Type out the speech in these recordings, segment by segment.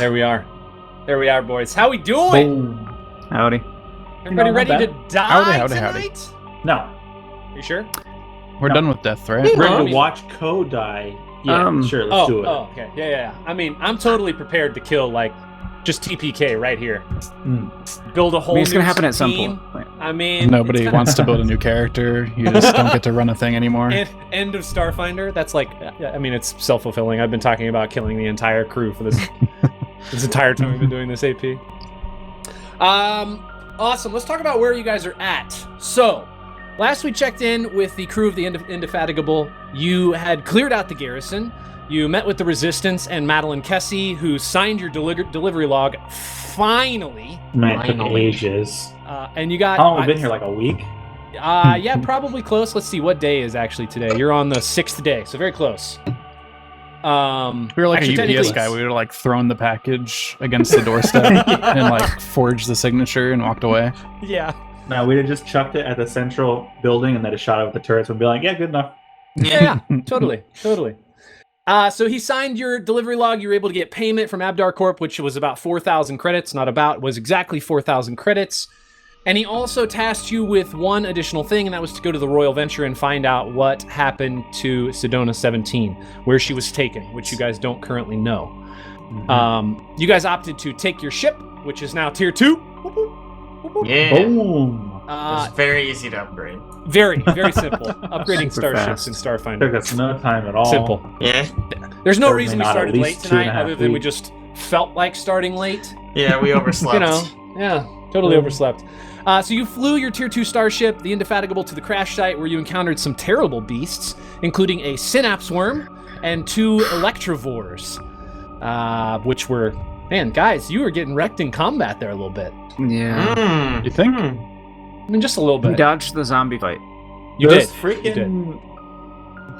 There we are. There we are, boys. How we doing? Boom. Howdy. Everybody not ready bad. to die Howdy. tonight? No. You sure? We're No. done with death, right? We're I going mean- to watch Co die. Yeah, sure, let's do it. Oh, okay. Yeah. I mean, I'm totally prepared to kill, like, just TPK right here. Build a whole I mean, it's new gonna happen at some team. point. I mean, Nobody it's kinda- wants to build a new character. You just don't get to run a thing anymore. End of Starfinder. That's like, I mean, it's self-fulfilling. I've been talking about killing the entire crew for this this entire time we've been doing this AP. Awesome. Let's talk about where you guys are at. So, last we checked in with the crew of the Indefatigable, you had cleared out the garrison. You met with the Resistance and Madeline Kessie, who signed your delivery log finally. Man, it took ages. And you got... How long have we been here? Like a week? Yeah, probably close. Let's see, what day is actually today? You're on the 6th day, so very close. We were like actually, a UPS technically- guy. We would have like thrown the package against the doorstep and like forged the signature and walked away. Yeah. No, we'd have just chucked it at the central building and then just shot it with the turrets and be like, yeah, good enough. Yeah, totally. So he signed your delivery log. You were able to get payment from Abdar Corp, which was about 4,000 credits. Was exactly 4,000 credits. And he also tasked you with one additional thing, and that was to go to the Royal Venture and find out what happened to Sedona 17, where she was taken, which you guys don't currently know. You guys opted to take your ship, which is now Tier 2. Whoop, whoop, whoop, whoop. Yeah. Boom. It's very easy to upgrade. Very, very simple. Upgrading Super starships fast. in Took Starfinder. us no time at all. Simple. Yeah. There's no Certainly reason we not at started late least 2.5 tonight, other than we weeks. just felt like starting late. Yeah, we overslept. You know, yeah, totally overslept. So you flew your Tier 2 starship, the Indefatigable, to the crash site where you encountered some terrible beasts, including a synapse worm and 2 electrovores, which were... Man, guys, you were getting wrecked in combat there a little bit. Yeah. You think? I mean, just a little We bit. dodged the zombie fight. You Those did. freaking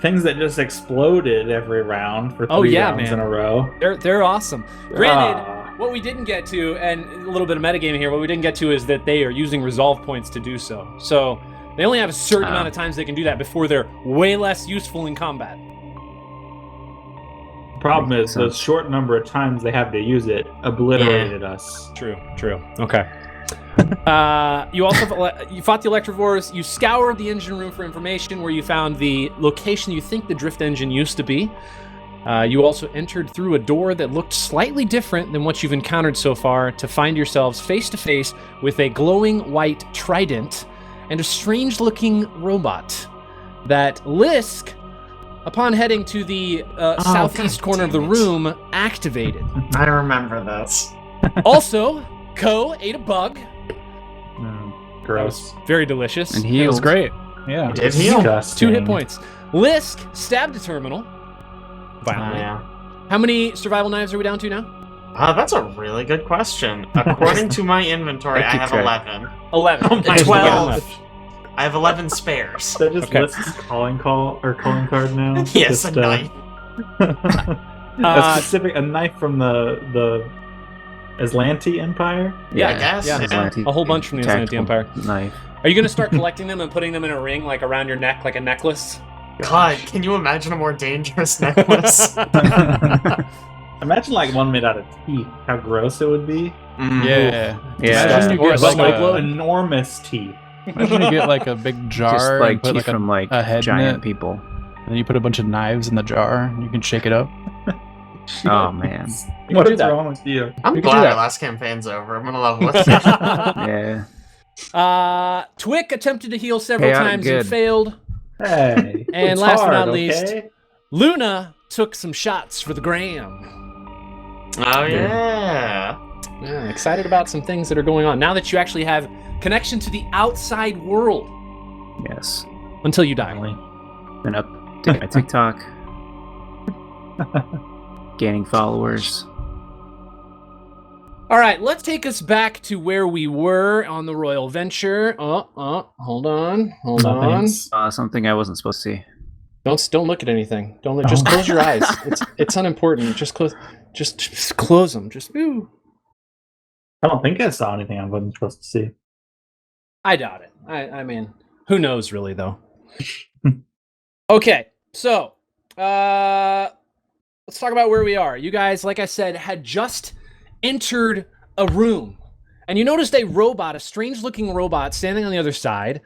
things that just exploded every round for 3 Oh, yeah, rounds man. in a row. They're awesome. Granted, Ah. what we didn't get to, and a little bit of metagaming here, what we didn't get to is that they are using resolve points to do so. So they only have a certain amount of times they can do that before they're way less useful in combat. Problem is, Makes the sense. short number of times they have to use it obliterated us. True. Okay. You fought the Electrovores. You scoured the engine room for information where you found the location you think the drift engine used to be. You also entered through a door that looked slightly different than what you've encountered so far to find yourselves face to face with a glowing white trident and a strange-looking robot that Lisk, upon heading to the southeast God corner of the damn it. room, activated. I remember this. Also, Ko ate a bug. Gross. That was very delicious. And It healed. was great. Yeah. It did heal. 2 hit points. Lisk stabbed a terminal. Violently. Yeah. How many survival knives are we down to now? That's a really good question. According to my inventory, I keep have track. 11. 11. Oh my 12. I have 11 spares. So just Okay. Lisk's calling card now. Yes, Just, a knife. a knife from the Aslanti Empire. Yeah, I guess. yeah. Aslanti A whole bunch from the Aslanti tactical Empire. Knife. Are you going to start collecting them and putting them in a ring, like around your neck, like a necklace? God, can you imagine a more dangerous necklace? Imagine like one made out of teeth. How gross it would be. Yeah. Yeah. Imagine you Or get a like snow a, enormous teeth. imagine you get like a big jar Just and like put teeth like from like a head in giant it, people. and then you put a bunch of knives in the jar and you can shake it up. Oh man. What do is that. wrong with you? I'm We can do glad that. our last campaign's over. I'm gonna love with you. Yeah. Twick attempted to heal several Chaotic times good. and failed. Hey. And it's last but hard, not least, okay? Luna took some shots for the gram. Oh yeah. Yeah, excited about some things that are going on. Now that you actually have connection to the outside world. Yes. Until you die. Been updating my TikTok. Gaining followers. All right, let's take us back to where we were on the Royal Venture. Hold on. Nothing's- Something I wasn't supposed to see. Don't look at anything. Don't look. Just close your eyes. It's unimportant. Just close. Just close them. Just ooh. I don't think I saw anything I wasn't supposed to see. I doubt it. I mean, who knows really though. Okay, so let's talk about where we are. You guys, like I said, had just entered a room. And you noticed a strange-looking robot standing on the other side.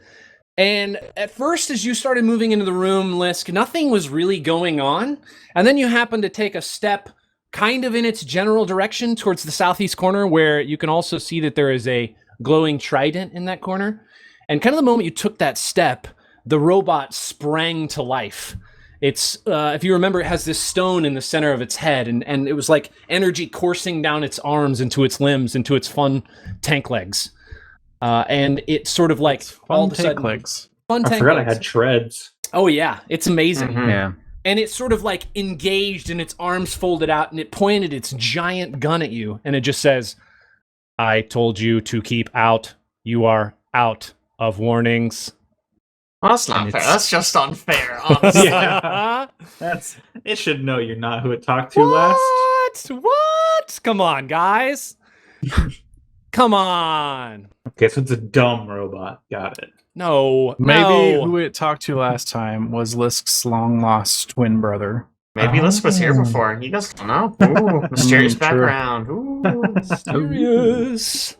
And at first, as you started moving into the room, Lisk, nothing was really going on. And then you happened to take a step kind of in its general direction towards the southeast corner, where you can also see that there is a glowing trident in that corner. And kind of the moment you took that step, the robot sprang to life. It's, if you remember, it has this stone in the center of its head, and it was like energy coursing down its arms, into its limbs, into its fun tank legs. And it sort of like all of a sudden... legs. Fun tank I forgot legs. I had treads. Oh yeah, it's amazing. Mhm. Yeah. And it sort of like engaged, and its arms folded out, and it pointed its giant gun at you, and it just says, I told you to keep out. You are out of warnings. Well, that's not And fair. it's- That's just unfair, honestly. Yeah. It should know you're not who it talked to last. What? Come on, guys. Come on. Okay, so it's a dumb robot. Got it. No. Maybe no. who it talked to last time was Lisk's long-lost twin brother. Maybe Lisk was here before. You guys don't know. Ooh, mysterious True. background. Ooh. Serious.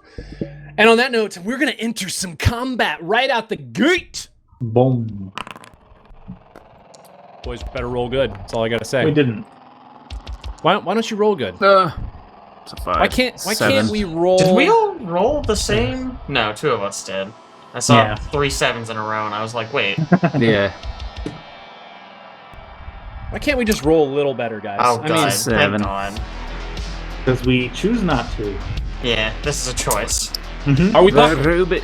And on that note, we're going to enter some combat right out the gate. Boom. Boys, better roll good. That's all I got to say. We didn't. Why don't you roll good? It's a 5. Why can't 7. we roll? Did we all roll the same? No, 2 of us did. I saw Yeah. 3 7s in a row, and I was like, wait. Yeah. Why can't we just roll a little better, guys? Oh, I God. mean, 7. Thank God. Because we choose not to. Yeah, this is a choice. are we The buff? robot.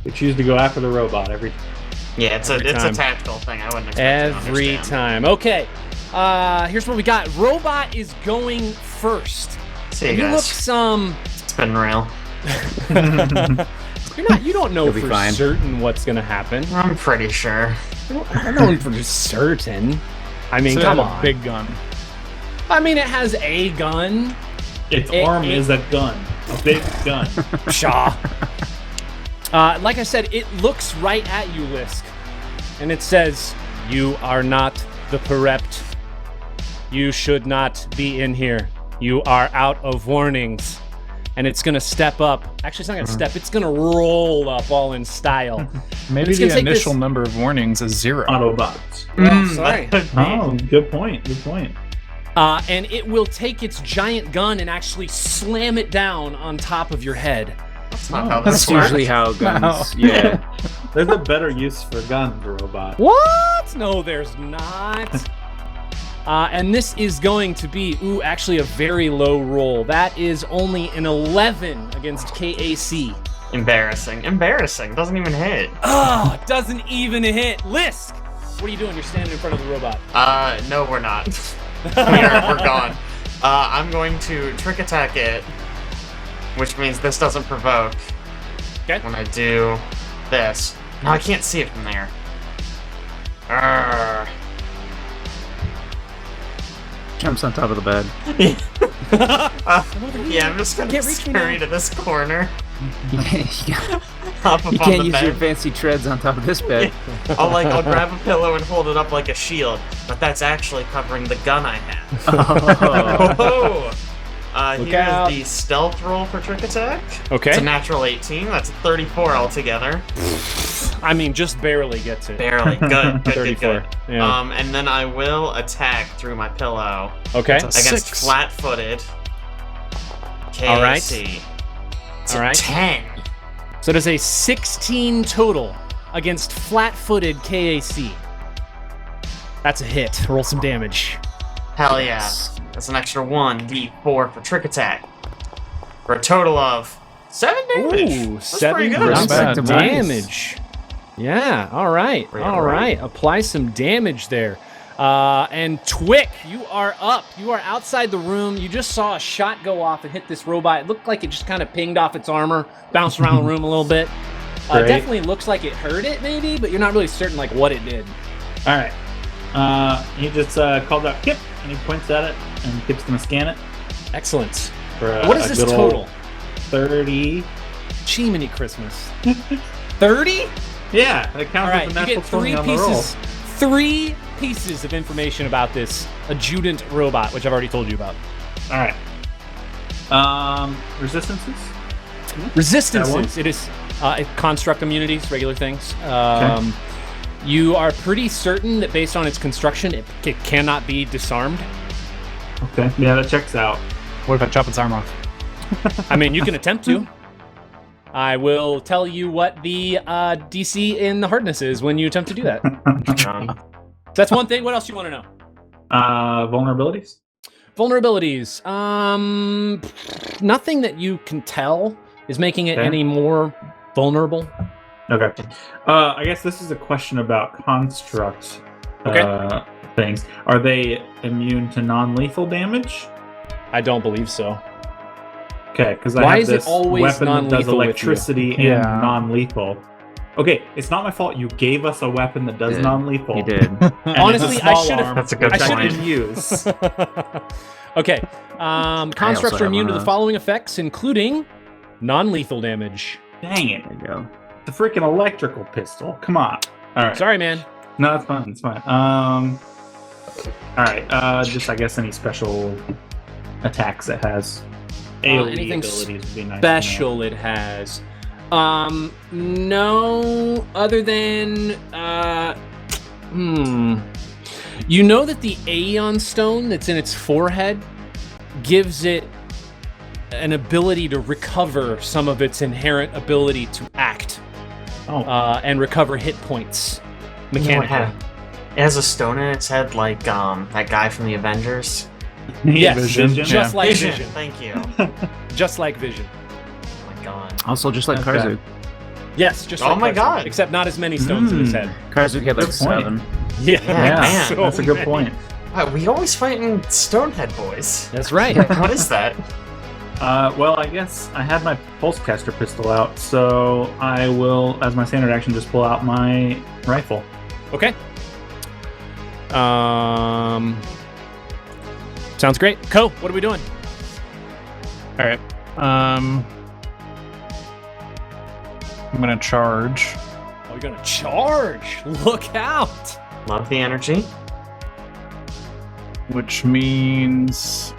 We choose to go after the robot every time. Yeah, it's Every a time. tactical thing. I wouldn't expect you to Every understand. time. Okay. Here's what we got. Robot is going first. See you You look guys. some. It's been real. You don't know You'll be for fine. certain what's gonna happen. I'm pretty sure. I don't know for certain. I mean, So it come had a on. big gun. I mean, it has a gun. Its It- arm it- is a gun. A big gun. Shaw. Like I said, it looks right at you, Lisk, and it says, "You are not the Perept. You should not be in here. You are out of warnings." And it's gonna step up. Actually, it's not gonna step. It's gonna roll up, all in style. Maybe It's gonna the take initial this- number of warnings is 0. Autobots. Well, sorry. that could be. Oh, good point. Good point. And it will take its giant gun and actually slam it down on top of your head. That's not how That's this works. usually how guns. No. Yeah. There's a better use for guns, robot. What? No, there's not. And this is going to be, actually a very low roll. That is only an 11 against KAC. Embarrassing. Embarrassing. Doesn't even hit. Oh, doesn't even hit. Lisk! What are you doing? You're standing in front of the robot. No, we're not. We're gone. I'm going to trick attack it, which means this doesn't provoke. Okay. When I do this. No, I can't see it from there. Arrgh. Jumps on top of the bed. Yeah, I'm just gonna Can't reach me scurry now. to this corner. You Hop up on can't the use bed. your fancy treads on top of this bed. I'll grab a pillow and hold it up like a shield, but that's actually covering the gun I have. Oh. Oh! Look Here's out. the stealth roll for trick attack. Okay. It's a natural 18. That's a 34 altogether. I mean, just barely gets it. Barely. Good. Good. 34. Good. Yeah. And then I will attack through my pillow Okay. That's against 6. flat-footed KAC. All right. It's All a right. 10. So it is a 16 total against flat-footed KAC. That's a hit. Roll some damage. Hell yeah. That's an extra 1d4 for trick attack. For a total of 7 damage. Ooh, That's 7 pretty good. Not bad. percent damage. Yeah, all right. Pretty All all right. right. Apply some damage there. And Twick, you are up. You are outside the room. You just saw a shot go off and hit this robot. It looked like it just kind of pinged off its armor, bounced around the room a little bit. Great. Definitely looks like it hurt it, maybe, but you're not really certain like what it did. All right. He just called out Kip, and he points at it, and Kip's gonna scan it Excellent. for What is this good old total? 30. Chimney Christmas. 30? Yeah, that All counts right, as a you natural get 3 20 on the roll. pieces. 3 pieces of information about this adjutant robot, which I've already told you about. All right. Resistances? Resistances. It is construct immunities, regular things. You are pretty certain that based on its construction, it cannot be disarmed. Okay. Yeah, that checks out. What if I chop its arm off? I mean, you can attempt to. I will tell you what the DC in the hardness is when you attempt to do that. So that's one thing. What else do you want to know? Vulnerabilities? Vulnerabilities. Nothing that you can tell is making it any more vulnerable. Okay. I guess this is a question about construct things. Are they immune to non-lethal damage? I don't believe so. Okay, because I Why have is this it always weapon that does non-lethal with you? electricity and non-lethal. Okay, it's not my fault. You gave us a weapon that does non-lethal. You did. And Honestly, it's a I small should've- arm, That's a good which I point. didn't use. Okay. Constructs also are immune to have the a- following effects, including non-lethal damage. Dang it. There you go. It's a freaking electrical pistol. Come on. All right. Sorry, man. No, it's fine. It's fine. All right. Just I guess any special attacks it has. AoE anything abilities would be nice. Special it has. No, other than you know that the Aeon Stone that's in its forehead gives it an ability to recover some of its inherent ability to act. And recover hit points mechanically. It has a stone in its head, like that guy from the Avengers. Yes, Vision. just like Vision. Thank you. Just like Vision. Oh my god. Also, just like Okay. Karzuk. Yes, just Oh like my Karzuk, God. except not as many stones in his head. Karzuk had like Good point. 7. Yeah, Yeah, man, that's a good many. point. Wow, we always fighting Stonehead boys. That's right. What is that? Well, I guess I had my pulsecaster pistol out, so I will, as my standard action, just pull out my rifle. Okay. Sounds great. Co, what are we doing? All right. I'm gonna charge. Oh, you're gonna charge. Look out. Love the energy. Which means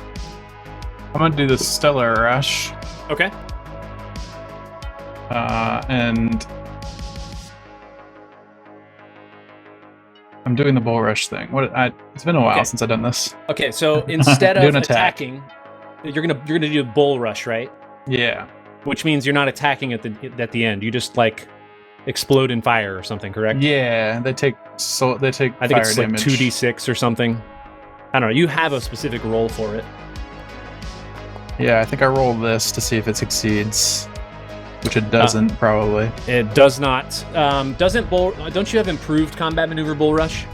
I'm gonna do the Stellar Rush, Okay. and I'm doing the Bull Rush thing. It's been a while Okay. since I've done this. Okay, so instead Do of an attack. attacking, you're gonna do a bull rush, right? Yeah, Which means you're not attacking at the end. You just like explode in fire or something, correct? yeah. They take I fire think it's like damage. 2d6 or something. I don't know. You have a specific roll for it. Yeah, I think I roll this to see if it succeeds, which it doesn't probably. It does not. Doesn't bull? Don't you have improved combat maneuver bull rush?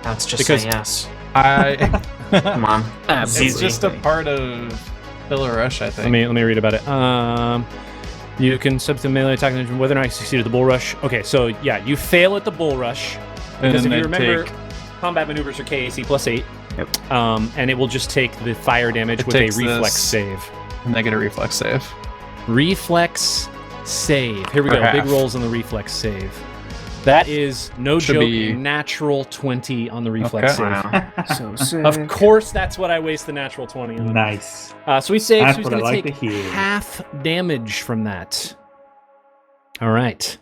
Let's just Because- say yes. I Come on. Absolutely. it's just a part of Stellar Rush, I think. Let me read about it. You can substitute melee attack whether or not you succeed at the bull rush. Okay, so yeah, you fail at the bull rush because if then you they remember, take- combat maneuvers are KAC plus 8. Yep. And it will just take the fire damage It with a takes reflex this. save. and they get a reflex save. Reflex save. Here we For go. half. Big rolls on the reflex save. That is no Should joke. be- Natural 20 on the reflex Okay. save. Wow. So sick. Of course, that's what I waste the natural 20 on. Nice. So he saves. That's So he's what I going like to to take hear. half damage from that. All right.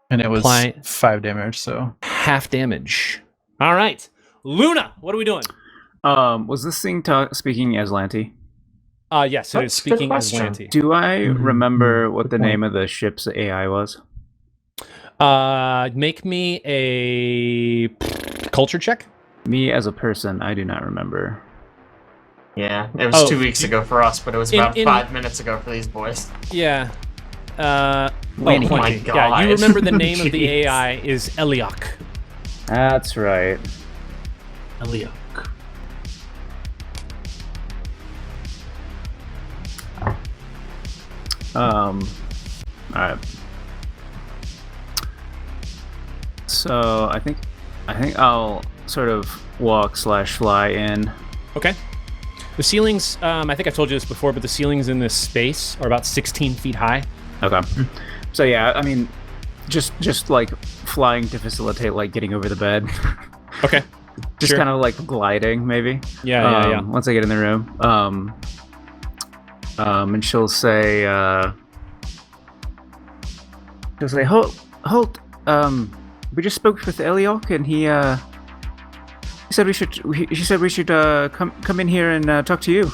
And it was Apply- 5 damage, so. Half damage. All right. Luna, what are we doing? Was this thing speaking as Lanty? Yes, it is That's a good speaking as question. Lanty. Do I remember what the Good point. name of the ship's AI was? Make me a culture check. Me as a person, I do not remember. Yeah, it was Oh, 2 weeks ago for us, but it was about in- 5 minutes ago for these boys. Yeah. Winnie. Oh my Quentin. Yeah, you God. remember the name of the Jeez. AI is Eliok. That's right. Eliok. Alright. So I think I'll sort of walk/fly in. Okay. The ceilings, I think I told you this before, but the ceilings in this space are about 16 feet high. Okay. So yeah, I mean, just like flying to facilitate like getting over the bed. Okay. just Sure. kind of like gliding, maybe. Yeah. Once I get in the room, and she'll say, Halt. We just spoke with Eliok, and he said she said we should come in here and talk to you.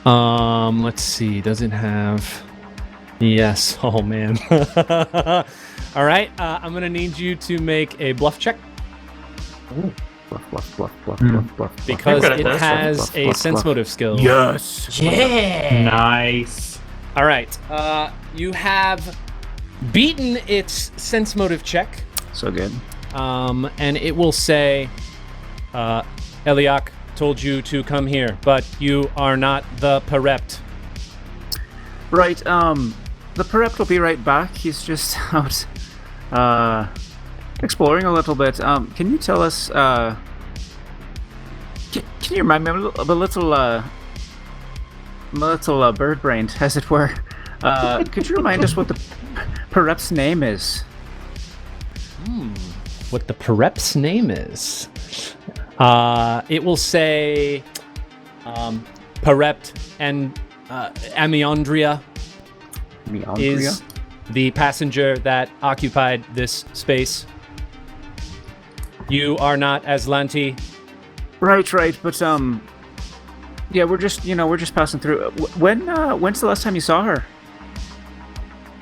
Let's see. Does it have? Yes. Oh man. All right. I'm gonna need you to make a bluff check Bluff. because good at it this. has Bluff, a bluff, sense bluff. motive skill. Yes. Yeah. Nice. All right. You have beaten its sense motive check, So good. and it will say, Eliak told you to come here, but you are not the Perept. Right. The Perept will be right back. He's just out, exploring a little bit. Can you tell us? Can you remind me of a little bird-brained, as it were? Could you remind us what the Perept's name is? What the Perept's name is? It will say, Perept and Amiandria is the passenger that occupied this space. You are not Aslanti. Right. But yeah, we're just passing through. When's the last time you saw her?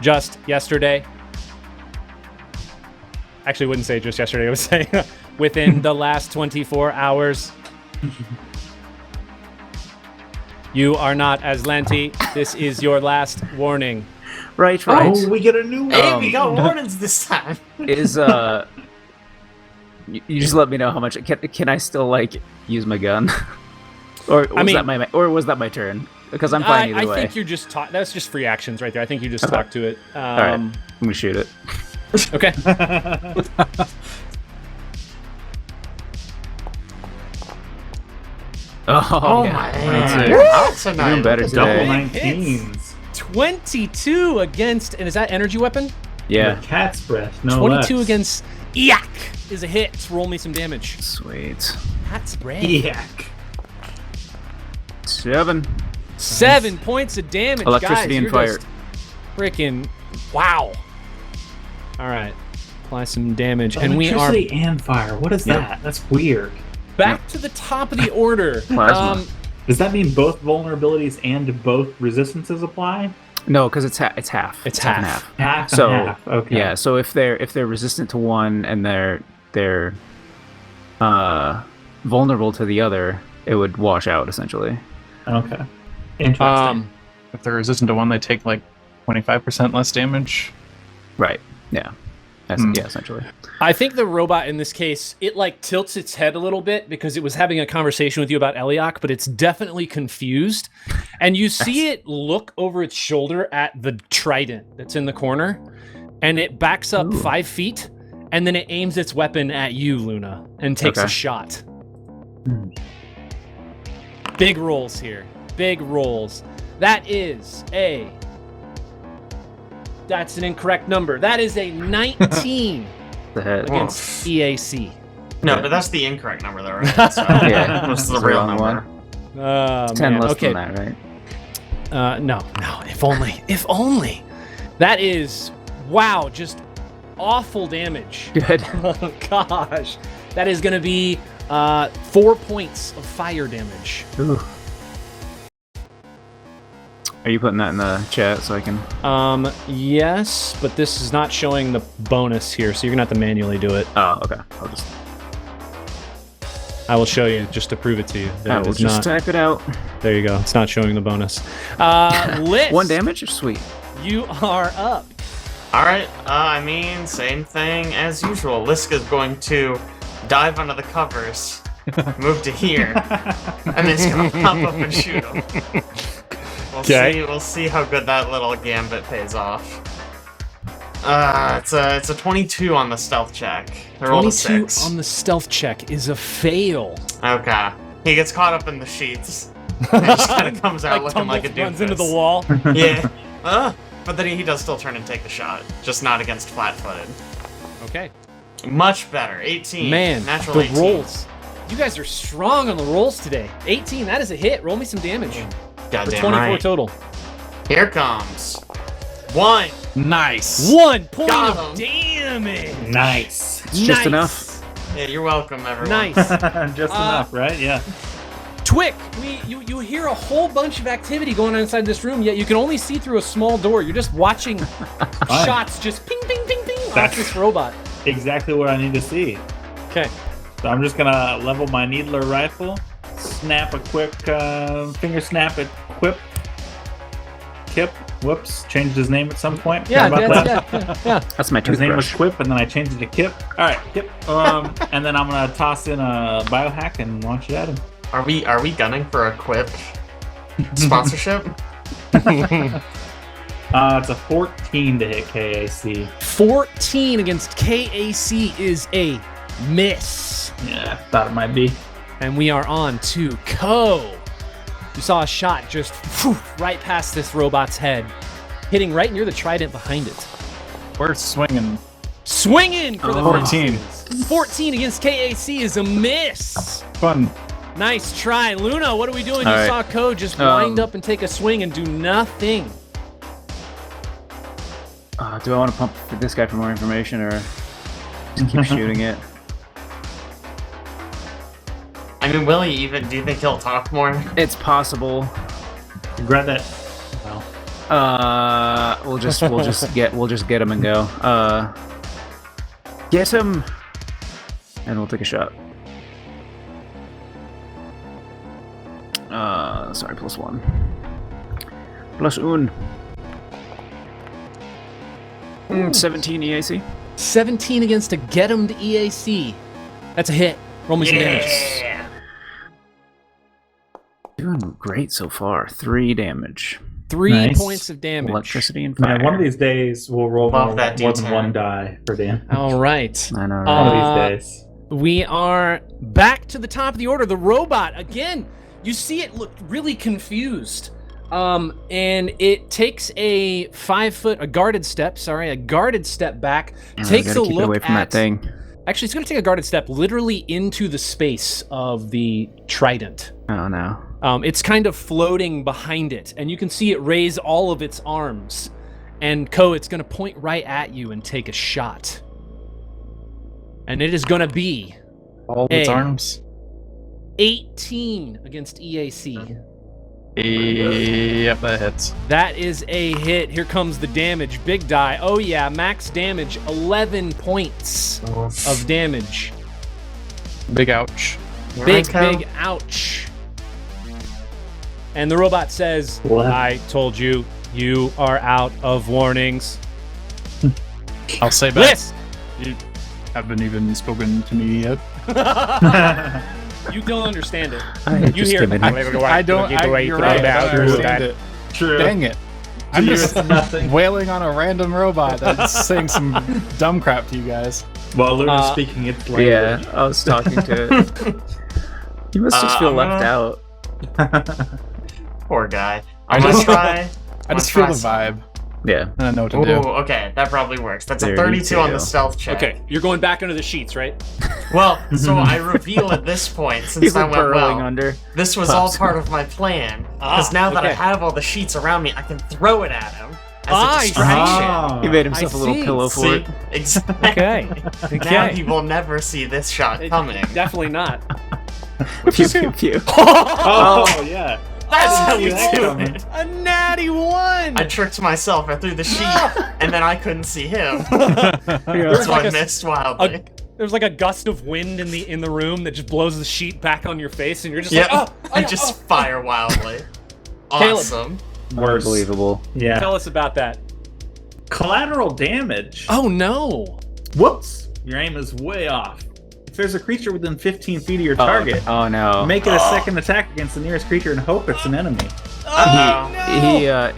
Just yesterday. Actually, I wouldn't say just yesterday. I would say within the last 24 hours. You are not Aslanti. This is your last warning. Right. Oh, we get a new one. Hey, we got warnings this time. Is you just let me know how much. Can I still like use my gun, or was that my turn? Because I'm fine either I way. think you're just that's just free actions right there. I think you just talk to it. All right, I'm gonna shoot it. Okay. Oh my man, man. Out tonight. doing better Double today. 19s. 22 against, and is that energy weapon? Yeah, The cat's breath. No 22 less. against Eak is a hit. Roll me some damage. sweet. That's brave. Yuck. 7. 7 points of damage, Electricity guys. and fire. Freaking wow. All right, apply some damage, and we are Electricity and fire. What is that? That's weird. back to the top of the order. Plasma. Does that mean both vulnerabilities and both resistances apply? No, because it's half. It's half and half. Half So, and half. Okay. Yeah, so if they're resistant to one and they're vulnerable to the other, it would wash out essentially. Okay. Interesting. If they're resistant to one, they take like 25% less damage. Right. Yeah. Yeah, essentially. I think the robot in this case, it like tilts its head a little bit because it was having a conversation with you about Eliok, but it's definitely confused. And you see it look over its shoulder at the trident that's in the corner, and it backs up 5 feet, and then it aims its weapon at you, Luna, and takes a shot. Big rolls here. Big rolls. That's an incorrect number. That is a 19 The head. against EAC. No, but that's the incorrect number, though, right? So, Yeah. this is the It's the real wrong number. one. 10 man. less Okay. than that, right? No. If only. If only. That is, wow, just awful damage. Good. Oh, gosh. That is going to be 4 points of fire damage. Ooh. Are you putting that in the chat so I can? Yes, but this is not showing the bonus here, so you're going to have to manually do it. Oh, okay. I will show you just to prove it to you. I will just type it out. There you go. It's not showing the bonus. Liz, 1 damage? Sweet. you are up. All right. I mean, same thing as usual. Lisk is going to dive under the covers, move to here, and then he's gonna pop up and shoot him. We'll see how good that little gambit pays off. It's a 22 on the stealth check. I rolled a 22 6. on the stealth check is a fail. Okay. He gets caught up in the sheets. And just kind of comes out looking like a doofus. runs into the wall. Yeah. But then he does still turn and take the shot, just not against flat-footed. Okay. Much better. 18. Man, Natural the 18. rolls. You guys are strong on the rolls today. 18, that is a hit. Roll me some damage. For Goddamn 24 right. total. Here comes 1. Nice. 1 point Got of him. damage. Nice. It's just enough. Yeah, you're welcome, everyone. Nice. Just enough, right? Yeah. Twick, you hear a whole bunch of activity going on inside this room, yet you can only see through a small door. You're just watching shots just ping, ping, ping, ping off That's- this robot. Exactly what I need to see. Okay. So I'm just gonna level my needler rifle, snap a quick finger snap at Kip. Whoops, changed his name at some point. Yeah, Sorry about yeah, that. yeah. That's my His name was toothbrush. Quip, and then I changed it to Kip. All right, Kip. And then I'm gonna toss in a biohack and launch it at him. Are we gunning for a Quip sponsorship? It's a 14 to hit KAC. 14 against KAC is a miss. Yeah, thought it might be. And we are on to Ko. You saw a shot just right past this robot's head, hitting right near the trident behind it. We're swinging. Swinging for the 14. fences. 14 against KAC is a miss. Fun. Nice try. Luna, what are we doing? All You right. saw Ko just wind up and take a swing and do nothing. Do I want to pump this guy for more information or just keep shooting it? I mean, will he even? Do you think he'll talk more? It's possible. Grab that. Well, We'll just get him and go. Get him, and we'll take a shot. Sorry, +1. +1. 17 EAC. 17 against a get him to EAC. That's a hit. Roll me some damage. Yeah. Doing great so far. 3 damage. 3 Nice. points of damage. Electricity and fire. man, one of these days we'll roll Love more, that more than D10. one die for Dan. All right. I know, right? One of these days. We are back to the top of the order. The robot, again, you see it look really confused. And it takes a guarded step back, takes gotta a keep it look away from at that thing. Actually, it's going to take a guarded step literally into the space of the trident. Oh no. It's kind of floating behind it, and you can see it raise all of its arms. And Ko, it's going to point right at you and take a shot. And it is going to be All of its Hey. arms. 18 against EAC. Yep, that hits. That is a hit. Here comes the damage. Big die. Oh yeah, max damage. 11 points of damage. Big ouch. Here I Big, come. big ouch. And the robot says, What? I told you, you are out of warnings. I'll say back. Lisk! You haven't even spoken to me yet. You don't understand it. I You hear it. I don't. You're right. I don't understand it. True. Dang it. I'm To you, just it's nothing. wailing on a random robot that's saying some dumb crap to you guys. While Luna's speaking, it's like Yeah, I was talking to it. You must just feel I'm left gonna- out. Poor guy. I I'm gonna just- try. I just feel the vibe, Yeah. and I know what to Ooh, do. okay, that probably works. That's a 32. 32 on the stealth check. Okay, you're going back under the sheets, right? Well, so I reveal at this point, since He's that like went burrowing well, under. this was all part of my plan. Because now that I okay. have all the sheets around me, I can throw it at him as Ah, a I see. distraction. He made himself a little see. pillow for See? it. Exactly. Okay. Now he will never see this shot coming. Definitely not. Pew pew pew. Oh, yeah. That's how see you that do coming. it. A natty 1! I tricked myself. I threw the sheet, and then I couldn't see him. There's So like I a- missed wildly. There's like a gust of wind in the room that just blows the sheet back on your face, and you're just Yep. like, I just fire wildly. Caleb. Awesome. Worse. Unbelievable. Yeah. Tell us about that. Collateral damage. Oh no! Whoops. Your aim is way off. If there's a creature within 15 feet of your target, Oh no. make it a second attack against the nearest creature and hope it's an enemy.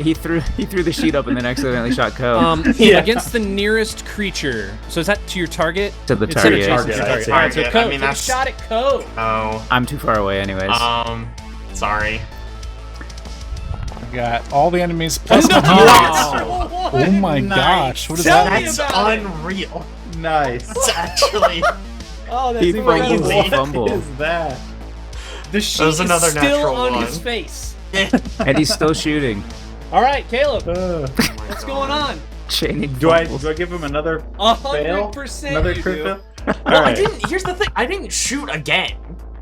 He threw the sheet up and then accidentally shot Ko. Yeah. Against the nearest creature. So is that to your target? To the It's target. adjacent to your Target, target. All right, so Target. Ko, I mean, take a that's- shot at Ko. Oh. I'm too far away anyways. Sorry. I got all the enemies plus No, the natural Oh one. my gosh! What is Tell that? me That's about it. unreal. Nice. It's actually Oh, that's He incredible. fumbles. What Fumble. is that? The sheet was another is still natural on one. his face. And he's still shooting. All right, Caleb, Uh, what's going on? Chaining do I fumbles. give him another fail? 100% Another you crit do. fail? Well, All right. Here's the thing. I didn't shoot again.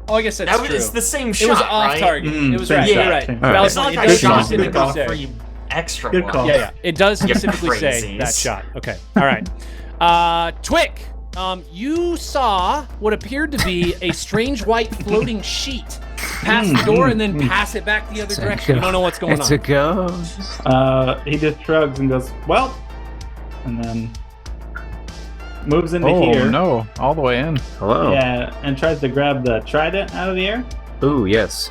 Oh, I guess that's That was true. it's the same It shot, was off right? target. Mm, It was same right. shot, You're right. same shot. Valid It's not point. like It I does shot specifically and got say. free extra Good one. call. Yeah. It does specifically say crazies. that shot. Okay. All right. Twick, you saw what appeared to be a strange white floating sheet pass the door and then pass it back the other It's a direction. You go- don't know what's going It's on. a ghost. He just shrugs and goes, well, and then moves into Oh here. no, all the way in. Hello. Yeah, and tries to grab the trident out of the air. Ooh, yes.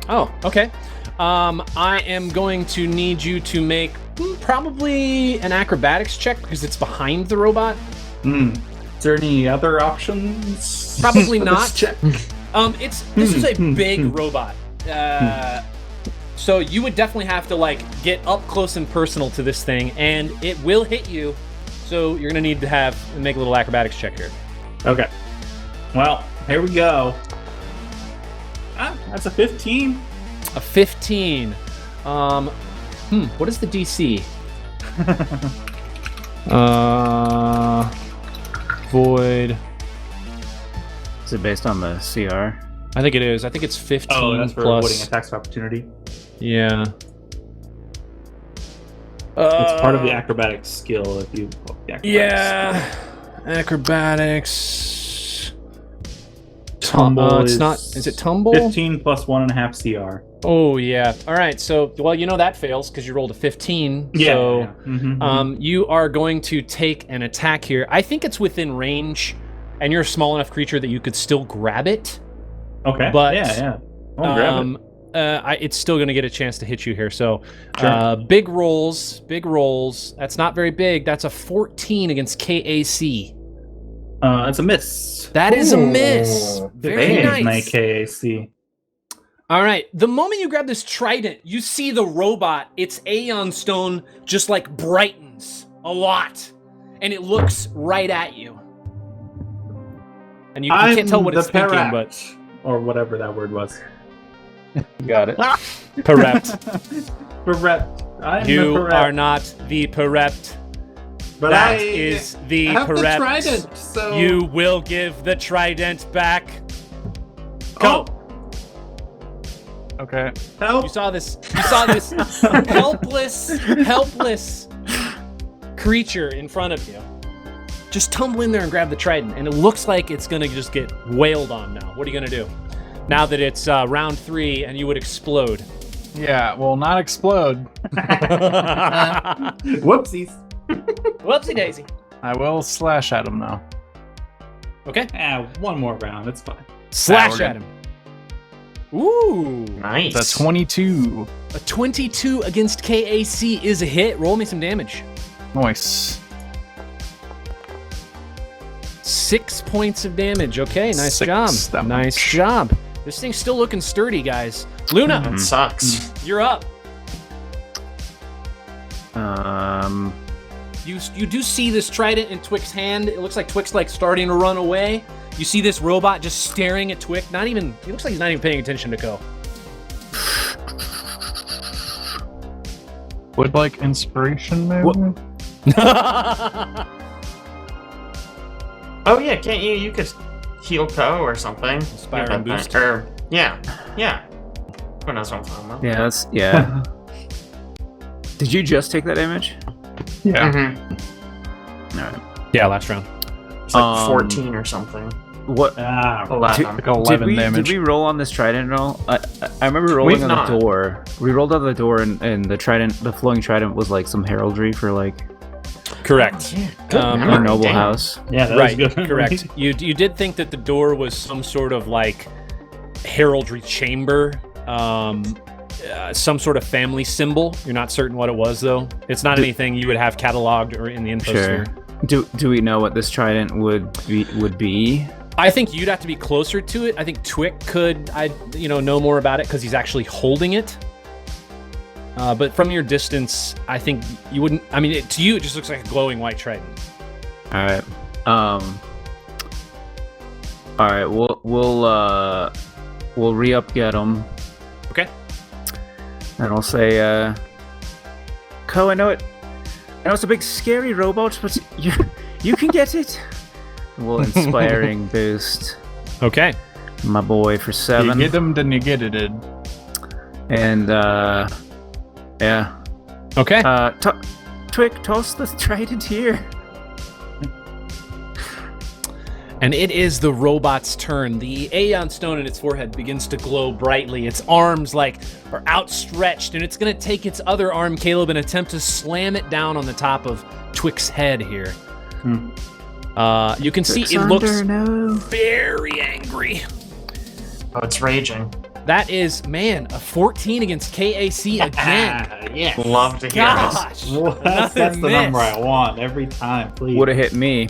Oh, okay. I am going to need you to make probably an acrobatics check because it's behind the robot. Hmm. Is there any other options? Probably for not. this check? This is a big robot. So you would definitely have to like get up close and personal to this thing, and it will hit you. So you're gonna need to make a little acrobatics check here. Okay. Well, here we go. Ah, that's a 15. A 15. What is the DC? Void. Is it based on the CR? I think it is. I think it's 15 Oh, that's for plus. avoiding attacks of opportunity. Yeah. It's part of the acrobatic skill if you. The acrobatics Yeah. Acrobatics. Tumble it's is not. Is it tumble? 15 plus 1.5 CR. Oh yeah. All right. So well, you know that fails because you rolled a 15. So Mhm. you are going to take an attack here. I think it's within range, and you're a small enough creature that you could still grab it. Okay. but, yeah. I'll grab it. It's still going to get a chance to hit you here. So Sure. big rolls. That's not very big. That's a 14 against KAC. It's a miss. That is a miss. Very Dang, my nice. KAC. All right. The moment you grab this trident, you see the robot, its Aeon Stone just like brightens a lot. And it looks right at you. And you can't tell what it's thinking, but... Or whatever that word was. Got it. Perept. Perrect. I'm the You Perrect. are not the Perept. But That is the I have the Perept. trident, so... You will give the trident back. Go. Okay. Help. You saw this helpless creature in front of you. Just tumble in there and grab the trident, and it looks like it's gonna just get wailed on now. What are you gonna do? Now that it's round 3 and you would explode. Yeah, well, not explode. Whoopsies. Whoopsie daisy. I will slash at him now. Okay. One more round. It's fine. Slash we're at him. Ooh. Nice. That's 22. A 22 against KAC is a hit. Roll me some damage. Nice. 6 points of damage. Okay, nice 6 job. damage. Nice job. This thing's still looking sturdy, guys. Luna, That sucks. you're up. You do see this trident in Twick's hand. It looks like Twick's like starting to run away. You see this robot just staring at Twick. He looks like he's not even paying attention to Ko. Would like inspiration maybe? Oh yeah, can't you? You could heal Ko or something. Inspiring boost. Or yeah. Who knows what I'm talking about? Yeah. Did you just take that damage? Yeah. Mm-hmm. All right. Yeah, last round. It's like 14 or something. What? 11. Like 11 damage. Did we roll on this trident at all? I remember rolling We've on not. the door. We rolled on the door, and the trident, the flowing trident, was like some heraldry for like Correct. a memory, noble damn. house. Yeah, that Right, was good. correct. You did think that the door was some sort of like heraldry chamber, some sort of family symbol. You're not certain what it was though. It's not anything you would have cataloged or in the info Sure. sphere. Do we know what this trident would be? I think you'd have to be closer to it. I think Twick could, know more about it because he's actually holding it. But from your distance, I think you wouldn't. I mean, to you, it just looks like a glowing white trident. All right. All right, we'll re-up get him. Okay. And I'll say, Co, I know it's a big scary robot, but you can get it. We'll inspiring boost Okay. my boy for 7. You get them, then you get it. And yeah. Okay. Twig, toss the trident here. And it is the robot's turn. The Aeon stone in its forehead begins to glow brightly. Its arms are outstretched, and it's going to take its other arm, Caleb, and attempt to slam it down on the top of Twick's head here. You can see it looks very angry. Oh, it's raging. That is, man, a 14 against KAC again. Yes. Love to hear this. Gosh. Well, that's the number I want every time, please. Would have hit me.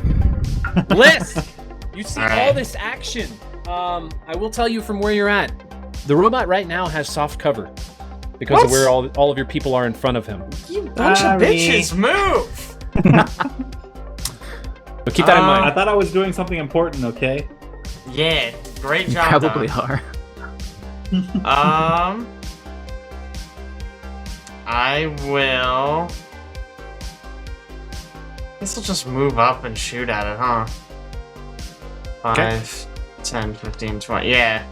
Lisk, you see All right. all this action. I will tell you from where you're at. The robot right now has soft cover because of where all of your people are in front of him. You bunch of bitches, move! But keep that in mind. I thought I was doing something important, okay? Yeah, great You job. probably done. are. I will. Guess I'll just move up and shoot at it, huh? 5, 10, 15, 20. Yeah.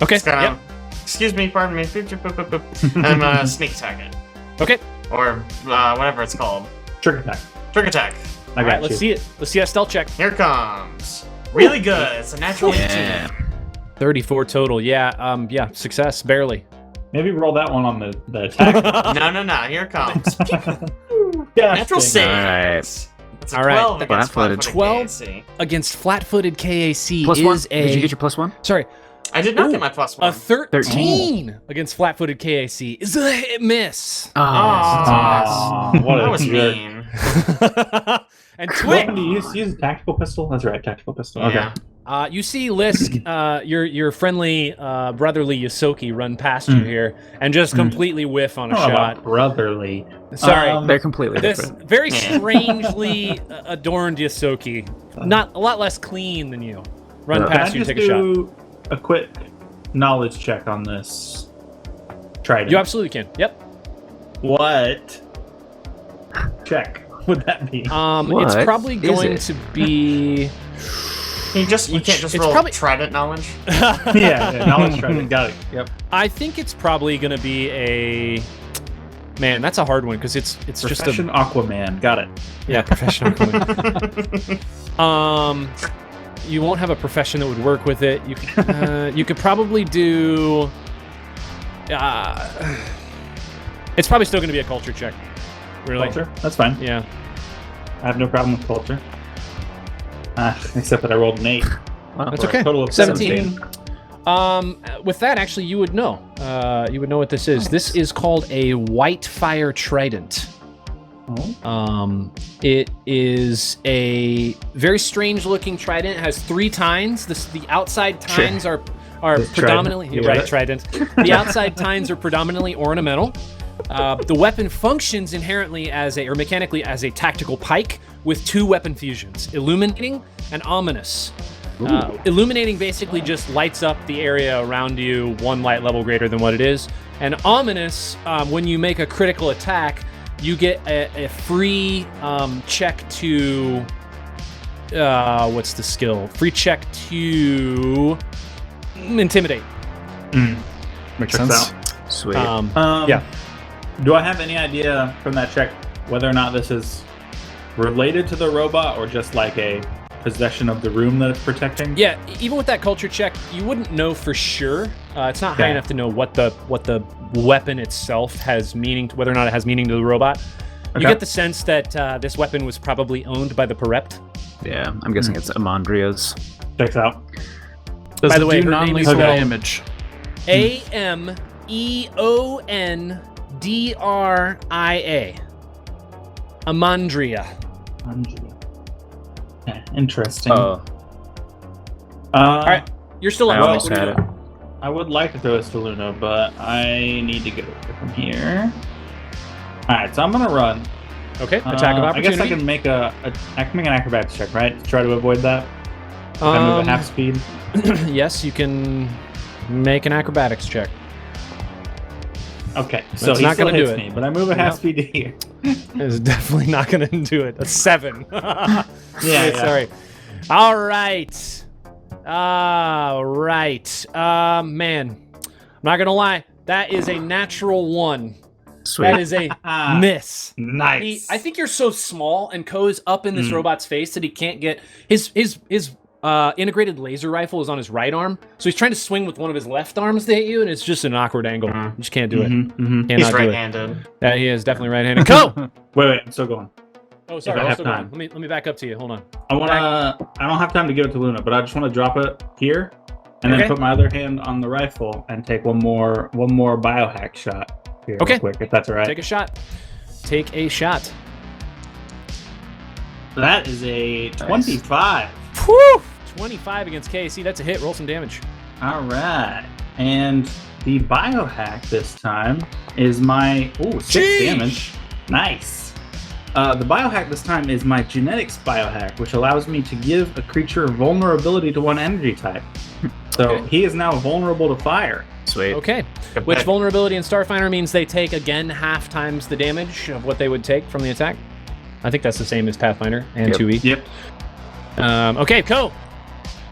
Okay. Just gonna, Yep. Excuse me, pardon me. Boop, boop, boop, boop, boop. And I'm gonna sneak attack it. Okay. Or whatever it's called. Trick attack. Trick attack. I got All right, you. let's see it. Let's see a stealth check. Here it comes. Really good. It's a natural 18. 34 total. Yeah. Yeah. Success. Barely. Maybe roll that one on the attack. No. Here it comes. Gosh, Natural dang. save. Alright. It's a All right. 12 against Flat-footed. flat-footed 12 KAC. against flat-footed KAC Plus is 1. a. Did you get your plus 1? Sorry. I did not Ooh, get my plus 1. A 13 against flat-footed KAC is a hit miss. Oh, Aw, what that a was jerk. mean. And What Twick, do you use a tactical pistol? That's right, tactical pistol. Yeah. Okay. you see Lisk, your friendly brotherly Yosoki run past you here and just completely whiff on a I don't know shot. about brotherly. Sorry. they're completely This different. very strangely adorned Yosoki, not a lot less clean than you, run Can Can I past you and just take a shot. do a quick knowledge check on this trident? You absolutely can. Yep. What check would that be? It's What probably is going it? to be. You can't just It's roll probably- trident knowledge. yeah, knowledge trident. Got it. Yep. I think it's probably going to be a. Man, that's a hard one because it's just a. Profession Aquaman. Got it. Yeah, professional. You won't have a profession that would work with it. You could probably do. It's probably still going to be a culture check. Really? Culture. That's fine. Yeah. I have no problem with culture. Except that I rolled an 8. Wow. That's For a okay. Total of 17. With that, actually, you would know. You would know what this is. This is called a white fire trident. Oh. It is a very strange-looking trident. It has 3 tines. The outside tines are This predominantly trident. right trident. The outside tines are predominantly ornamental. The weapon functions inherently mechanically as a tactical pike with 2 weapon fusions: illuminating and ominous. Illuminating basically just lights up the area around you 1 light level greater than what it is, and ominous, when you make a critical attack, you get a free check to what's the skill? Free check to intimidate. Makes Checks sense. out. Sweet. Yeah. Do I have any idea from that check whether or not this is related to the robot or just like a possession of the room that it's protecting? Yeah, even with that culture check, you wouldn't know for sure. It's not high Okay. enough to know what the weapon itself has meaning, whether or not it has meaning to the robot. You Okay. get the sense that this weapon was probably owned by the Perept. Yeah, I'm guessing it's Amandria's. Checks out. Does By the it way, do her name is non-lethal spelled- damage? Ameondria. Amandria. Yeah, interesting. Oh, All right, you're still I up. almost had it. I would like to throw this to Luna, but I need to get away from here. Alright, so I'm gonna run. Okay, attack of I guess opportunity. I can make an acrobatics check, right? To try to avoid that. If I move at half speed. Yes, you can make an acrobatics check. Okay, so That's he not still gonna do hits it. me, but I move at half Nope. speed to here. It's definitely not going to do it. A 7. Yeah. Sorry. All right. Man, I'm not going to lie. That is a natural 1. Sweet. That is a miss. Nice. I think you're so small, and Ko is up in this robot's face that he can't get his integrated laser rifle is on his right arm, so he's trying to swing with one of his left arms to hit you, and it's just an awkward angle. You just can't do it. Cannot He's do it. right-handed. Yeah, he is definitely right-handed. Ko! Wait, I'm still going. Oh, sorry. I I'm have still going. time. Let me back up to you. Hold on. I don't have time to give it to Luna, but I just want to drop it here, and then put my other hand on the rifle and take one more biohack shot here real quick, if that's all right. Take a shot. Take a shot. That is a 25. Whew! 25 against KC. That's a hit. Roll some damage. All right. And the biohack this time is my 6 damage. Nice. The biohack this time is my genetics biohack, which allows me to give a creature vulnerability to one energy type. So he is now vulnerable to fire. Sweet. Okay. Which vulnerability in Starfinder means they take again half times the damage of what they would take from the attack. I think that's the same as Pathfinder and 2E. Yep. Okay, Ko.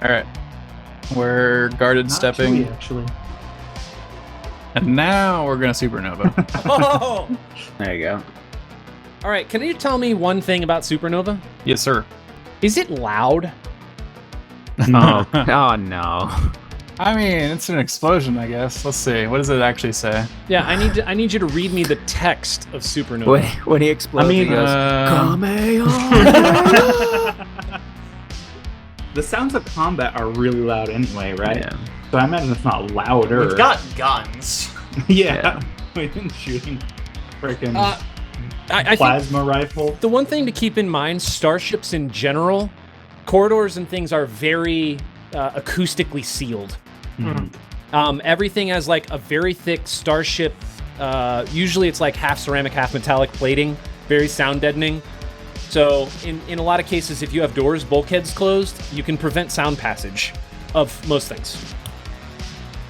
All right. We're guarded stepping. 2E, actually. And now we're going to supernova. Oh! There you go. All right, can you tell me one thing about Supernova? Yes, sir. Is it loud? Oh, oh no. I mean, it's an explosion, I guess. Let's see. What does it actually say? Yeah, I need you to read me the text of Supernova. When he explodes, he goes, The sounds of combat are really loud anyway, right? Yeah. So I imagine it's not louder. We've got guns. yeah. We've been shooting freaking I think plasma rifle. the one thing to keep in mind, starships in general, corridors and things are very acoustically sealed. Everything has like a very thick starship, usually it's like half ceramic, half metallic plating, very sound deadening. So in a lot of cases, if you have doors, bulkheads closed, you can prevent sound passage of most things.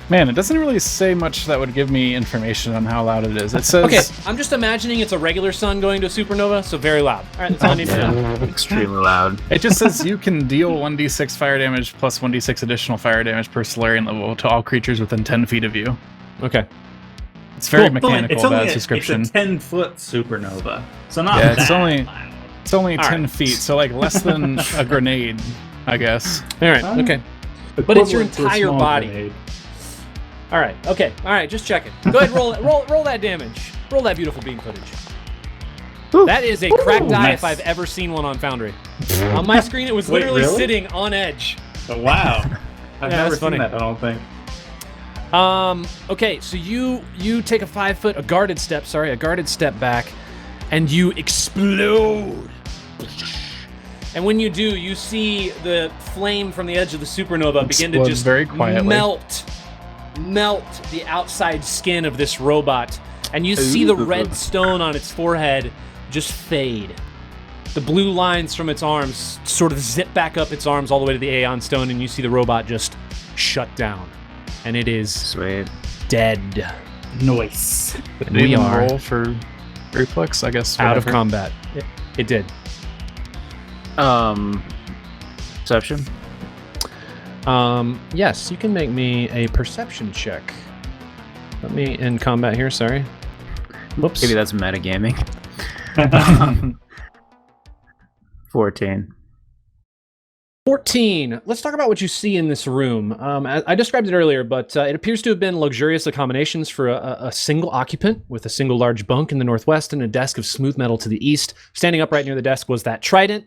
Man, it doesn't really say much that would give me information on how loud it is. It says... Okay, I'm just imagining it's a regular sun going to a supernova, so very loud. All right, that's all I need to know. extremely loud. It just says you can deal 1d6 fire damage plus 1d6 additional fire damage per Solarian level to all creatures within 10 feet of you. Okay. It's very Cool. mechanical, It's only that description. It's a 10-foot supernova. So not Yeah, that it's only loud. it's only 10 right. feet, so like less than a grenade, I guess. All right, okay. But it's your Equivalent to a entire small body. grenade. All right, okay. All right, just checking. Go ahead, roll that damage. Roll that beautiful beam footage. That is a cracked die nice. if I've ever seen one on Foundry. On my screen, it was Wait, literally really? sitting on edge. Oh, wow. I've Yeah, never that's seen funny. that, I don't think. Okay, so you take a 5-foot, a guarded step back, and you explode. And when you do, you see the flame from the edge of the supernova begin to Explodes just very quietly. melt the outside skin of this robot, and you see the red stone on its forehead just fade. The blue lines from its arms sort of zip back up its arms all the way to the Aeon stone, and you see the robot just shut down. And it is Sweet. dead. Nice. Did We it even are roll for reflex, I guess. Out of whatever. combat. It did. Perception. Yes, you can make me a perception check. Let me in combat here, sorry. Whoops. Maybe that's metagaming. 14. 14. Let's talk about what you see in this room. I described it earlier, but it appears to have been luxurious accommodations for a single occupant with a single large bunk in the northwest and a desk of smooth metal to the east. Standing upright near the desk was that trident,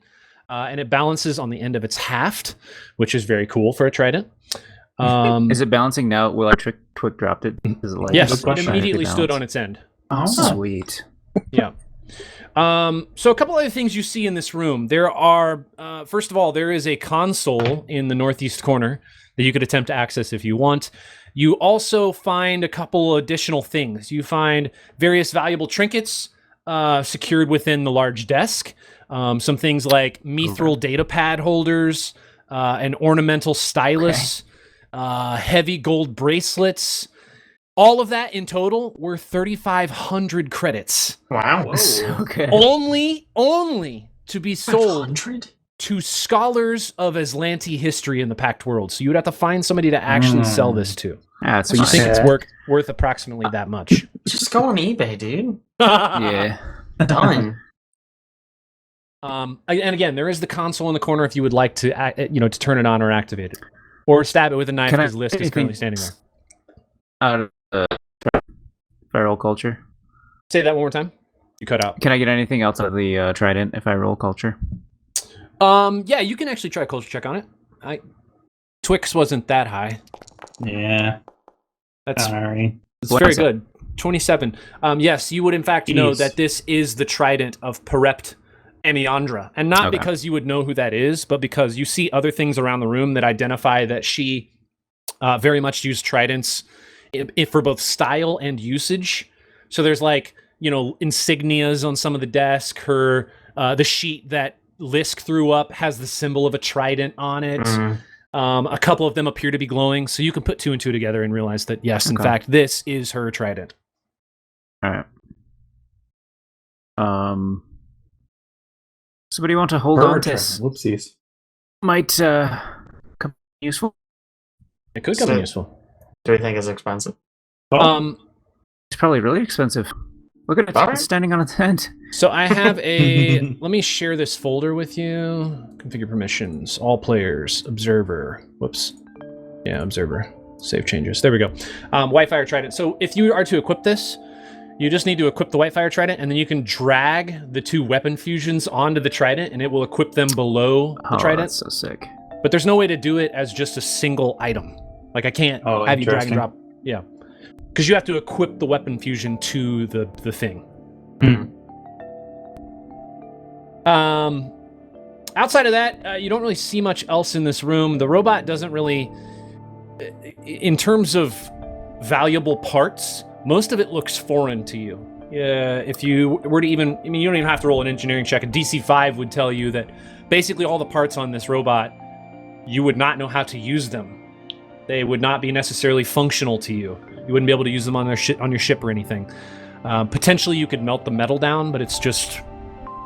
and it balances on the end of its haft, which is very cool for a trident. Is it balancing now? Will I quick dropped it? Is it like Yes, Good it question. immediately stood on its end. Oh. Sweet. Yeah. So a couple other things you see in this room. There are, first of all, there is a console in the northeast corner that you could attempt to access if you want. You also find a couple additional things. You find various valuable trinkets, secured within the large desk. Some things like mithril data pad holders, an ornamental stylus, heavy gold bracelets. All of that in total were 3,500 credits. Wow. So good. Only to be sold 500? to scholars of Aslanti history in the Pact World. So you would have to find somebody to actually sell this to. So You you think think it's worth approximately that much? Just go on eBay, dude. yeah. Done. And again, there is the console in the corner if you would like to, to turn it on or activate it, or stab it with a knife Can I- because Lisk is currently standing there. Out of feral culture. Say that one more time. You cut out. Can I get anything else out of the trident if I roll culture? Yeah, you can actually try a culture check on it. Twix wasn't that high. Yeah. That's Sorry. it's What very is it? good. 27. Yes, you would in fact know Jeez. that this is the trident of Perept Emiandra, and not Okay. because you would know who that is, but because you see other things around the room that identify that she very much used tridents for both style and usage. So there's insignias on some of the desk. The sheet that Lisk threw up has the symbol of a trident on it. A couple of them appear to be glowing, so you can put two and two together and realize that yes, in Okay. fact, this is her trident. All right. Somebody want to hold on to this? Whoopsies. Might come useful. It could come in So- useful. Do we think it's expensive? It's probably really expensive. Look at it, Alright. it's standing on its head. So I have a. Let me share this folder with you. Configure permissions. All players. Observer. Whoops. Yeah, observer. Save changes. There we go. Whitefire Trident. So if you are to equip this, you just need to equip the Whitefire Trident, and then you can drag the two weapon fusions onto the Trident, and it will equip them below the Trident. That's so sick. But there's no way to do it as just a single item. Like I can't Oh, have you drag and interesting. drop. Yeah. Because you have to equip the weapon fusion to the thing. Outside of that, you don't really see much else in this room. The robot doesn't really, in terms of valuable parts, most of it looks foreign to you. If you were to you don't even have to roll an engineering check. A DC 5 would tell you that basically all the parts on this robot, you would not know how to use them. They would not be necessarily functional to you. You wouldn't be able to use them on your ship or anything. Potentially, you could melt the metal down, but it's just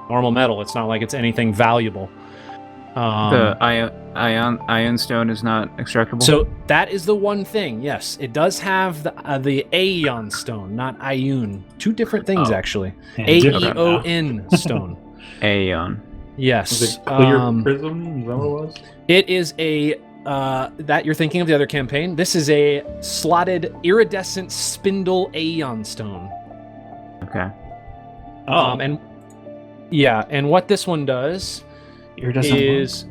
normal metal. It's not like it's anything valuable. The ion stone is not extractable. So that is the one thing. Yes, it does have the Aeon stone, not Ioun. Two different things, Oh. actually. And different now. Aeon stone. Aeon. Yes. Was it clear prism? Is that what it was? It is a that you're thinking of the other campaign. This is a slotted iridescent spindle Aeon stone. Okay. Oh, And what this one does iridescent is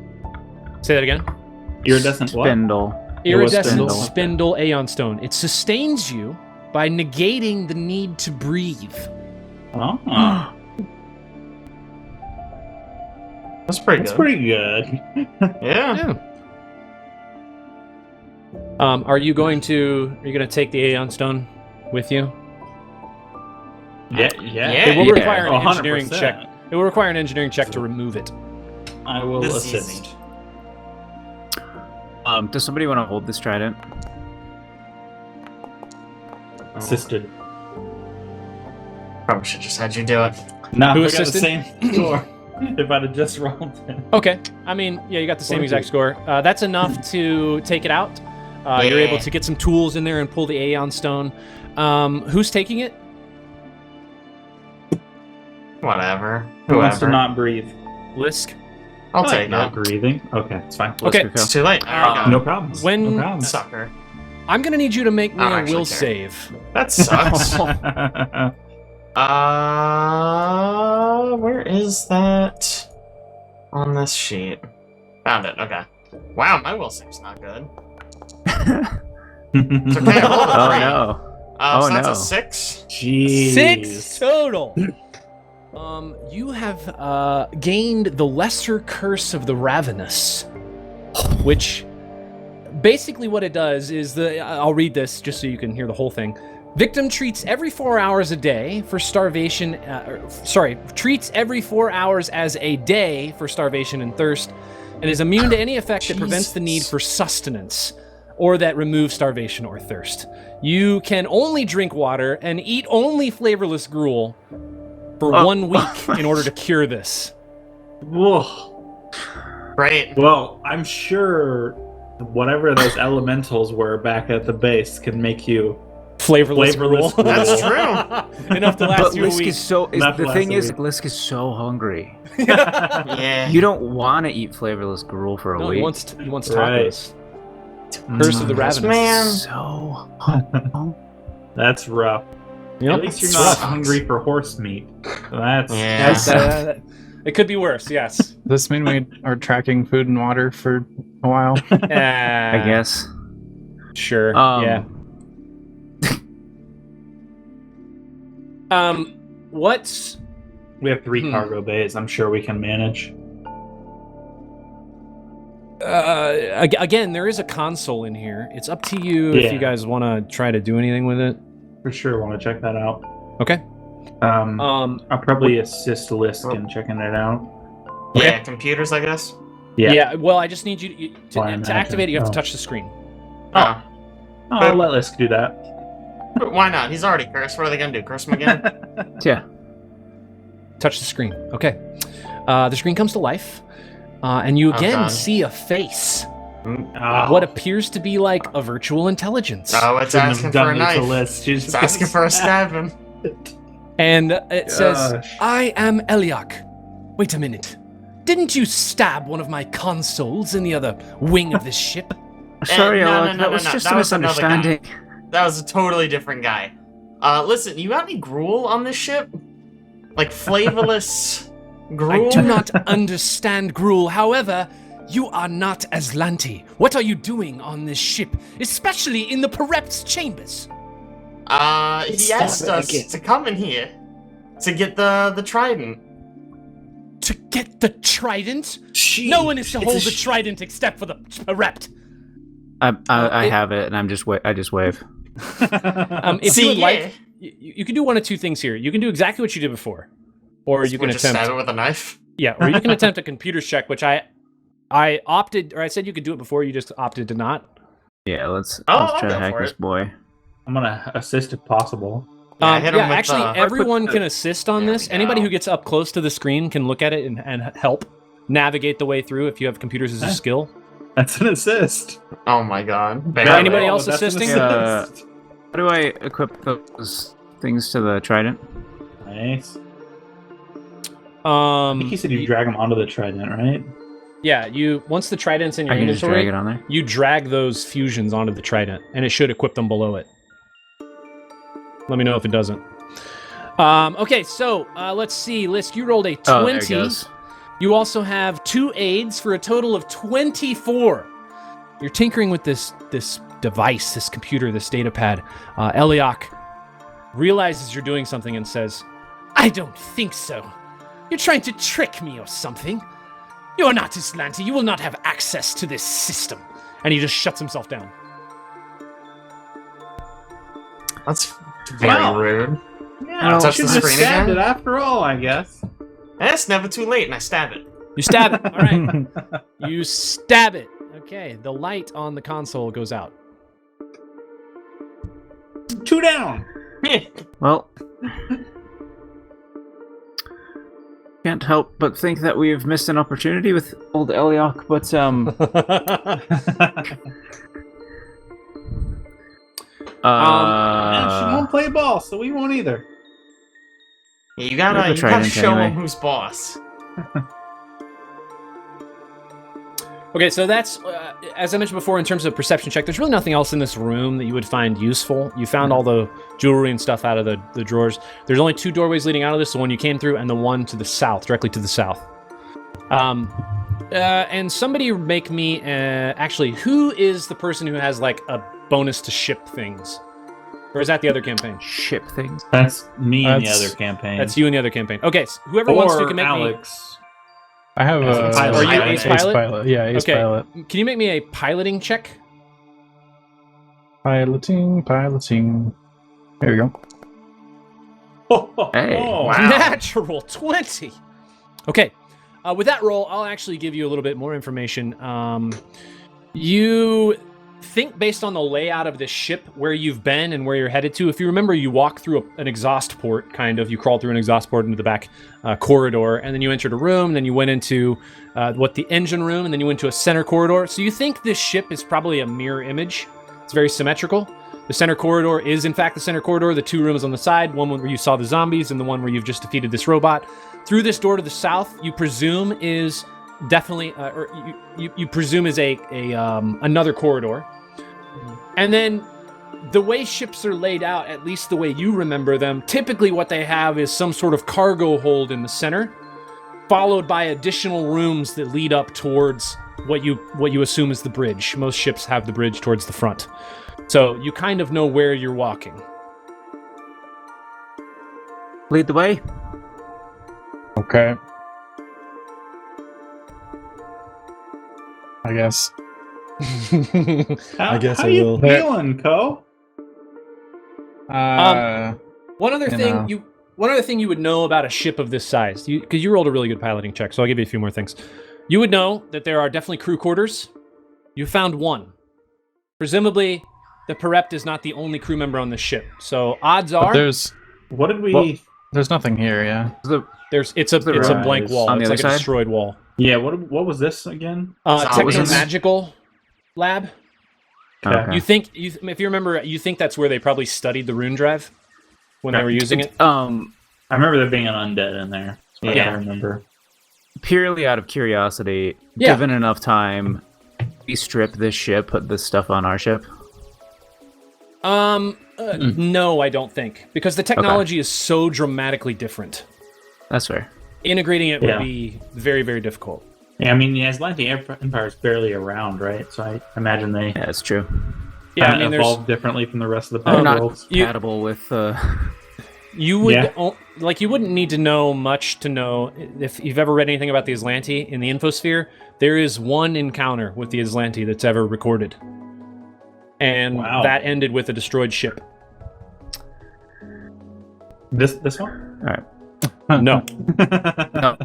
say that again. Iridescent what? Spindle. Iridescent spindle. spindle Aeon stone. It sustains you by negating the need to breathe. Oh, That's pretty that's good. pretty good. Yeah. Are you going to take the Aeon stone with you? Yeah. It will Yeah. require an 100%. engineering check. It will require an engineering check to remove it. I will This is assist. easy. Does somebody want to hold this trident? Assisted. Probably should just had you do it. No, Who we got the assisted? same score. If I'd have just rolled it. Okay. I mean, yeah, you got the same exact score. That's enough to take it out. You're Yeah. able to get some tools in there and pull the Aeon stone. Who's taking it? Whatever. Who wants to Whoever. not breathe? Lisk. I'll I like take not it. breathing. Okay, it's fine. Okay. Let's go. It's too late. I already got No it. problems. When- no problems. Sucker. I'm gonna need you to make me I don't a actually will care. save. That sucks. Where is that on this sheet? Found it. Okay. Wow, my will save's not good. It's okay. I rolled a Oh 3. no. So Oh, that's no. a 6. Jeez. 6 total. You have gained the Lesser Curse of the Ravenous, which basically what it does is I'll read this just so you can hear the whole thing. Victim treats every 4 hours a day for starvation. Treats every 4 hours as a day for starvation and thirst, and is immune to any effect that prevents the need for sustenance or that removes starvation or thirst. You can only drink water and eat only flavorless gruel for 1 week in order to cure this. Whoa. Great. Well, I'm sure whatever those elementals were back at the base can make you Flavorless gruel. That's true. Enough to last But you a Lisk week. is so. Enough to The last thing a is, week. Lisk is so hungry. Yeah. You don't want to eat flavorless gruel for a No, week. he wants Right. tacos. Curse of the Ravenous. Man. So. That's rough. Yep. At least you're It's not rough. hungry for horse meat. That's Yeah. It could be worse, yes. Does this mean we are tracking food and water for a while? I guess. Sure. Um, What's we have 3 cargo bays. I'm sure we can manage. again? There is a console in here. It's up to you if Yeah. you guys want to try to do anything with it. For sure, want to check that out. Okay. I'll probably assist Lisk in checking it out. Yeah, computers, I guess. Yeah. Well, I just need you to Well, I imagine. activate it. You have to Oh. touch the screen. Oh. I'll let Lisk do that. But why not? He's already cursed. What are they gonna do? Curse him again? Yeah. Touch the screen. Okay. The screen comes to life, and you again God. see a face. Oh, What appears to be like a virtual intelligence. Oh, it's shouldn't asking have for a done it to knife. Lisk. She's It's asking for a stabbing. And it says, Gosh. I am Eliak. Wait a minute. Didn't you stab one of my consoles in the other wing of this ship? Sorry, no, Alec. no, that was no, just that a was another guy. misunderstanding. That was a totally different guy. Listen, you got any gruel on this ship? Like flavorless gruel? I do not understand gruel. However, you are not Aslanti. What are you doing on this ship, especially in the Perept's chambers? He asked us to come in here to get the trident. To get the trident? No one is to hold the trident except for the Perept. I have it, and I just wave. If See, you would yeah. like, you can do one of two things here. You can do exactly what you did before, or you can Just stab attempt. it with a knife. Yeah, or you can attempt a computer's check, which I opted, or I said you could do it before. You just opted to not. Yeah, let's I'll try to go hack for this it. boy. I'm gonna assist if possible. Yeah, hit him with actually, the- everyone can assist on There this. we Anybody go. who gets up close to the screen can look at it and help navigate the way through if you have computers as a skill. That's an assist. Oh my god. Yeah, anybody Oh, else that's an assisting? assist. How do I equip those things to the trident? Nice. I think you said you you- drag them onto the trident, right? yeah, you once the trident's in your I can just drag inventory, it on there. you drag those fusions onto the trident, and it should equip them below it. Let me know if it doesn't. Okay, so let's see. Lisk, you rolled a 20. Oh, there it goes. You also have 2 aids for a total of 24. You're tinkering with this device, this computer, this data pad. Eliak realizes you're doing something and says, I don't think so. You're trying to trick me or something. You are not Aslanti. You will not have access to this system. And he just shuts himself down. That's very Wow. rude. Yeah, touch should the have screen stabbed again? it after all, I guess. And it's never too late, and I stab it. You stab it. All right. You stab it. Okay, the light on the console goes out. 2 down. Well, can't help but think that we've missed an opportunity with old Eliok, but Man, she won't play ball, so we won't either. Yeah, you With gotta the trident show anyway. him who's boss. Okay, so that's, as I mentioned before, in terms of perception check, there's really nothing else in this room that you would find useful. You found all the jewelry and stuff out of the drawers. There's only 2 doorways leading out of this, the one you came through and the one to the south, directly to the south. And somebody make me, actually, who is the person who has, like, a bonus to ship things? Or is that the other campaign? ship things. That's me in the That's- other campaign. That's you in the other campaign. Okay, so whoever wants to Or can make Alex. I have As a a. pilot. Are you ace pilot? Yeah, ace Okay. pilot. me... Can you make me a piloting check? Piloting. There you go. Hey. wow. Natural 20. Okay. With that roll, I'll actually give you a little bit more information. You think based on the layout of this ship, where you've been and where you're headed to. If you remember, you walk through an exhaust port, kind of. You crawled through an exhaust port into the back corridor, and then you entered a room, and then you went into the engine room, and then you went to a center corridor. So you think this ship is probably a mirror image. It's very symmetrical. The center corridor is, in fact, the center corridor. The two rooms on the side, one where you saw the zombies and the one where you've just defeated this robot. Through this door to the south, you presume is definitely, or you presume is another corridor. And then the way ships are laid out, at least the way you remember them, typically what they have is some sort of cargo hold in the center, followed by additional rooms that lead up towards what you assume is the bridge. Most ships have the bridge towards the front. So you kind of know where you're walking. Lead the way. Okay. I guess. How, guess how I you will. feeling, Co? One other thing you would know about a ship of this size, because you rolled a really good piloting check, so I'll give you a few more things. You would know that there are definitely crew quarters. You found one. Presumably, the Perept is not the only crew member on the ship. So odds are What did we? Well, there's nothing here, yeah. it's a blank wall. On the It's other like a side? destroyed wall. Yeah. What was this again? Zombies. Technomagical lab. Okay. You think if you remember, you think that's where they probably studied the rune drive when they were using it. I remember there being an undead in there. So Yeah. I remember. Purely out of curiosity, Yeah. given enough time, we strip this ship, put this stuff on our ship. No, I don't think, because the technology is so dramatically different. That's fair. Integrating it Yeah. would be very, very difficult. Yeah, I mean, the Atlantean Empire is barely around, right? So I imagine they Yeah, it's true. Yeah, I mean, there's evolved differently from the rest of the They're Power not Worlds. compatible with. you would Yeah. you wouldn't need to know much to know if you've ever read anything about the Aslanti in the infosphere. There is one encounter with the Aslanti that's ever recorded, and Wow. that ended with a destroyed ship. This one? All right. No, No.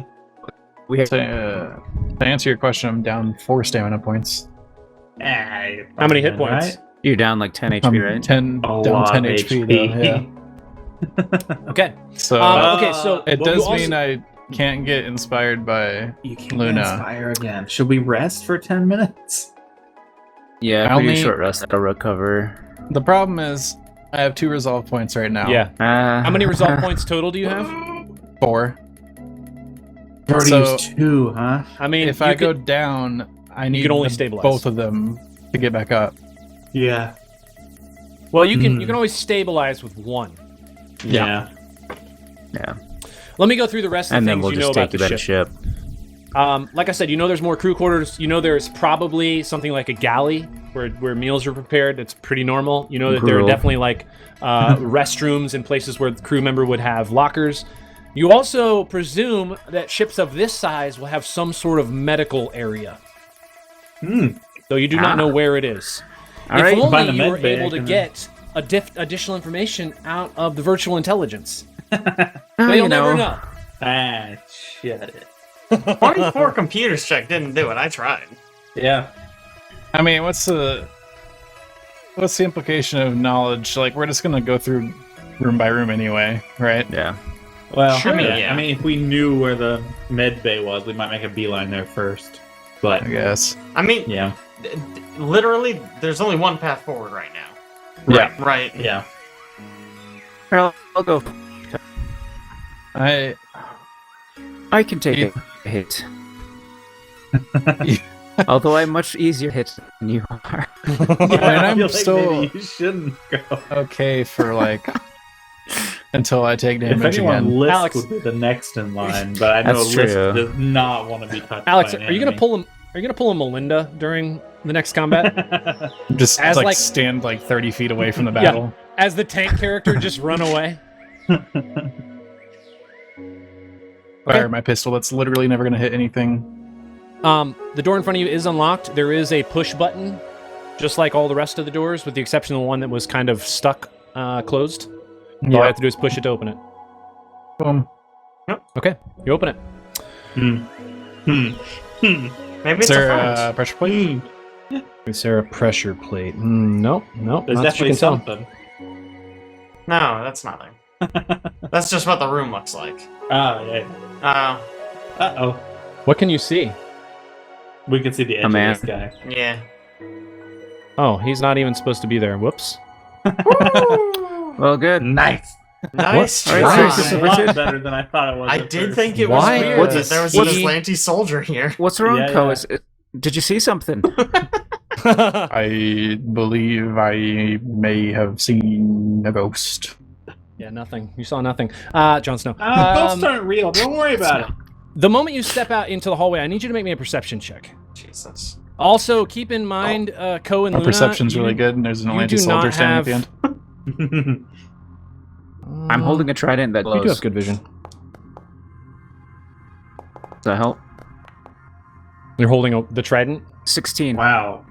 We have To answer your question, I'm down 4 stamina points. how many hit points? Right? you're down like 10 HP, I'm right? 10 A down lot 10 of HP, HP. though, yeah. Okay, So okay, so it well, you does also- mean I can't get inspired by You can't Luna. inspire again. Should we rest for 10 minutes? Yeah, I pretty only- short rest. That'll recover. The problem is I have 2 resolve points right now. Yeah. How How many resolve points total do you have? 4. You already So- used 2, huh? I mean, If you I go could- down, I need can only the- stabilize. both of them to get back up. Yeah. well, you can always stabilize with one. Yeah. Yeah, Let me go through the rest of and the then things we'll you know just about take you the back ship. to ship. Like I said, you know there's more crew quarters. You know there's probably something like a galley where meals are prepared. It's pretty normal. You know that there are Gruel. definitely like restrooms and places where the crew member would have lockers. You also presume that ships of this size will have some sort of medical area, though you do not know where it is. All if right. only Find a you med were bay, able I to can- get additional information out of the virtual intelligence. Oh, But you you'll never know. Ah, shit. 24 computers check didn't do it. I tried. Yeah. I mean, what's the implication of knowledge? Like, we're just gonna go through room by room anyway, right? Yeah. Well, Sure, yeah. I mean, if we knew where the med bay was, we might make a beeline there first. But I guess. I mean, yeah, literally, there's only one path forward right now. Yeah. Right. yeah. I'll go. I I can take a hit. Although I'm much easier hit than you are. and I I'm feel like still maybe you shouldn't go. okay for like until I take If damage anyone, again. Lisk Alex- would be the next in line, but I know That's Lisk true. does not want to be touched. Alex, by an are you gonna enemy. pull him? Are you gonna pull a Melinda during the next combat? Just as, like, like- stand like 30 feet away from the battle. As the tank character, just run away. Fire my pistol. That's literally never gonna hit anything. The door in front of you is unlocked. There is a push button, just like all the rest of the doors, with the exception of the one that was kind of stuck closed. All you have to do is push it to open it. Boom. Okay, you open it. Maybe Is it's there a a friend. pressure plate? Is there a pressure plate? Nope. There's not that you definitely can tell. something. No, that's nothing. That's just what the room looks like. Oh, yeah. Uh-oh. What can you see? We can see the edge of man. this guy. Yeah. Oh, he's not even supposed to be there. Whoops. Well, good. Nice. Nice All right, try. so It's a lot better than I thought it was. I at did first. think it was Why weird would that there was this an be- Atlantean soldier here. What's wrong, Yeah, Ko? yeah. Did you see something? I believe I may have seen a ghost. Yeah, nothing. You saw nothing. Jon Snow. Ghosts aren't real. Don't worry about it. The moment you step out into the hallway, I need you to make me a perception check. Jesus. Also, keep in mind, Ko and My Luna. perception's you- really good, and there's an you Atlantean do not soldier standing have- at the end. I'm holding a trident that You do glows. have good vision. Does that help? You're holding the trident. 16. Wow.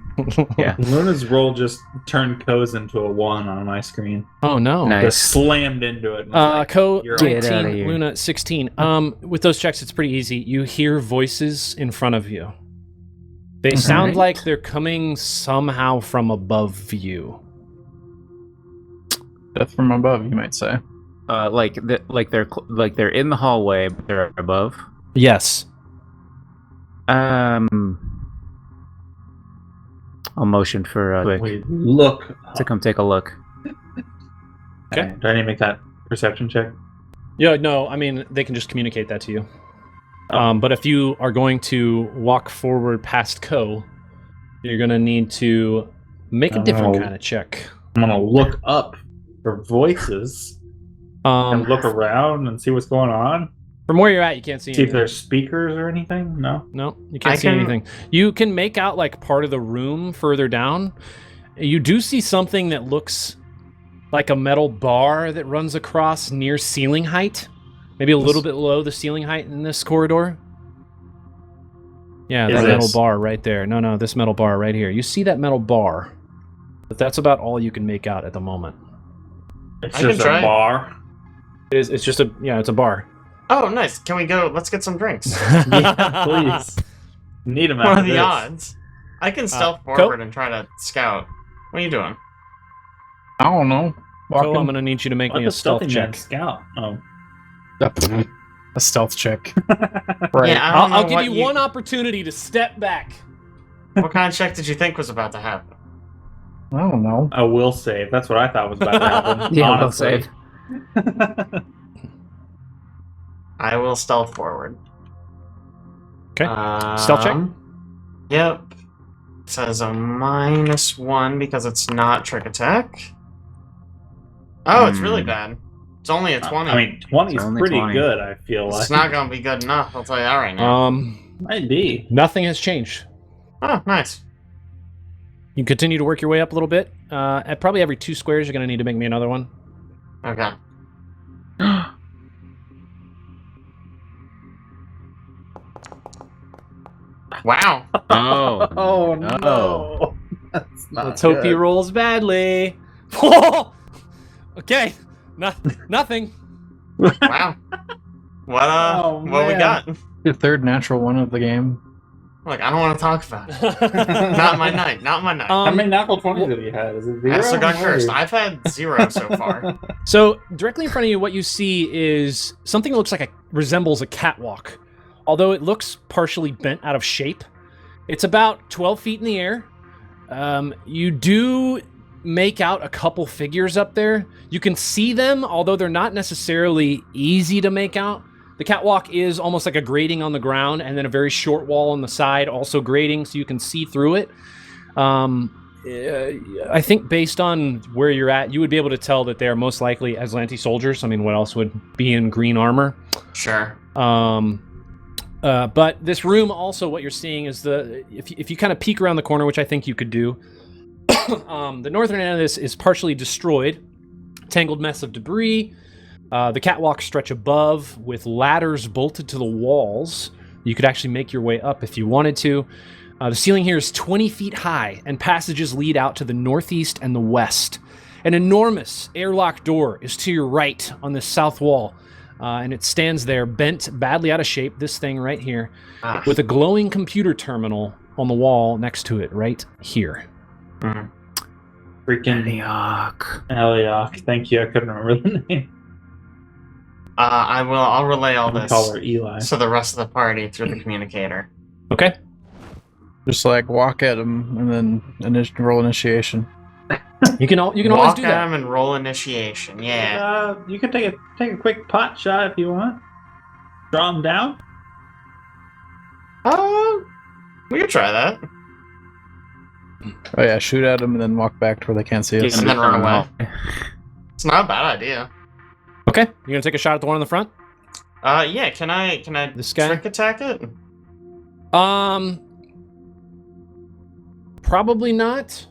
Yeah. Luna's roll just turned Ko's into a 1 on my screen. Oh no. Nice. Just slammed into it. and was like, Ko you're Get outta 19, here. Luna 16. With those checks, it's pretty easy. You hear voices in front of you. They sound Right. like they're coming somehow from above you. Death from above, you might say. Like they're in the hallway, but they're above. Yes. I'll motion for Quick Wait, look. to come take a look. Okay. Do I need to make that perception check? Yeah, no, I mean, they can just communicate that to you. But if you are going to walk forward past Ko, you're going to need to make a different Oh. kind of check. I'm gonna look up for voices and look around and see what's going on. From where you're at, you can't see See if anything. there's speakers or anything. No. No, you can't I see can- anything. You can make out like part of the room further down. You do see something that looks like a metal bar that runs across near ceiling height. Maybe a little bit below the ceiling height in this corridor. Yeah, Is that this- metal bar right there. No, this metal bar right here. You see that metal bar. But that's about all you can make out at the moment. It's I can just try. a bar. It's just it's a bar. Oh, nice. Can we go? Let's get some drinks. Yeah, please. Need them What out are of the this. odds? I can stealth Ko? forward and try to scout. What are you doing? I don't know. So I'm going to need you to make Let me the a stealth stealthy man check. scout. Oh. A stealth check. Right. Yeah, I don't I'll know give what you one opportunity to step back. What kind of check did you think was about to happen? I don't know. A will save. That's what I thought was about to happen. Yeah, will honestly. save. I will stealth forward. Okay. Stealth check? Yep. It says a -1 because it's not trick attack. Oh, it's really bad. It's only a 20. I mean, 20 It's is only pretty 20. good, I feel like. it's not gonna be good enough. I'll tell you that right now. Might be. Nothing has changed. Oh, nice. You continue to work your way up a little bit. At probably every 2 squares, you're going to need to make me another one. Okay. Wow. Oh. Oh, no. no. That's not Let's hope he good. rolls badly. Okay. Nothing. Wow. What Oh, what we man. got? The third natural one of the game. Look, I don't want to talk about it. Not my night. Not my night. How many natural 20s have you had? Is it 0? Master got Or- cursed. I've had 0 so far. So directly in front of you, what you see is something that looks like resembles a catwalk. Although it looks partially bent out of shape. It's about 12 feet in the air. You do make out a couple figures up there. You can see them, although they're not necessarily easy to make out. The catwalk is almost like a grating on the ground, and then a very short wall on the side, also grating, so you can see through it. I think based on where you're at, you would be able to tell that they are most likely Aslanti soldiers. I mean, what else would be in green armor? Sure. But this room also, what you're seeing is if you kind of peek around the corner, which I think you could do, the northern end of this is partially destroyed, tangled mess of debris. The catwalks stretch above with ladders bolted to the walls. You could actually make your way up if you wanted to. The ceiling here is 20 feet high, and passages lead out to the northeast and the west. An enormous airlock door is to your right on the south wall, and it stands there, bent, badly out of shape, this thing right here, with a glowing computer terminal on the wall next to it, right here. Mm. Freaking Eliok. Thank you. I couldn't remember the name. I'll relay all I'll this call her Eli. to the rest of the party through the communicator. Okay. Just like walk at him and then roll initiation. You can always Walk do at that. him and roll initiation. Yeah. You can take a quick pot shot if you want. Draw him down. We could try that. Oh yeah, shoot at him and then walk back to where they can't see us. And then run away. It's not a bad idea. Okay, you gonna take a shot at the one in the front? Yeah. Can I This guy? trick attack it? Probably not.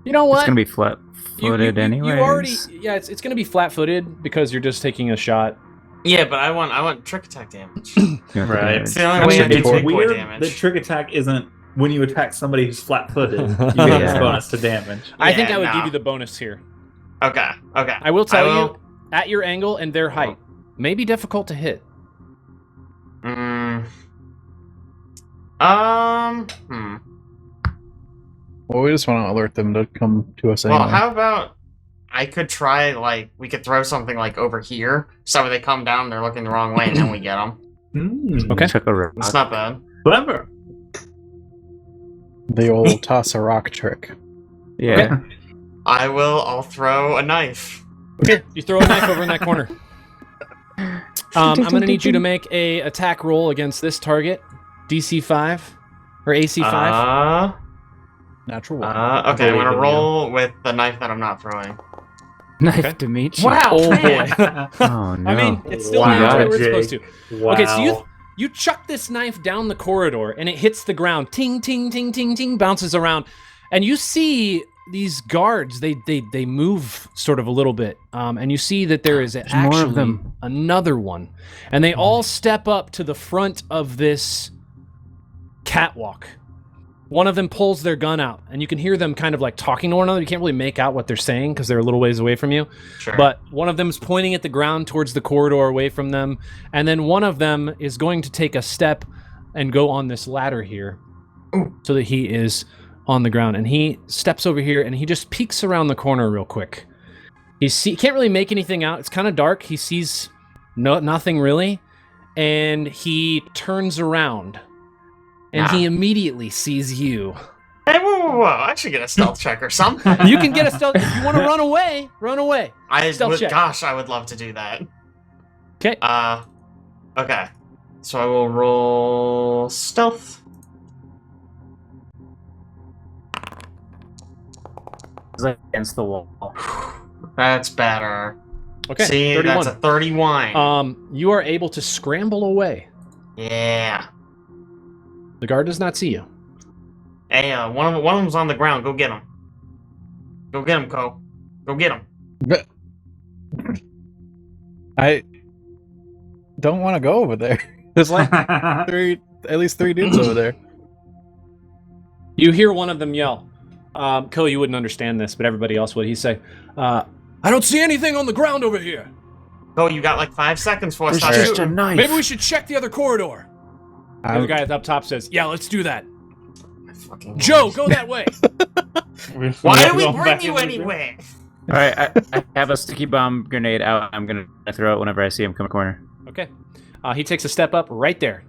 You know what? It's gonna be flat-footed anyways. You already, it's gonna be flat-footed because you're just taking a shot. Yeah, but I want trick attack damage. Right. It's the only way I It's do take weird boy damage. that trick attack isn't when you attack somebody who's flat-footed. You get this Yeah. bonus to damage. I think I would no. give you the bonus here. Okay. I will tell you, at your angle and their height, may be difficult to hit. Well, we just want to alert them to come to us anyway. Well, how about I could try, like, we could throw something, like, over here, so when they come down, they're looking the wrong way, and then we get them. Okay. Chuck a rock. It's not bad. Clever. The old toss a rock trick. Yeah. I'll throw a knife. Okay, you throw a knife over in that corner. I'm gonna need you to make a attack roll against this target, DC 5 or AC 5. Natural one. Okay, I'm gonna roll with the knife that I'm not throwing. Knife to meet you. Wow! Oh man. boy! Oh no. I mean, it's still Wow, not right where it's Jake. supposed to. Wow. Okay, so you chuck this knife down the corridor, and it hits the ground. Ting, ting, ting, ting, ting, bounces around, and you see these guards. They move sort of a little bit, and you see that there is more actually of them. another one, and they all step up to the front of this catwalk. One of them pulls their gun out, and you can hear them kind of like talking to one another. You can't really make out what they're saying because they're a little ways away from you. Sure. But one of them is pointing at the ground towards the corridor away from them, and then one of them is going to take a step and go on this ladder here so that he is on the ground. And he steps over here, and he just peeks around the corner real quick. He can't really make anything out. It's kind of dark. He sees nothing really, and he turns around. And he immediately sees you. Hey, whoa! I should get a stealth check or something. You can get a stealth. If you want to run away, run away. Stealth check. Gosh, I would love to do that. Okay. Okay. So I will roll stealth. It's like against the wall. That's better. Okay. See, 31. that's a 31. You are able to scramble away. Yeah. The guard does not see you. Hey, one of them's on the ground. Go get him. Go get him, Ko. Go get him. I don't want to go over there. There's like at least three dudes over there. You hear one of them yell. Ko, you wouldn't understand this, but everybody else would. He'd say, I don't see anything on the ground over here. Ko, you got like 5 seconds for us. There's Stop just a shooting. knife. Maybe we should check the other corridor. The other guy up top says, yeah, let's do that. Fucking Joe, go that way. Why did we bring you anyway? All right, I have a sticky bomb grenade out. I'm gonna throw it whenever I see him come a corner. Okay. He takes a step up right there.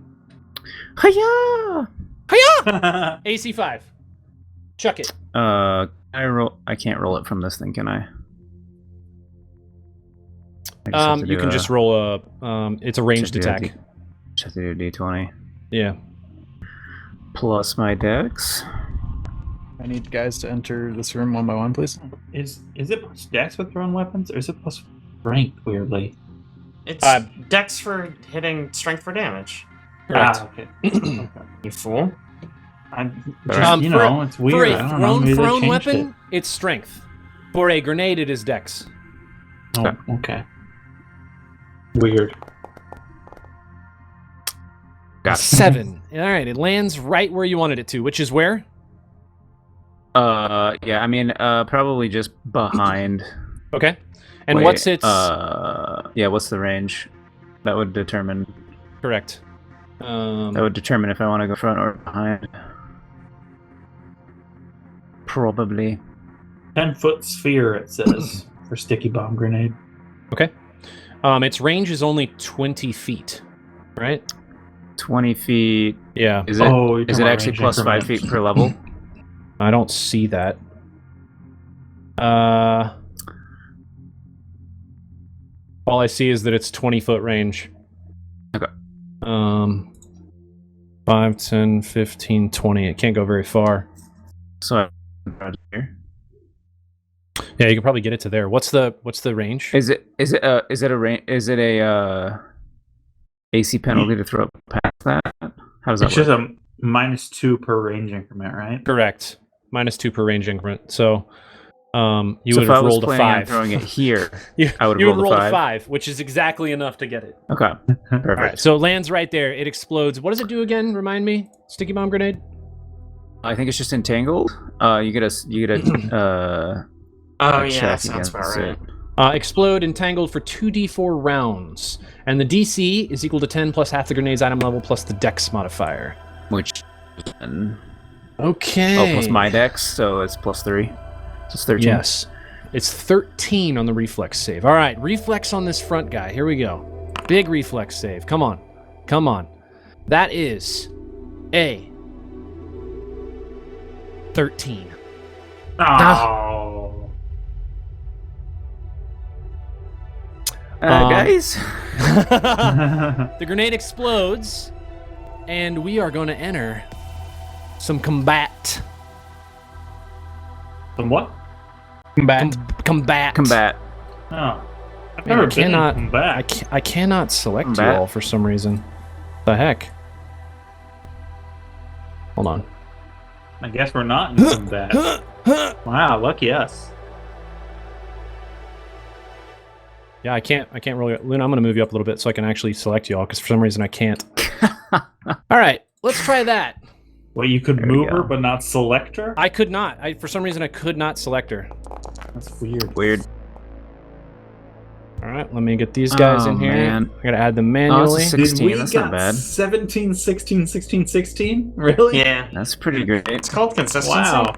Hiya! Hiya! AC 5. Chuck it. I can't roll it from this thing, can I? You can just roll a. It's a ranged attack. Just have to do a d20. Yeah. Plus my dex. I need guys to enter this room one by one, please. Is it plus dex with thrown weapons, or is it plus strength, weirdly? It's dex for hitting, strength for damage. Correct. Okay. You fool. It's weird. For I a don't know. Maybe they thrown changed weapon, it's strength. For a grenade, it is dex. Oh, okay. Weird. Got it. 7. All right, it lands right where you wanted it to, which is where? Yeah, I mean, probably just behind. Okay. And Wait, what's its yeah, what's the range? That would determine. correct? That would determine if I want to go front or behind. Probably. 10-foot sphere, it says, for sticky bomb grenade. Okay. Its range is only 20 feet, right? 20 feet. Yeah. Is it? Oh, you're Is talking it about actually range plus 5 increments. feet per level? I don't see that. All I see is that it's 20-foot range. Okay. 5, 10, 15, 20. It can't go very far. So here. Yeah, you can probably get it to there. What's the range? Is it a AC penalty to throw up past that? How does that It's work? just a -2 per range increment, right? Correct. -2 per range increment. So you So would if I have was rolled a planning on 5. throwing it here, you I would you have would rolled a roll a 5. 5, which is exactly enough to get it. Okay, perfect. All right, so it lands right there. It explodes. What does it do again? Remind me. Sticky bomb grenade. I think it's just entangled. You get a Oh, a yeah, check that sounds about against right. it. Explode entangled for 2d4 rounds, and the DC is equal to 10 plus half the grenade's item level plus the Dex modifier. Which Okay. plus my dex, so it's +3. So it's 13. Yes. It's 13 on the reflex save. All right, reflex on this front guy. Here we go. Big reflex save. Come on. Come on. That is a 13. Oh. Guys. The grenade explodes, and we are going to enter some combat. Some what? Combat. Combat. Oh. I've Man, never I been cannot. in combat. I cannot select Combat. you all for some reason. The heck? Hold on. I guess we're not in combat. Wow, lucky us. Yeah, I can't really. Luna, I'm going to move you up a little bit so I can actually select you all, because for some reason I can't. All right, let's try that. Well, you could There we move her, go. but not select her? I could not. For some reason I could not select her. That's weird. Weird. All right, let me get these guys Oh, in here. man. I got to add them Oh, manually. it's a Did 16. we That's got not bad. 17, 16, 16, 16? Really? Yeah. That's pretty great. It's called consistency. Wow.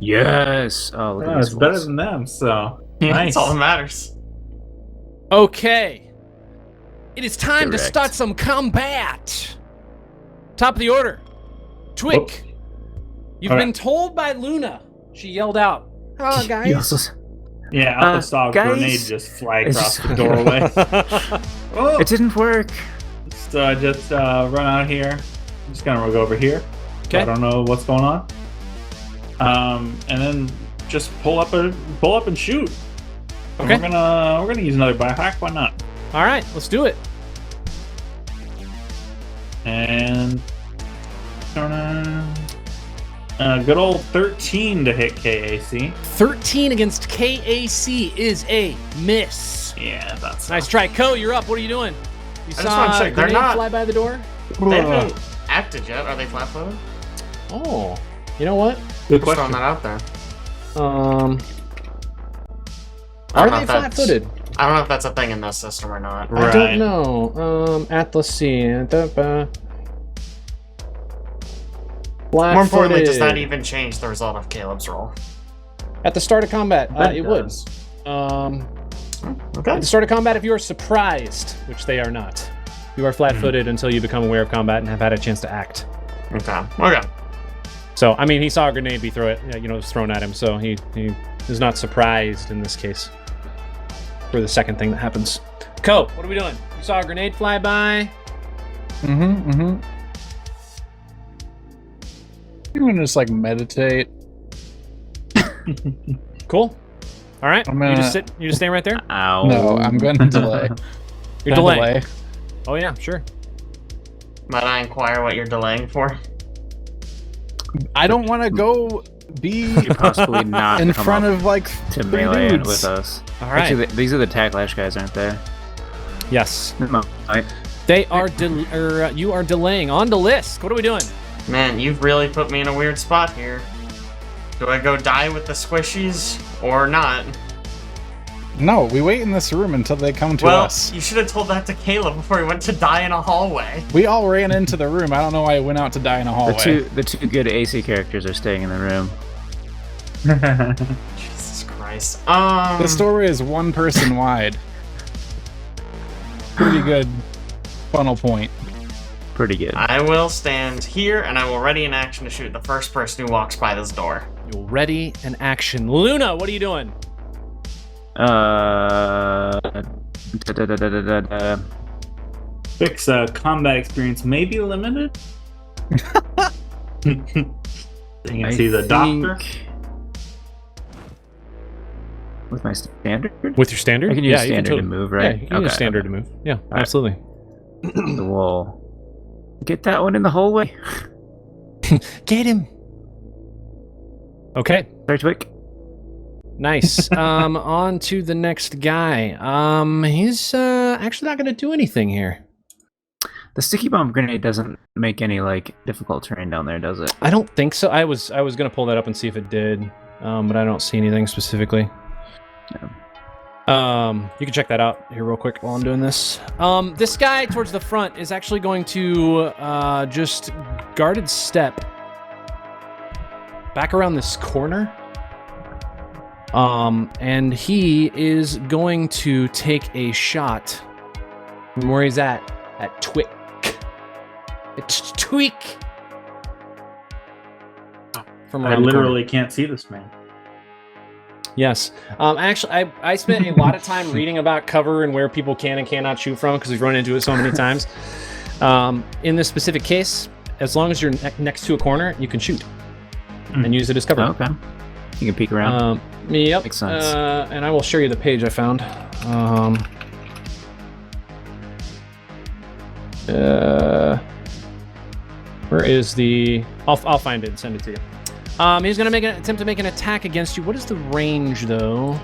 Yes. Oh, look Yeah, at it's these better ones. than them, so. Yeah, Nice. that's all that matters. Okay. It is time to Correct. start some combat. Top of the order. Twick. Whoop. You've All been right. told by Luna. She yelled out. Oh, You guys. also- Yeah, I also saw a guys? grenade just fly It's across just- the doorway. Oh, It didn't work. just run out here. I'm just gonna go over here. Okay. I don't know what's going on. And then just pull up and shoot. And Okay. we're gonna use another biohack. Why not? All right, let's do it. And good old 13 to hit KAC. 13 against KAC is a miss. Yeah, that's Nice try. Ko, you're up. What are you doing? You just saw wanna a check, they're grenade not- fly by the door? They haven't acted yet. Are they flat-footed? Oh. You know what? good Just throwing question. that out there. I Are don't know they if that's- flat-footed? I don't know if that's a thing in this system or not. Right. I don't know. Let's see. More importantly, does that Flat-footed. even change the result of Caleb's roll? At the start of combat, That it would. does. Okay. At the start of combat, if you are surprised, which they are not, you are flat-footed until you become aware of combat and have had a chance to act. Okay. Okay. So, I mean, he saw a grenade be thrown at him, so he is not surprised in this case for the second thing that happens. Ko, what are we doing? You saw a grenade fly by. I'm gonna just like meditate. Cool. All right. I'm You gonna- just sit. You just stay right there. Ow. No, I'm gonna delay. You're Gonna delaying. delay. Oh yeah, sure. Might I inquire what you're delaying for? I don't want to go be Possibly not in come front up of like to 3 melee it dudes. with us. All right. Actually, these are the Tacklash guys, aren't they? Yes. Right. They are. You are delaying. On the list. What are we doing? Man, you've really put me in a weird spot here. Do I go die with the squishies or not? No, we wait in this room until they come to Well, us. you should have told that to Caleb before he went to die in a hallway. We all ran into the room. I don't know why I went out to die in a hallway. The two good AC characters are staying in the room. Jesus Christ. The story is one person wide. Pretty good funnel point. Pretty good. I will stand here and I will ready in action to shoot the first person who walks by this door. You're ready in action. Luna, what are you doing? Fix combat experience may be limited. You can see the doctor. With my standard? With your standard? I can use you standard totally- to move, right? Yeah, you can use standard to move. Yeah, absolutely. The wall. Get that one in the hallway. Get him. Okay. Sorry, Twick. Nice. On to the next guy. He's actually not going to do anything here. The sticky bomb grenade doesn't make any like difficult terrain down there, does it? I don't think so. I was going to pull that up and see if it did, but I don't see anything specifically. You can check that out here real quick while I'm doing this. This guy towards the front is actually going to just guarded step back around this corner. And he is going to take a shot from where he's at Twick. It's Tweak. From I around the corner. literally can't see this man. Yes. Actually, I spent a lot of time reading about cover and where people can and cannot shoot from because we've run into it so many times. In this specific case, as long as you're next to a corner, you can shoot and use it as cover. Oh, okay. You can peek around. Yep. Makes sense. And I will show you the page I found. Where is the... I'll find it and send it to you. He's going to attempt to make an attack against you. What is the range, though?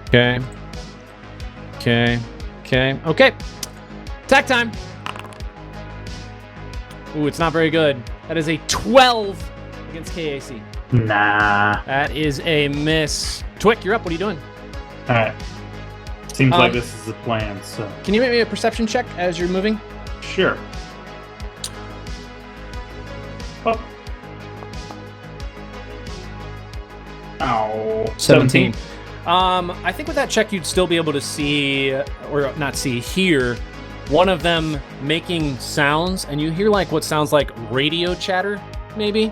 Okay. Okay. Attack time. Ooh, it's not very good. That is a 12 against KAC. Nah. That is a miss. Twick, you're up. What are you doing? Alright. Seems like this is the plan, so. Can you make me a perception check as you're moving? Sure. Oh. Ow. 17. I think with that check, you'd still be able to see, or not see, hear one of them making sounds, and you hear like what sounds like radio chatter, maybe?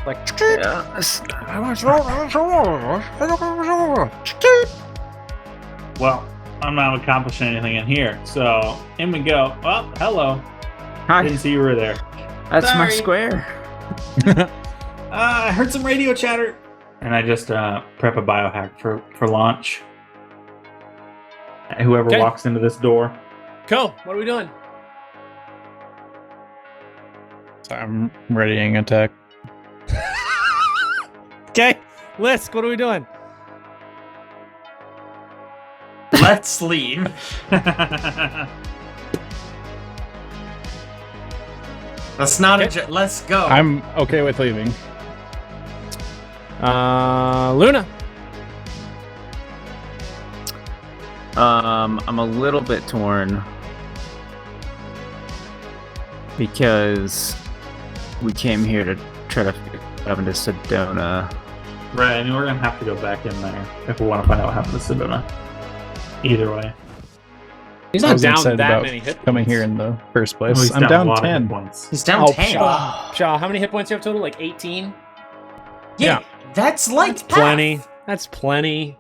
Like, Well, I'm not accomplishing anything in here, so in we go. Oh, hello. Hi. Didn't see you were there. That's my Sorry. square. I heard some radio chatter. And I just prep a biohack for launch. Whoever Okay. walks into this door. Cool. What are we doing? So I'm readying attack. Okay. Lisk, what are we doing? Let's leave. That's not Okay. let's go. I'm okay with leaving. Luna. I'm a little bit torn because we came here to try to get up into Sedona. Right, and we're gonna have to go back in there if we want to find out what happened to Sedona. Either way. He's I not was down excited that about many hit coming points. here in the first place. Oh, he's I'm a down lot of hit 10. points. He's down 10. Pshaw, how many hit points do you have total? Like 18? Yeah, that's like That's plenty. That's plenty.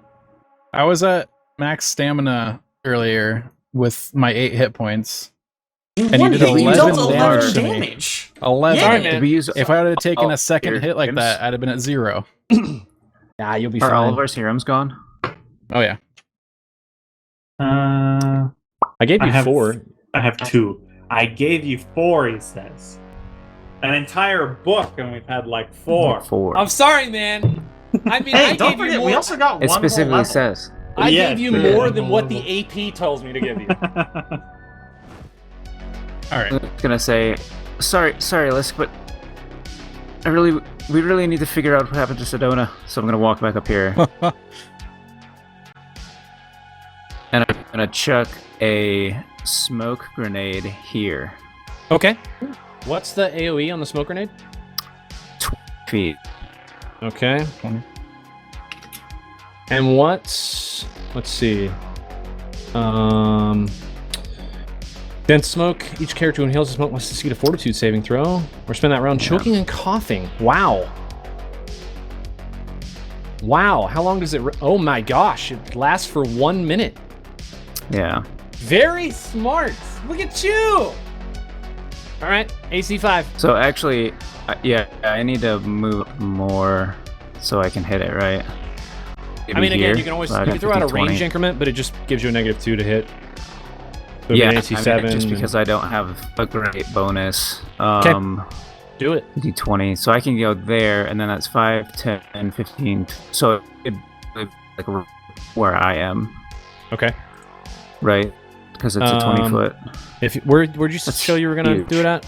I was at max stamina earlier with my 8 hit points. And you one did hit, you 11 dealt 11 damage to me. damage. 11. Yeah. Sorry, man. Did we use If I would have taken a second your hit like items? that, I'd have been at 0. Yeah, you'll be Are all fine. of our serums gone? Oh yeah. I gave you I have 4. I have 2. I gave you 4, he says. An entire book, and we've had like 4. 4. I'm sorry, man. I mean, Hey, I don't gave you forget, more. we also got It one specifically whole level. says. I Yeah, gave you yeah. more than what the AP tells me to give you. All right. I was gonna say, sorry, Lisk, but we really need to figure out what happened to Sedona, so I'm gonna walk back up here. And I'm gonna chuck a smoke grenade here. Okay. What's the AoE on the smoke grenade? 20 feet. Okay. And let's see. Dense smoke. Each character who inhales the smoke must succeed a fortitude saving throw or spend that round choking and coughing. Wow. Wow. How long does it... Oh my gosh. It lasts for 1 minute. Yeah. Very smart. Look at you. All right. AC 5. So actually, I need to move more so I can hit it, right? I mean, again, you can always you can throw out a range increment, but it just gives you a -2 to hit. So yeah, AC 7. just because I don't have a great bonus. Do it. D20. So I can go there, and then that's 5, 10, 15. So it like where I am. Okay. Right? Because it's a 20 foot. Where'd you show you were gonna do it at?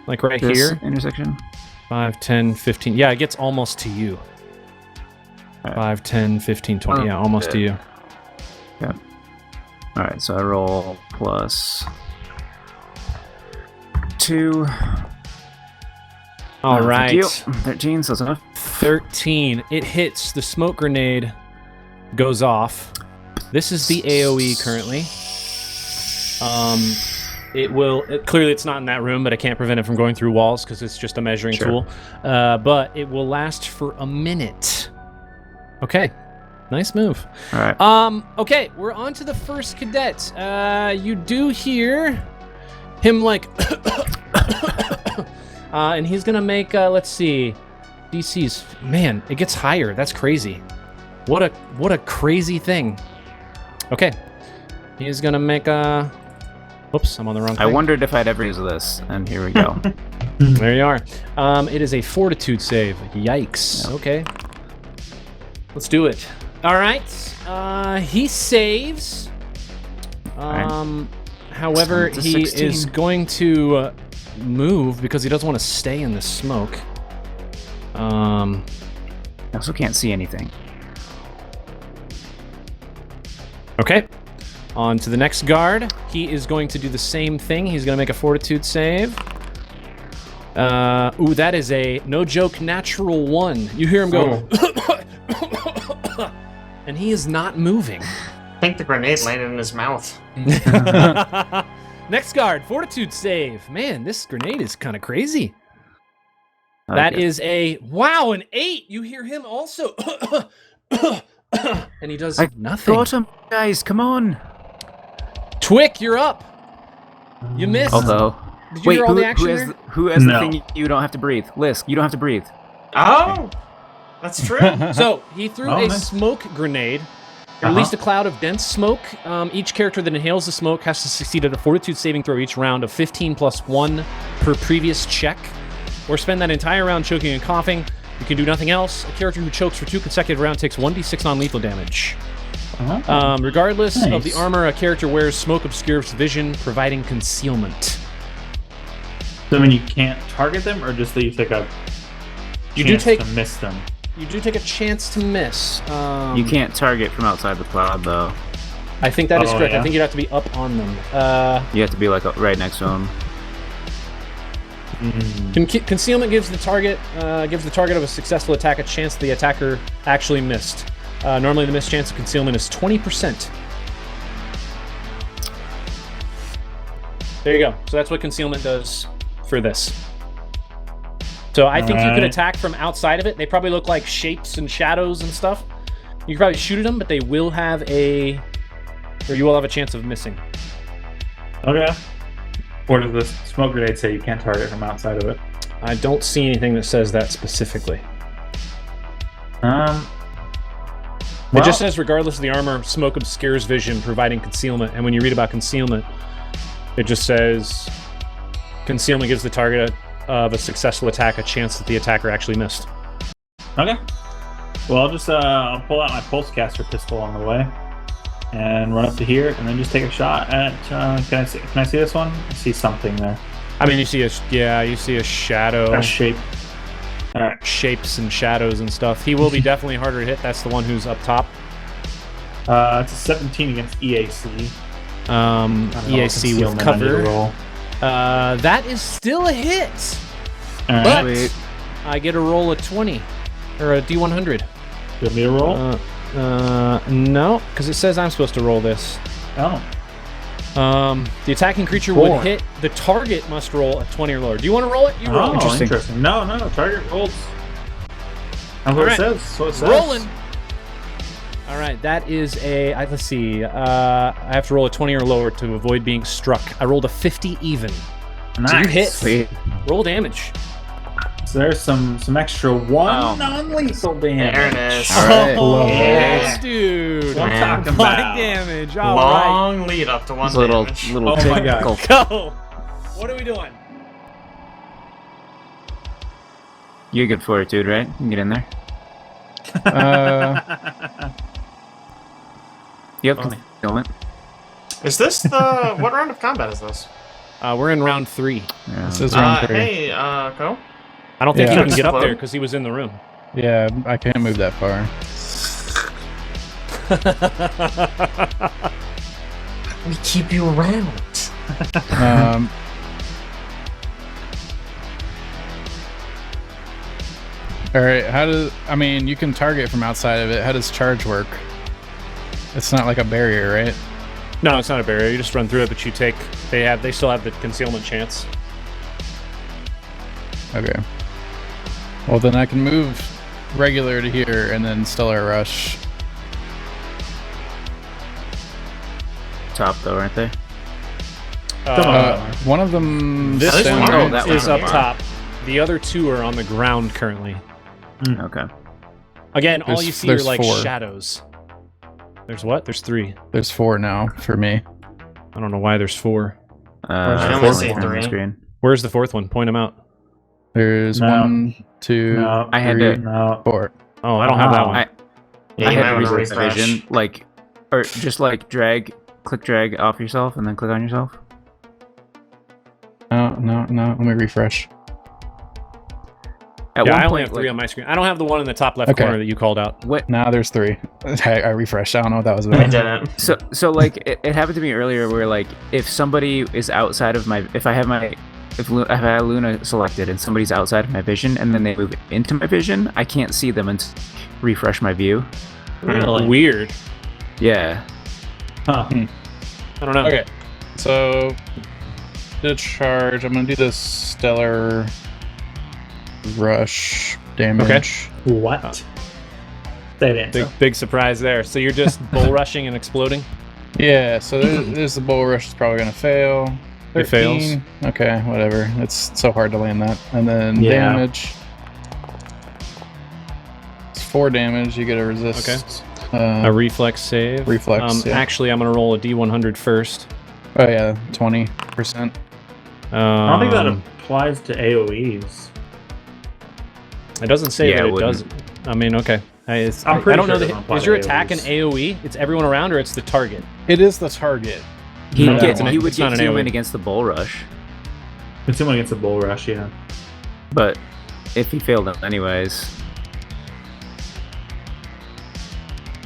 Like right this here? Intersection? 5, 10, 15. Yeah, it gets almost to you. Right. 5, 10, 15, 20. Yeah, almost to you. Yeah. Alright, so I roll plus 2. All right. Thank you. 13, so that's enough. 13. It hits. The smoke grenade goes off. This is the AoE currently. It will... clearly, it's not in that room, but I can't prevent it from going through walls because it's just a measuring tool. But it will last for a minute. Okay. Nice move. All right. Okay, we're on to the first cadet. You do hear him, like... and he's going to make, let's see... DC's... Man, it gets higher. That's crazy. What a crazy thing. Okay. He's going to make a... Whoops, I'm on the wrong thing. I wondered if I'd ever use this, and here we go. There you are. It is a fortitude save. Yikes. Yep. Okay. Let's do it. All right. He saves. However, he 16. is going to move because he doesn't want to stay in the smoke. I also can't see anything. Okay. On to the next guard. He is going to do the same thing. He's going to make a fortitude save. Ooh, that is a, no joke, natural 1. You hear him go... And he is not moving. I think the grenade landed in his mouth. Next guard, fortitude save. Man, this grenade is kind of crazy. That is a... Wow, an 8! You hear him also... And he does nothing. Got him, guys, come on. Twick, you're up. You missed. Although, Did you hear all the action there? who has the thing you don't have to breathe? Lisk, you don't have to breathe. Oh, that's true. So he threw a smoke grenade. Released a cloud of dense smoke. Each character that inhales the smoke has to succeed at a fortitude saving throw each round of 15 plus 1 per previous check, or spend that entire round choking and coughing. You can do nothing else. A character who chokes for 2 consecutive rounds takes 1d6 non-lethal damage. Regardless of the armor a character wears, smoke obscures vision, providing concealment. So I mean, you can't target them, or just that you take a chance to miss them? You do take a chance to miss. You can't target from outside the cloud, though. I think that is correct. Yeah? I think you'd have to be up on them. You have to be like right next to them. Concealment gives the target of a successful attack a chance the attacker actually missed. Normally, the missed chance of concealment is 20%. There you go. So that's what concealment does for this. So I think you could attack from outside of it. They probably look like shapes and shadows and stuff. You can probably shoot at them, but they will have you will have a chance of missing. Okay. Or does the smoke grenade say you can't target from outside of it? I don't see anything that says that specifically. It just says, regardless of the armor, smoke obscures vision, providing concealment. And when you read about concealment, it just says, concealment gives the target of a successful attack a chance that the attacker actually missed. Okay. Well, I'll just I'll pull out my pulsecaster pistol on the way and run up to here, and then just take a shot at. Can I see this one? I see something there. I mean, you see a shadow. A shape. Shapes and shadows and stuff. He will be definitely harder to hit. That's the one who's up top. It's a 17 against EAC. EAC with cover. That is still a hit. But I get a roll of 20 or a D100. Give me a roll. No, because it says I'm supposed to roll this. Oh. The attacking creature would hit. The target must roll a 20 or lower. Do you want to roll it? You roll. Interesting. No. Target rolls. That's what it says. So it says. Rolling. All right, that is a. Let's see. I have to roll a 20 or lower to avoid being struck. I rolled a 50 even. Nice. So you hit. Sweet. Roll damage. So there's some extra non-lethal damage. There it is. All right. Yes, dude. What I'm talking Fine about. damage. All right. Long lead up to one It's a little damage. Oh my technical. Go. What are we doing? You get fortitude, right? You can get in there. You have concealment. Is this the... what round of combat is this? We're in round 3. Yeah. This is round 3. Hey, Ko? I don't think Yeah. he can get up Explode. there because he was in the room. Yeah, I can't move that far. We keep you around. All right. I mean, you can target from outside of it. How does charge work? It's not like a barrier, right? No, it's not a barrier. You just run through it, but you take. They still have the concealment chance. Okay. Well, then I can move regular to here and then stellar rush. Top though, aren't they? One of them. This one one that is one's up on the top. The other 2 are on the ground currently. Okay. Again, all There's- you see are there's like 4. shadows. There's what? There's 3. There's 4 now for me. I don't know why there's 4. I Fourth see one on the 3. screen. Where's the 4th one? Point them out. There's No. 1, 2, No. I had 3, to- No. 4. Oh, I don't have that one. Yeah, I you had might to want to reset my refresh. vision, like, or just like click drag off yourself, and then click on yourself. No. Let me refresh. At Yeah, one I only point, have 3 on my screen. I don't have the one in the top left Okay. corner that you called out. what? Now there's 3. I refreshed. I don't know what that was I about. didn't. So like it happened to me earlier, where like if somebody is outside of my, if I have Luna selected and somebody's outside of my vision, and then they move into my vision, I can't see them and refresh my view. Really? Weird. Yeah. Huh. I don't know. Okay, so the charge. I'm gonna do this stellar rush damage. What? Say that. Big surprise there. So you're just bull rushing and exploding? Yeah, so there's the bull rush is probably gonna fail. It fails. 13. Okay, whatever. It's so hard to land that. And then Yeah. damage. It's 4 damage. You get a resist. A reflex save. Reflex, yeah. Actually, I'm going to roll a D100 first. Oh yeah, 20%. I don't think that applies to AoEs. It doesn't say Yeah, that it it wouldn't. doesn't. I mean, okay. I pretty don't know. sure it doesn't apply Is to your attack an AoEs. AoE? It's everyone around, or it's the target? It is the target. He No, would it's not get an human AoE. against the bull rush, It's someone against a bull rush, yeah. but if he failed them anyways,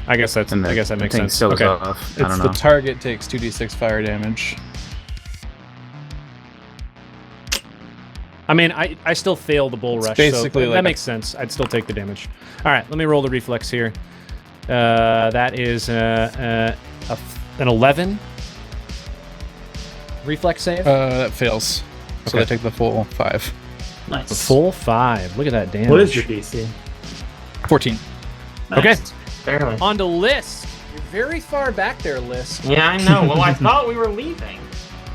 I guess that then makes thing sense. still goes Okay. off. I It's don't the know. target takes 2d6 fire damage. I mean, I still fail the bull It's rush. basically so like that a- makes sense. I'd still take the damage. All right, let me roll the reflex here. That is an 11 reflex save. That fails. So Okay. they take the full 5. Nice. A full 5. Look at that damage. What is your DC? 14. Okay. Barely. On to Lisk. You're very far back there, Lisk. Yeah, I know. Well, I thought we were leaving.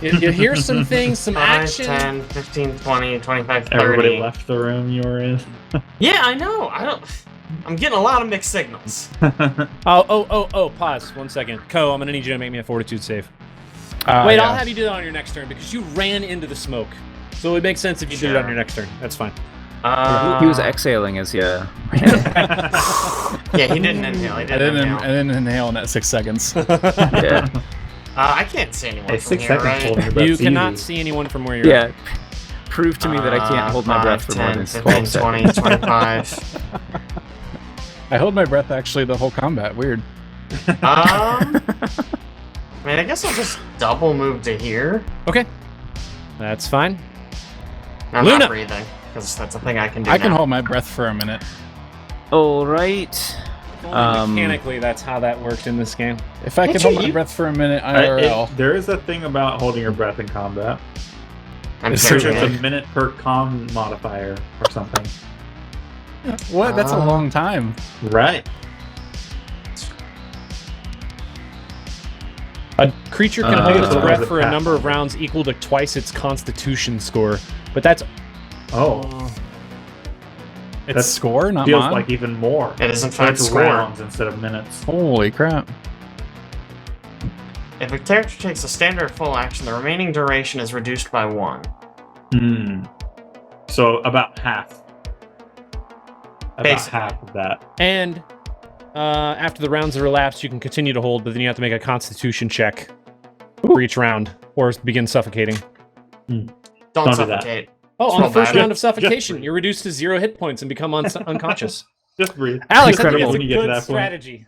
You hear some things, some 5, action. 10, 15, 20, 25, 30. Everybody left the room you were in. Yeah, I know. I'm getting a lot of mixed signals. Oh, pause 1 second. Ko, I'm going to need you to make me a fortitude save. Wait, I'll have you do that on your next turn because you ran into the smoke. So it would make sense if you did it on Sure. your next turn. That's fine. He was exhaling as Yeah, he didn't inhale. He I didn't inhale. didn't inhale in that 6 seconds. yeah. I can't see anyone Hey, from 6 here, seconds right? told me that's You cannot easy. see anyone from where you're Yeah. at. Prove to me that I can't hold my breath for more 10, than 15, 12 20, seconds. 25. I held my breath actually the whole combat. Weird. I mean, I guess I'll just double move to here. Okay. That's fine. I'm Luna! not breathing, because that's a thing I can do I can now. hold my breath for a minute. All right. Mechanically, that's how that worked in this game. If I can Actually, hold my you- breath for a minute IRL. There is a thing about holding your breath in combat. I'm It's It's sure a minute per com modifier or something. What? That's a long time. Right. A creature can Uh, hold its so breath there's a for a path. number of rounds equal to twice its Constitution score, but that's Oh, It's That score, not feels mod? like even more. It is in So fact it's score. rounds instead of minutes. Holy crap. If a character takes a standard full action, the remaining duration is reduced by 1. Hmm. So about half. About Basically. half of that. and after the rounds are elapsed, you can continue to hold, but then you have to make a Constitution check for each round, or begin suffocating. Don't do that. suffocate. Oh, on the It's first not bad. round of suffocation, breathe. you're reduced to 0 hit points and become unconscious. Just breathe. Alex, Just I think breathe it's a when you get to good that point. strategy.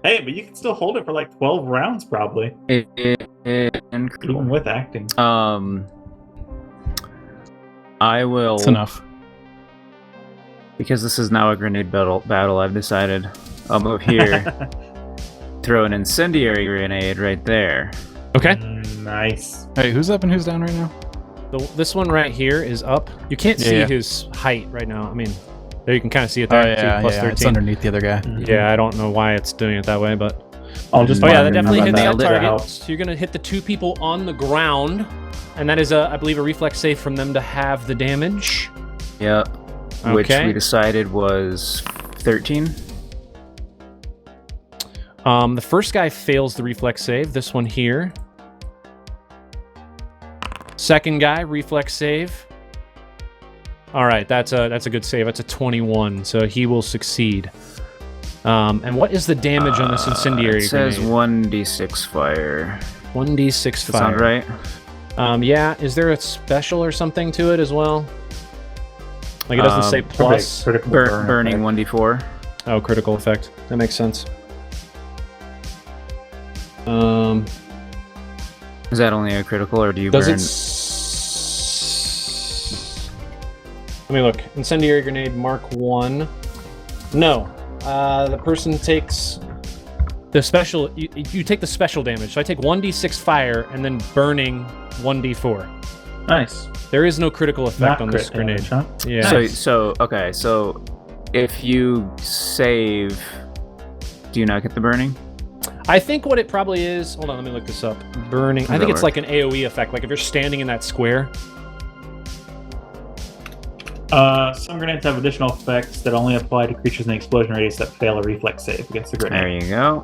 Hey, but you can still hold it for like 12 rounds probably, even with acting. I will. That's enough. Because this is now a grenade battle, I've decided I'll move here, throw an incendiary grenade right there. Okay. Nice. Hey, who's up and who's down right now? This one right here is up. You can't see Yeah. his height right now. I mean, there you can kind of see it Oh there. yeah, too, plus yeah. 13. It's underneath the other guy. Yeah, I don't know why it's doing it that way, but I'll just oh yeah, that mark definitely hits that nailed it. target. helps. So you're gonna hit the 2 people on the ground, and that is I believe a reflex save from them to have the damage. Yep. Which Okay. we decided was 13. The first guy fails the reflex save. This one here. Second guy, reflex save. All right, that's a good save. That's a 21, so he will succeed. And what is the damage on this incendiary It says grenade? 1d6 fire. 1d6 Does that fire. sound right? Yeah. Is there a special or something to it as well? Like it doesn't say plus. Critical Burning effect. 1d4. Oh, critical effect. That makes sense. Is that only a critical, or do you Does burn? it? Let me look. Incendiary grenade Mark 1. No. The person takes the special. You take the special damage. So I take 1d6 fire and then burning 1d4. Nice. There is no critical effect Not on this crit grenade. damage, huh? Yeah. So okay. So if you save, do you not get the burning? I think what it probably is. Hold on, let me look this up. Burning. I How's think that it's work? like an AoE effect. Like if you're standing in that square. Some grenades have additional effects that only apply to creatures in the explosion radius that fail a reflex save against the There grenade. you go.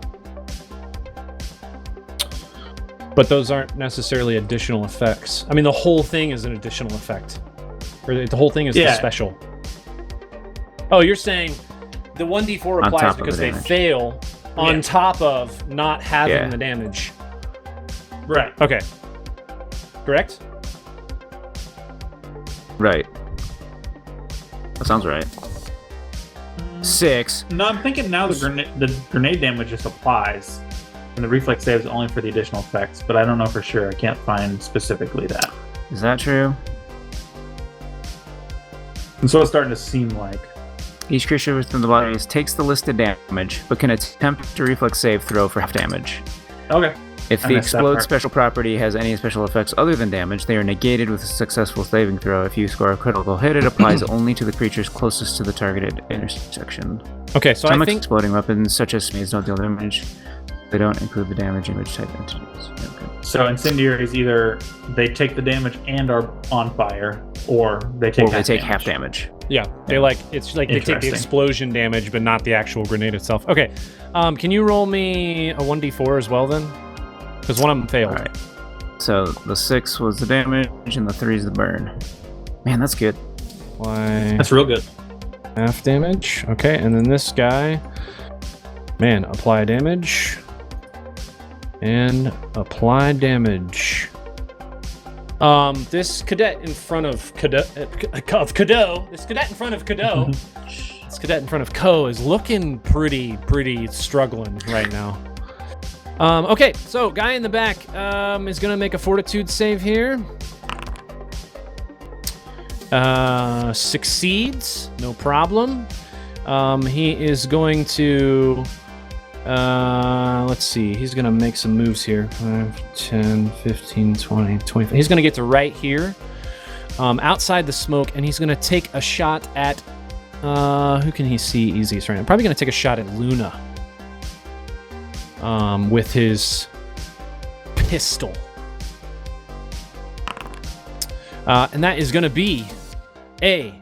But those aren't necessarily additional effects. I mean, the whole thing is an additional effect. Or the whole thing is the Yeah. special. Oh, you're saying the 1d4 On applies top of because the they damage. fail on Yeah. top of not having Yeah. the damage. Right. Okay. Correct? Right. That sounds right. 6. No, I'm thinking now the grenade damage just applies, and the reflex save is only for the additional effects. But I don't know for sure. I can't find specifically that. Is that true? And so it's starting to seem like. Each creature within the body takes the listed damage, but can attempt a reflex save throw for half damage. Okay. If I the missed that explode part. special property has any special effects other than damage, they are negated with a successful saving throw. If you score a critical hit, it applies only to the creatures closest to the targeted intersection. Okay, so Some I think exploding weapons, such as maze, don't deal damage. They don't include the damage image type entities. Okay. So incendiaries either they take the damage and are on fire, or they take Or they take half damage. damage. yeah, they like it's like they take the Interesting. explosion damage, but not the actual grenade itself. Okay, can you roll me a 1d4 as well then? Because one of them failed. Alright. So the 6 was the damage, and the 3 is the burn. Man, that's good. Why? That's real good. Half damage. Okay, and then this guy. Man, apply damage. And apply damage. This cadet in front of Cadeau. This cadet in front of Cadeau. This cadet in front of Ko is looking pretty struggling right now. Okay, so guy in the back is gonna make a fortitude save here. Succeeds, no problem. He is going to, let's see, he's going to make some moves here. 5, 10, 15, 20, 25. He's going to get to right here, outside the smoke, and he's going to take a shot at, who can he see easiest right now? Probably going to take a shot at Luna, with his pistol. And that is going to be a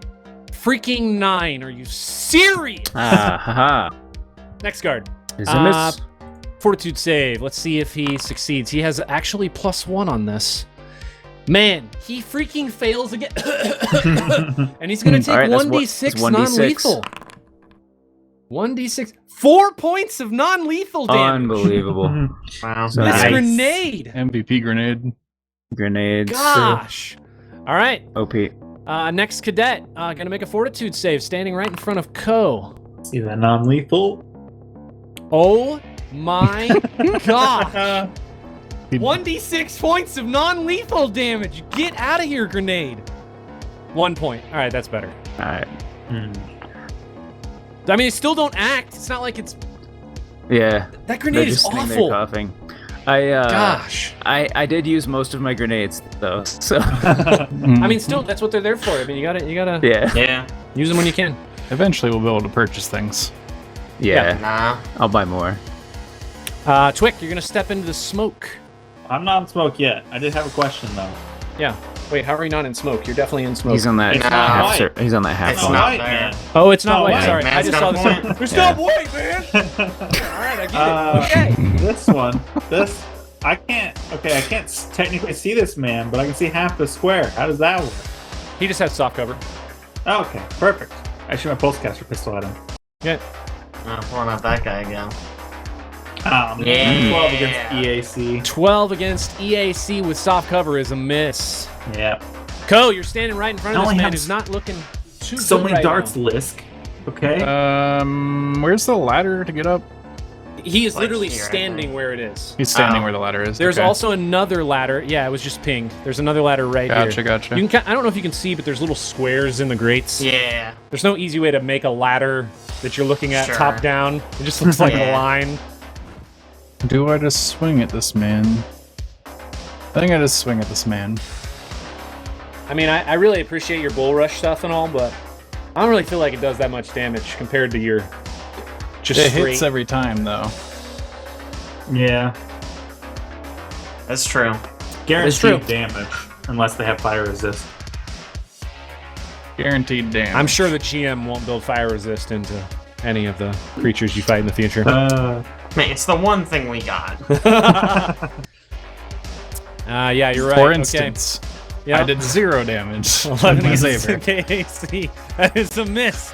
freaking 9. Are you serious? Next card. Is a miss? Fortitude save. Let's see if he succeeds. He has actually +1 on this. Man, he freaking fails again. And he's going to take 1d6 non-lethal. 1d6. 4 points of non-lethal damage. Unbelievable. Wow. So This nice. grenade. MVP grenade. Grenades. Gosh. All right. OP. Next cadet. Going to make a fortitude save, standing right in front of Ko. See that non-lethal? Oh my god. 1d6 points of non-lethal damage. Get out of here, grenade. 1 point. All right, that's better. All right. I mean, still don't act. It's not like it's... Yeah. That They're grenade is just sitting there awful. coughing. Gosh. I did use most of my grenades though, so I mean, still, that's what they're there for. I mean, you gotta yeah. Yeah. use them when you can. Eventually, we'll be able to purchase things. Yeah. Nah. I'll buy more. Twick, you're gonna step into the smoke. I'm not in smoke yet. I did have a question though. Yeah. Wait, how are you not in smoke? You're definitely in smoke. He's on that It's not half. white. He's on that half. It's one. not white, there. man. Oh, it's not No, white. white. Sorry, I Man's just got saw a this. point. There's Yeah. no white, man. All right, I get it. Okay. This one. I can't technically see this man, but I can see half the square. How does that work? He just has soft cover. Okay, perfect. I shoot my pulsecaster pistol at him. Yeah. Pulling out that guy again. Yeah. 12 against EAC. 12 against EAC with soft cover is a miss. Yeah. Ko, you're standing right in front of I this only man have who's not looking too So good many right darts, now. Lisk. Okay. Where's the ladder to get up? He is Like literally here, I standing think. where it is. He's standing Oh. where the ladder is. There's okay. also another ladder. Yeah, it was just pinged. There's another ladder right Gotcha, here. gotcha. You can, I don't know if you can see, but there's little squares in the grates. Yeah. There's no easy way to make a ladder that you're looking at Sure. top down. It just looks like a Yeah. line. Do I just swing at this man? I think I just swing at this man. I mean, I really appreciate your bull rush stuff and all, but I don't really feel like it does that much damage compared to your just It straight. hits every time, though. Yeah. That's true. Guaranteed true. damage, unless they have fire resist. Guaranteed damage. I'm sure the GM won't build fire resist into any of the creatures you fight in the future. Man, it's the one thing we got. Yeah, you're right. For Okay. instance, Yeah. I did 0 damage. 11 with my against saber. KAC. That is a miss.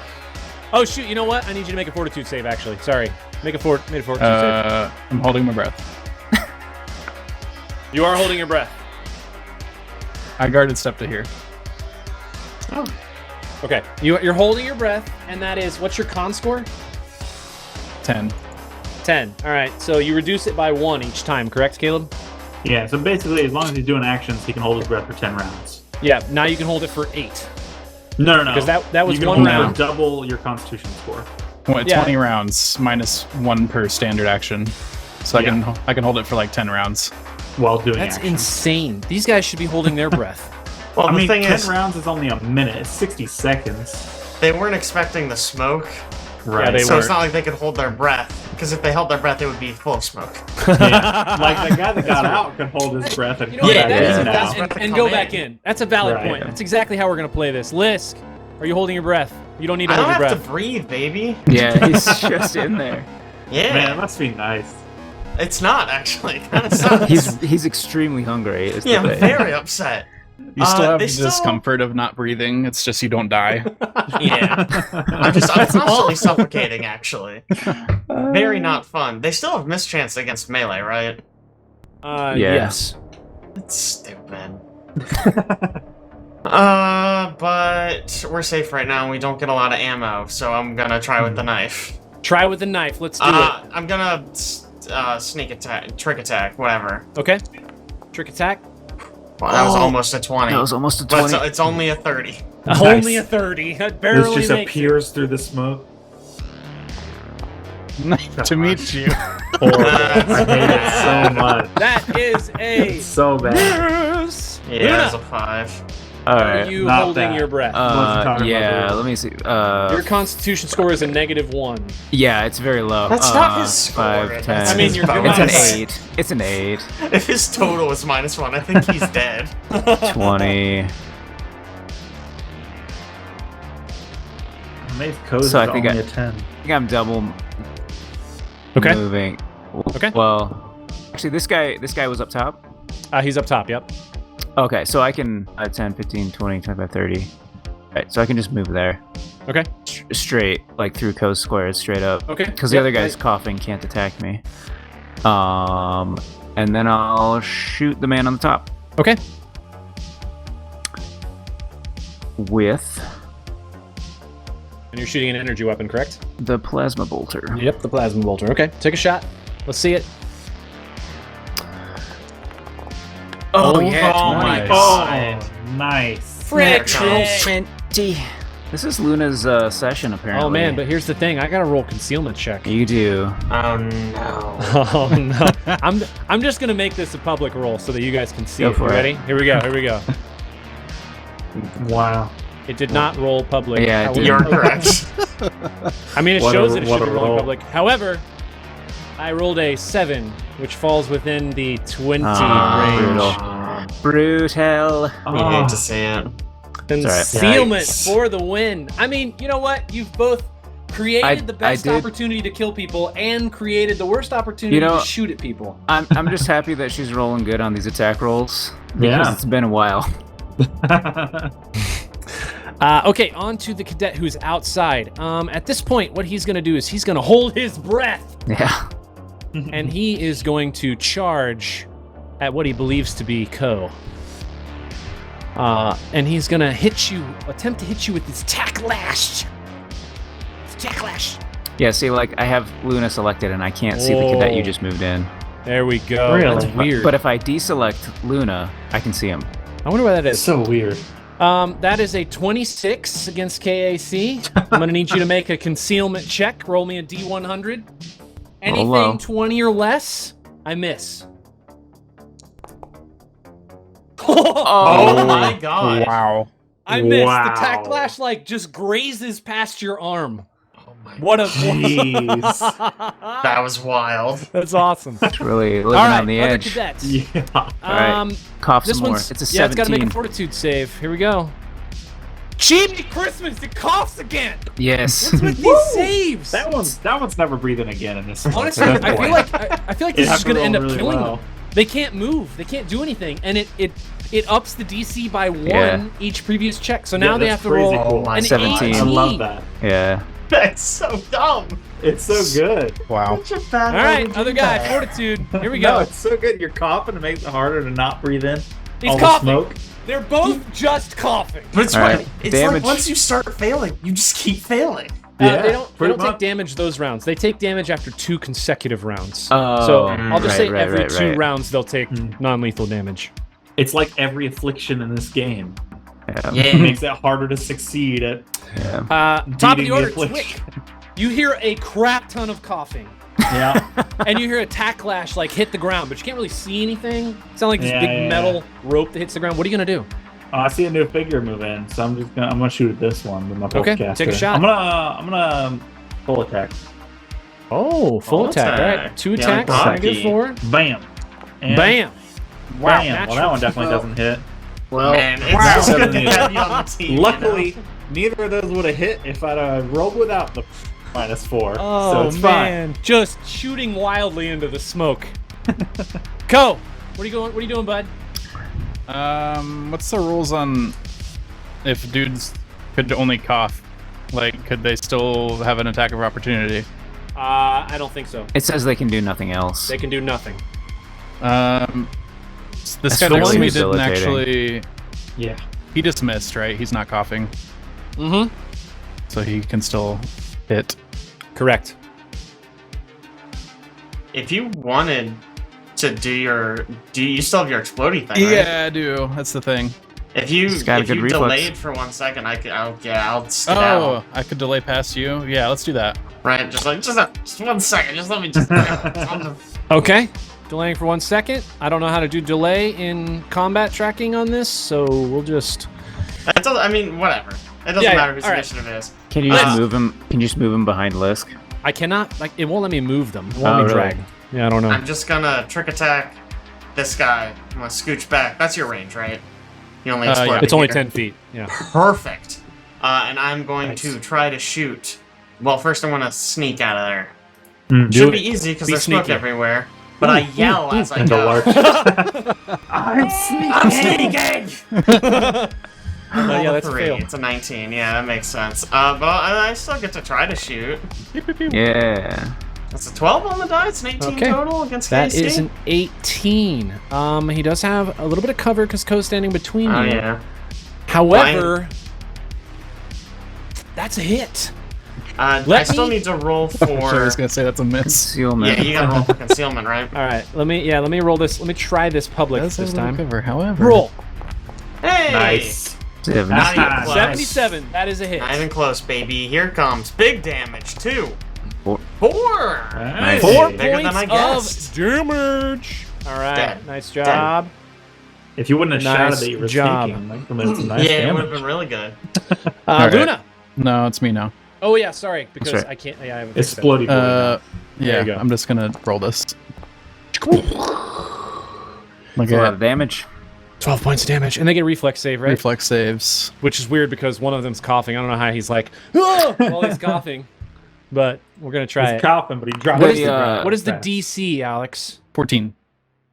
Oh shoot! You know what? I need you to make a fortitude save. Actually, sorry. Make a fortitude save. I'm holding my breath. You are holding your breath. I guarded step to here. Okay. You're holding your breath, and that is what's your con score? 10. 10. All right. So you reduce it by 1 each time. Correct, Caleb? Yeah, so basically, as long as he's doing actions, he can hold his breath for 10 rounds. Yeah. Now you can hold it for 8. No. Because that was you can one hold it round. for double your Constitution score. What, Yeah. 20 rounds minus 1 per standard action. So I can hold it for like 10 rounds. While doing That's actions. insane. These guys should be holding their breath. Well, I the mean, thing 10 is, rounds is only a minute. It's 60 seconds. they weren't expecting the smoke, Yeah, they so it's weren't. not like they could hold their breath. Because if they held their breath, it would be full of smoke. Yeah. Like the guy that got out could hold his breath and You know what? Yeah, That is a yeah. val- That's and what go come back in. in. That's a valid Right. point. That's exactly how we're going to play this. Lisk, are you holding your breath? You don't need to I hold don't your have breath. to breathe, baby. Yeah, he's just in there. Yeah. Man, it must be nice. It's not, actually. It kind of sucks. He's extremely hungry. Is the Yeah, I'm thing. very upset. You still have they the still- discomfort of not breathing. It's just you don't die. Yeah. I'm constantly suffocating, actually. Very not fun. They still have mischance against melee, right? Yeah. Yes. That's stupid. But we're safe right now and we don't get a lot of ammo, so I'm gonna try with the knife. Try with the knife. Let's do it. I'm gonna sneak attack, trick attack, whatever. Okay. Trick attack. Well, that was almost a 20. That was almost a 20. But it's only a 30. Nice. Only a 30. That barely This just makes appears through the smoke. Nice to meet you. Horrible. I hate it so much. it. That is a It's so bad. miss. Yeah, Luna, that's a 5. All are right. you not holding bad. your breath? Wasn't talking Yeah, about the let me see. Your constitution score is a -1. Yeah, it's very low. That's not his score. 5, 10. I mean, you're doing It's an nice. 8. It's an 8. If his total is -1, I think he's dead. 20. Maze code is So I think only I- a 10. I think I'm double Okay. moving. Okay. Well, actually, this guy was up top. He's up top. Yep. Okay, so I can 10, 15, 20, 25, 30. Right, so I can just move there. Okay. Straight, like through coast squares, straight up. Okay. Because the Yep, other guy's right. coughing, can't attack me. And then I'll shoot the man on the top Okay. with And you're shooting an energy weapon, correct? the plasma bolter. Yep, the plasma bolter. Okay, take a shot. Let's see it. Oh, yeah, Oh 20. my Oh, god. nice. Natural 20. This is Luna's session, apparently. Oh man, but here's the thing. I gotta roll concealment check. You do. Oh no. Oh no. I'm just gonna make this a public roll so that you guys can see Go it. for You it. ready? Here we go. Here we go. Wow. It did not roll public. Yeah, it However- didn't. You're correct. I mean, it What shows a- that it what should be a rolling roll. public. However, I rolled a 7, which falls within the 20 range. Brutal. You Oh, hate to see it. Concealment Yikes. for the win. I mean, you know what? You've both created the best did- opportunity to kill people and created the worst opportunity You know- to shoot at people. I'm just happy that she's rolling good on these attack rolls. Because Yeah. it's been a while. Okay, on to the cadet who's outside. At this point, what he's going to do is he's going to hold his breath, Yeah. and he is going to charge at what he believes to be Ko. And he's going to attempt to hit you with his tack lash. His tack lash. Yeah, see, like, I have Luna selected and I can't see the cadet you Oh. just moved in. There we go. Really? That's weird. But if I deselect Luna, I can see him. I wonder why that It's is. so weird. That is a 26 against KAC. I'm going to need you to make a concealment check. Roll me a D100. Anything low. 20 or less, I miss. Oh my god. Wow. I missed. Wow. The tack lash like just grazes past your arm. Oh my What a Jeez. That was wild. That's awesome. It's really living All right, on the other edge. cadets. Yeah. right. Cough This some more. one's It's a yeah, it's got to make 17. a fortitude save. Here we go. Jimmy Christmas, it coughs again. Yes. What's with these saves? That one's never breathing again in this one. Honestly, So that's I feel boring. like I feel like this It'd is have to going to end roll up really killing well. them. They can't move. They can't do anything, and it ups the DC by 1 Yeah. each previous check. So now they that's have to roll crazy cool. my an 17. 18. I love that. Yeah. That's so dumb. It's so good. Wow. Such a bad All way right, to do other guy, that. fortitude. Here we No, go. it's so good. You're coughing. It makes it harder to not breathe in. He's all coughing. the smoke. They're both just coughing. But it's All right. right, It's damage. like once you start failing, you just keep failing. Yeah, they don't pretty take much. damage those rounds. They take damage after 2 consecutive rounds. Oh, So I'll just say right, every right, 2 right. rounds they'll take non-lethal damage. It's like every affliction in this game. Yeah. It makes it harder to succeed at Yeah. Top of beating the order, affliction. Twick. You hear a crap ton of coughing, Yeah. and you hear a tack lash like hit the ground, but you can't really see anything. It's not like this Yeah, big yeah, metal rope that hits the ground. What are you gonna do? I see a new figure move in, so I'm gonna shoot at this one with my Okay, pulse take a caster. shot. I'm gonna full attack. Oh, full attack. attack. All right, 2 Yeah, attacks. like I get Rocky. 4. Bam. And Bam. Bam. Well, that natural one definitely two. doesn't hit. Well, man, it's wow. so good to have you on the team. Luckily, neither of those would have hit if I'd rolled without the -4. Oh so it's fine. man, just shooting wildly into the smoke. Ko, what are you doing, bud? What's the rules on if dudes could only cough? Like, could they still have an attack of opportunity? I don't think so. It says they can do nothing else. They can do nothing. This That's guy next to me really didn't debilitating. actually. Yeah. He just missed, right? He's not coughing, Mm-hmm. so he can still hit. Correct. If you wanted to do you still have your explodey thing, right? Yeah, I do. That's the thing. If you He's got a good reflex. delayed for 1 second, I'll skedaddle. Oh, I could delay past you. Yeah, let's do that. Right, just 1 second, just let me just. Okay. Delaying for 1 second. I don't know how to do delay in combat tracking on this, so we'll just. I mean, whatever. It doesn't matter whose initiative it is. Can you just move him? Can you just move him behind Lisk? I cannot. Like, it won't let me move them. It won't let me really? drag. Yeah, I don't know. I'm just gonna trick attack this guy. I'm gonna scooch back. That's your range, right? You only explode. yeah. It's only here. 10 feet. Yeah. Perfect. And I'm going Nice. to try to shoot. Well, first I want to sneak out of there. Do Should it. be easy because Be there's smoke sneaky. everywhere. But I yell as I And the go. large. I'm sneaking. Yeah, that's a 3. fail. It's a 19. Yeah, that makes sense. But I still get to try to shoot. Yeah. That's a 12 on the die. It's an 18 Okay. total against That KC. is an 18. He does have a little bit of cover because Ko's standing between Oh you. yeah. However, that's a hit. I Let still me- need to roll Sure, I for. was gonna say that's a miss. Concealment. Yeah, you gotta roll for concealment, right? All right, let me roll this. Let me try this public Does have this a little time. cover, however. Roll. Hey! Nice. Seven. Not even close. 77. That is a hit. Not even close, baby. Here it comes. Big damage, 2. Four. 4! Nice. 4 Bigger than I points guessed. of damage. All right, Dead. nice job. If you wouldn't have Nice shouted that you were job. sneaking, like, then it's nice Yeah, it would damage. have been really good. All right. Luna. No, it's me now. Oh yeah, sorry, because right. I can't. Yeah, I haven't. It's fixed that. explodey. Yeah, you go. I'm just gonna roll this. That's Look a lot at of damage. 12 points of damage, and they get reflex save, right? reflex saves. Which is weird because one of them's coughing. I don't know how he's like, "Ah!" while he's coughing, but we're gonna try He's it. coughing, but he dropped What it. is the- What is the DC, Alex? 14.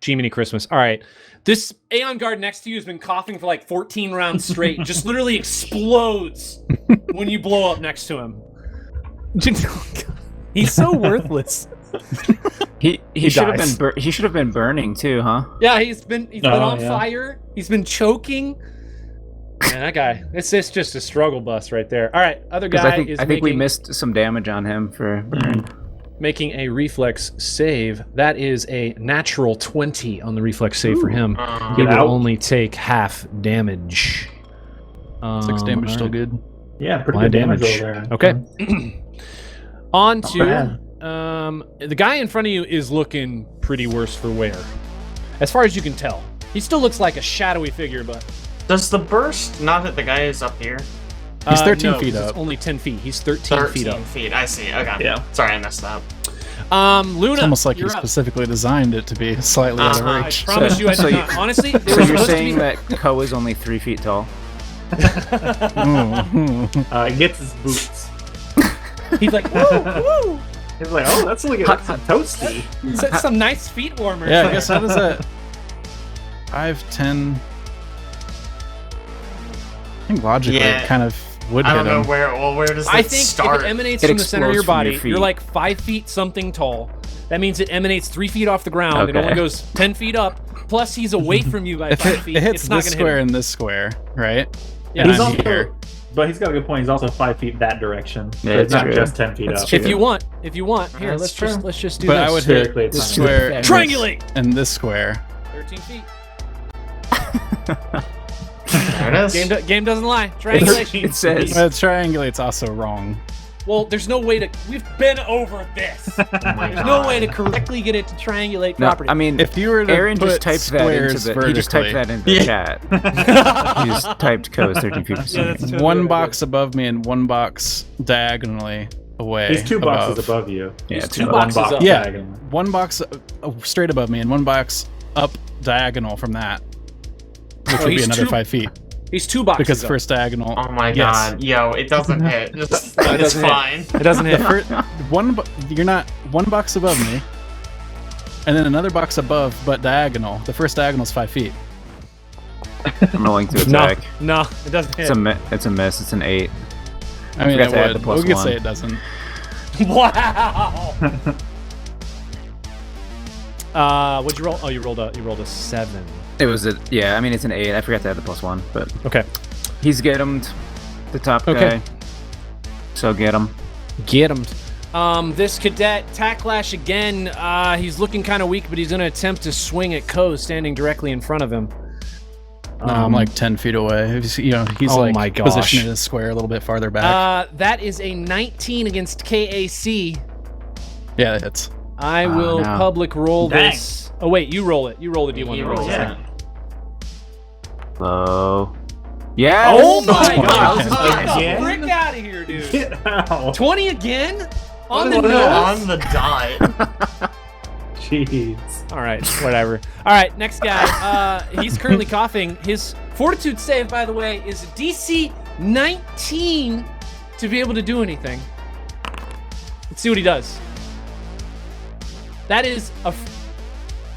Jiminy Christmas. All right. This Aeon Guard next to you has been coughing for like 14 rounds straight. Just literally explodes when you blow up next to him. He's so worthless. He He should have dies. been he should have been burning too, huh? Yeah, he's been Oh, on yeah. fire. He's been choking. Man, that guy. It's just a struggle bus right there. All right, other Because guy I think we making, missed some damage on him for burn. making a reflex save. That is a natural 20 on the reflex save for him. He Get will out. only take half damage. 6 damage, all still right. good. Yeah, pretty My good damage damage. over there. Okay. On Not to the guy in front of you is looking pretty worse for wear. As far as you can tell. He still looks like a shadowy figure, but Does the burst not hit the guy who's up here? He's 13 no, feet 'cause up. It's only 10 feet. He's 13 feet 13 up. feet. I see. Okay. Yeah. Sorry, I messed up. Luna, It's almost like you're he up. specifically designed it to be slightly out Uh-huh. of I reach. promise you I did So you- not. Honestly, they So were you're supposed saying to be... that Ko is only 3 feet tall? Mm. He gets his boots. He's like, woo, woo. He's like, oh, that's looking like some toasty. That's some nice feet warmers. Yeah, I guess how does that? 5, 10. I think logically Yeah. it kind of would I hit don't know him. where. Well, where does I that think start? if it emanates It from the center of your explodes from your body, feet. you're like 5 feet something tall. That means it emanates 3 feet off the ground. It Okay. only goes 10 feet up. Plus, he's away from you by If 5 it, feet. it hits it's not this gonna square hit him. and this square, right? Yeah, And He's I'm also, here. but he's got a good point. He's also 5 feet that direction. So Yeah, it's it's not true. just 10 feet That's up. true. If you want, here, That's let's just do But this. I would hit Spherically, it's this not- square and this- Triangulate! and this square. 13 feet. There it is. Game doesn't lie. Triangulation. It says. But triangulate's also wrong. Well, there's no way to. We've been over this. There's no way to correctly get it to triangulate No, properly. I mean, If you were to Aaron put just typed that into squares the. He just typed vertically, that into the chat. He just typed Ko is 13 feet. Yeah, that's totally one what I box above me and one box diagonally away. He's 2 boxes above you. Yeah, He's two two boxes. boxes up. Yeah, diagonally. one box straight above me and one box up diagonal from that, which Oh, would be he's another two- 5 feet He's 2 boxes because up. first diagonal. Oh my Yes. god. Yo, it doesn't hit. Just, it it's doesn't hit. fine. It doesn't hit. You're not one box above me, and then another box above, but diagonal. The first diagonal is 5 feet. I'm rolling to No, attack. no, it doesn't hit. It's a miss. It's an 8. I mean, forgot it to add would. the plus We could one. say it doesn't. Wow. What'd you roll? Oh, you rolled a 7. It was I mean, it's an 8. I forgot to add the +1, but Okay. he's get him, the top Okay. guy. So get him. Get him. This cadet, Tacklash again. He's looking kind of weak, but he's going to attempt to swing at Ko standing directly in front of him. No, I'm like 10 feet away. He's Oh like my gosh. positioned in his square a little bit farther back. That is a 19 against KAC. Yeah, it hits. I will no. public roll Dang. this. Oh wait, you roll it. You roll the D1. You roll roll it. it. Low. Yeah. Oh my Oh, god! wow. Get the Again? frick out of here, dude. Get out. 20 again? On the What is nose? On the dot. Jeez. All right, whatever. All right, next guy. He's currently coughing. His fortitude save, by the way, is DC 19 to be able to do anything. Let's see what he does. That is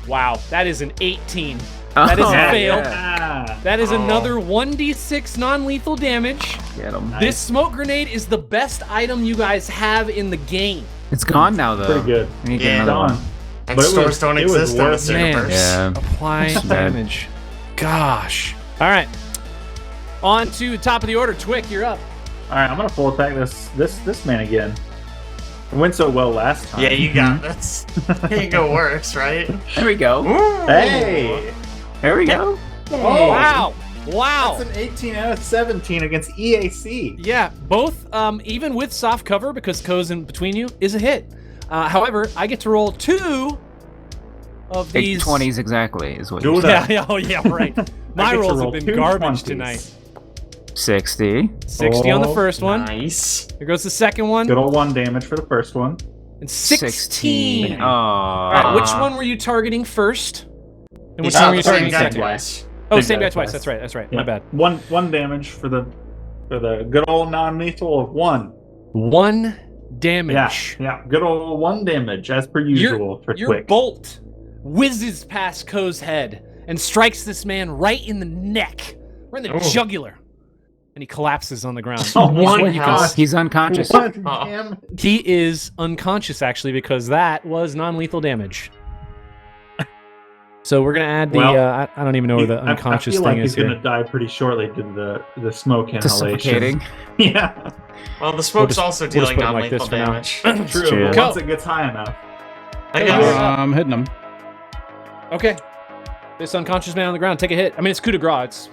wow. That is an 18. That is a Oh, fail. yeah. That is Oh. another 1d6 non-lethal damage. Get him. This smoke grenade is the best item you guys have in the game. It's gone now, though. Pretty good. We need to Yeah. get another Gone. one. And But it stores was- don't it was exist in worth this it. Man. universe. Yeah. Apply Bad. damage. Gosh. All right. On to top of the order. Twick, you're up. All right, I'm gonna full attack this man again. It went so well last time. Yeah, you got this. Can't go worse, right? There we go. Ooh. Hey. There we go. Oh, Wow. Wow. That's an 18 out of 17 against EAC. Yeah, both, even with soft cover, because Ko's in between you, is a hit. However, I get to roll 2 of Big these. 20s exactly is what Do you that. said. Yeah, oh yeah, right. My get to rolls have roll been 2 garbage 20s. tonight. 60. 60 on the Oh, first one. Nice. Here goes the second one. Good old 1 damage for the first one. And 16. Oh. All right, which one were you targeting first? And which You one shot were you the same targeting guy second? twice. Oh, Same same guy guy twice. twice. That's right. Yeah. My bad. One damage for the good old non-lethal of 1. 1 damage. Yeah. Good old 1 damage as per usual for Your Quick. bolt whizzes past Ko's head and strikes this man right in the neck, right in the Oh. jugular, and he collapses on the ground. Oh, One my health. God. He's unconscious. What Oh. damn? He is unconscious actually because that was non-lethal damage. So we're gonna add the. Well, I don't even know where the unconscious I feel thing like is he's here. gonna die pretty shortly due to the smoke To inhalation. suffocating. Yeah, Well, the smoke's just- also we'll just dealing put it like non-lethal this for now. damage. true. true. But Go. once it gets high enough, I Uh, guess. I'm hitting him. Okay. This unconscious man on the ground, take a hit. I mean, it's coup de grace. It's.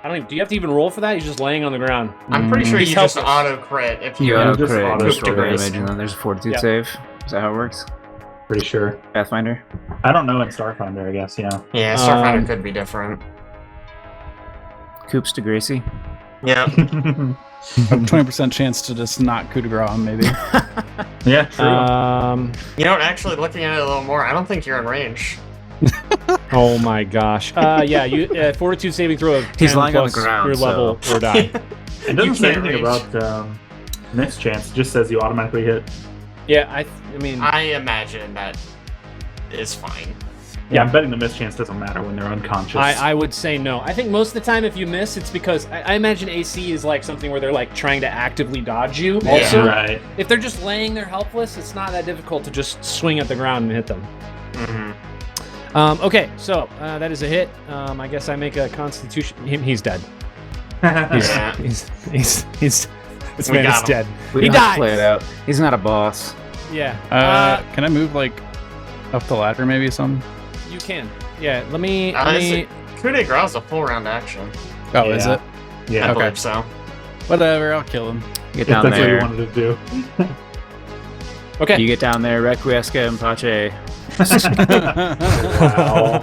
I don't even. Do you have to even roll for that? He's just laying on the ground. I'm pretty sure He's you just helpless. auto crit if you You Yeah, auto just crit, auto just roll crit. damage, and then there's a fortitude Yeah. save. Is that how it works? pretty sure. Pathfinder? I don't know in Starfinder. I guess yeah. Yeah, Starfinder Um, could be different. Coops to Gracie. Yeah. A 20% chance to just not coup de grace him, maybe. Yeah, true. You know what? Actually, looking at it a little more, I don't think you're in range. Oh my gosh. Yeah, you fortitude saving throw of 10 He's lying on the plus ground, your level or die. It you doesn't say can't anything reach. about miss chance. It just says you automatically hit. Yeah, I mean, I imagine that is fine. Yeah, I'm betting the miss chance doesn't matter when they're unconscious. I would say no. I think most of the time if you miss, it's because I imagine AC is like something where they're like trying to actively dodge you. Yeah. Also, right. if they're just laying there helpless, it's not that difficult to just swing at the ground and hit them. Mm-hmm. Okay, so that is a hit. I guess I make a Constitution. He's dead. Yeah. He's this We man is got him. dead. We He don't have to dies. play it out. He's not a boss. Yeah. Can I move like up the ladder, maybe or something? You can. Yeah. Let me. Coup de grace is a full round action. Oh, is Yeah. it? I Yeah, Okay. believe so. Whatever, I'll kill him. Get if down that's what you there. wanted to do. Okay. You get down there, Requiesca and Pache. Wow.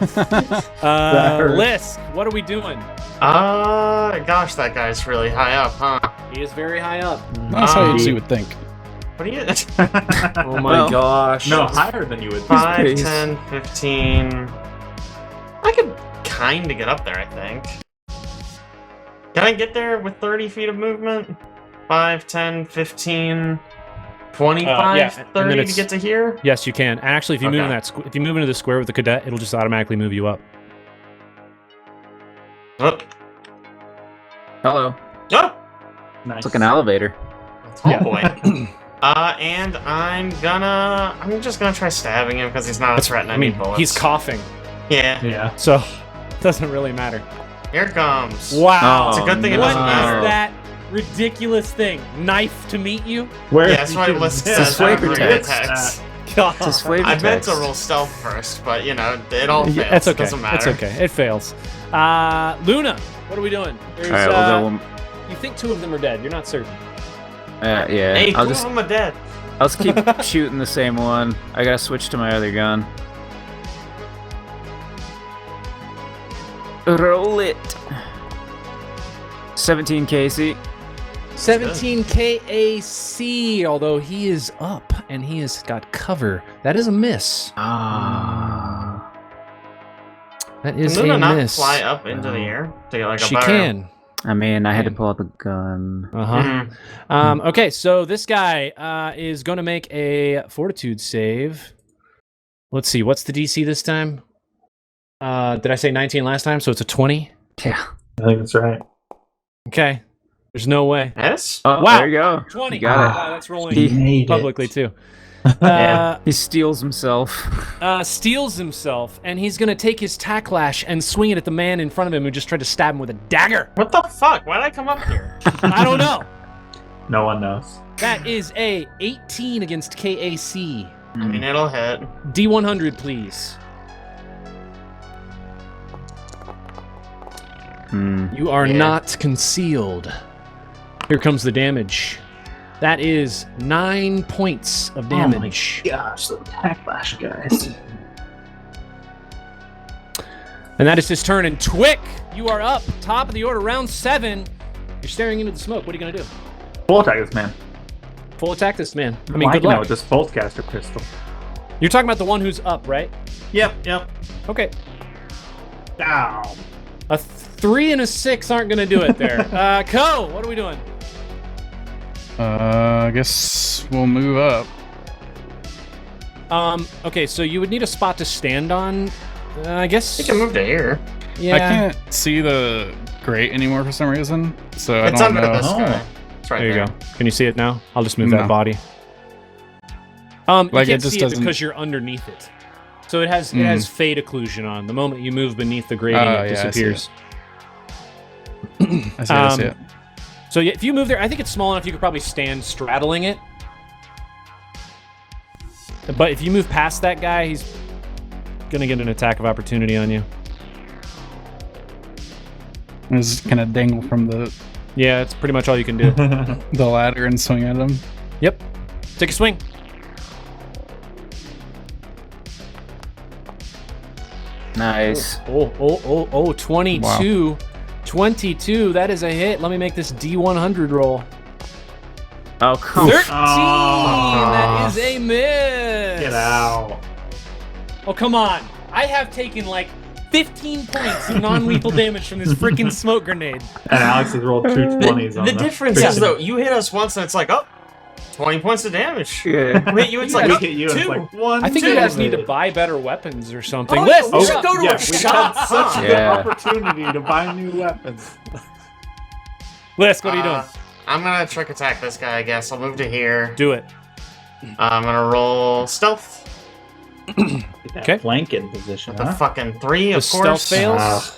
hurt. Lisk, what are we doing? Gosh, that guy's really high up, huh? He is very high up. That's how you would think. What are you? Oh my Well, gosh. No, higher than you would. 5, please. 10, 15. I could kind of get up there, I think. Can I get there with 30 feet of movement? 5, 10, 15, 25, yeah, and then 30 to it's- get to here? Yes, you can. And actually, if you move in Okay. that, if you move into the square with the cadet, it'll just automatically move you up. Oh, Hello. oh! Nice. It's like an elevator. Oh boy. And I'm just gonna try stabbing him because he's not a threat and I need bullets. he's coughing, Yeah. so it doesn't really matter. Here it comes. Wow. It's a good thing it What doesn't is matter. that ridiculous thing? Knife to meet you? Where Yeah, that's why Lisk says flavor flavor text. God. It's flavor I meant to text. roll stealth first, but it all fails. It's okay. It doesn't matter. It's okay. It fails. Luna, what are we doing? There's, All right, we'll go. you think 2 of them are dead. You're not certain. Yeah. Hey, I'll 2 just of them are dead. I'll just keep shooting the same one. I gotta switch to my other gun. Roll it. 17 Casey. 17 KAC, although he is up and he has got cover. That is a miss. That is Can Luna a not miss. fly up into the air to get like a She better... can. I mean, I had to pull out the gun. Uh-huh. Okay, so this guy is going to make a fortitude save. Let's see, what's the DC this time? Did I say 19 last time? So it's a 20? Yeah. I think that's right. Okay. There's no way. Yes? Oh, Wow. there you go. 20. You got it. Wow, that's rolling He made publicly, it. too. Yeah. He steals himself. Steals himself, and he's going to take his tacklash and swing it at the man in front of him who just tried to stab him with a dagger. What the fuck? Why'd I come up here? I don't know. No one knows. That is a 18 against KAC. I mean, it'll hit. D100, please. You are not concealed. Here comes the damage. That is 9 points of damage. Oh my gosh, the backlash, guys. And that is his turn. And Twick, you are up. Top of the order, round 7. You're staring into the smoke. What are you going to do? Full attack this man. Full attack this man. I mean, Well, good can know luck. with this Boltcaster pistol. You're talking about the one who's up, right? Yep. Okay. Ow. A 3 and a 6 aren't going to do it there. Ko, what are we doing? I guess we'll move up. Okay, so you would need a spot to stand on, I guess. You can move to here. Yeah. I can't see the grate anymore for some reason, so It's I don't under know. this guy. It's right There you there. go. Can you see it now? I'll just move No. that body. You Like, can't it just see doesn't- it because you're underneath it. So it has fade occlusion on. The moment you move beneath the grating, Oh, it yeah, I see disappears. I see it. So yeah, if you move there, I think it's small enough you could probably stand straddling it. But if you move past that guy, he's gonna get an attack of opportunity on you. Just kind of dangle from the Yeah, it's pretty much all you can do. ladder and swing at him. Yep. Take a swing. Nice. Oh, 22. Wow. 22, that is a hit. Let me make this D100 roll. Oh, come 13! Oh. That is a miss! Get out. Oh, come on. I have taken like 15 points of non-lethal damage from this freaking smoke grenade. And Alex has rolled 2 20s on The difference freaking- is, though, you hit us once and it's like, oh, 20 points of damage. Yeah. We hit you, it's Like, like, we hit you and it's 2. like 1, I think 2. you guys need to buy better weapons or something. Oh, Listen, we you're should up. go to a we've shop. had such a good Yeah. opportunity to buy new weapons. Lisk, what are you doing? I'm gonna trick attack this guy, I guess. I'll move to here. Do it. I'm gonna roll stealth. Okay. Flanking position, The huh? fucking 3, The of course. stealth fails. Ah.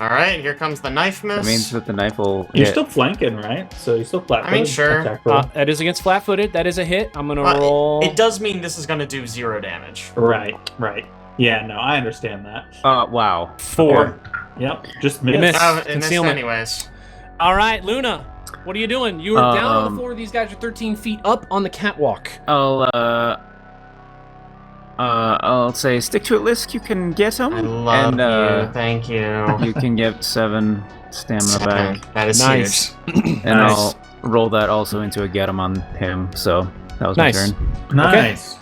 Alright, here comes the knife miss. That means that the knife will You're hit. still flanking, right? So you're still flat. I mean, sure. That is against flat-footed. That is a hit. I'm gonna roll. It does mean this is gonna do 0 damage. Right. Yeah, no, I understand that. Wow. 4. Yep, just You missed. missed. No, it missed Concealment. anyways. All right, Luna. What are you doing? You are down on the Um, floor. These guys are 13 feet up on the catwalk. I'll say stick to it, Lisk. You can get him. I love and you. Thank you. you can get 7 stamina back, That is Nice. huge. and Nice. I'll roll that also into a get him on him. So that was my Nice. turn. Nice.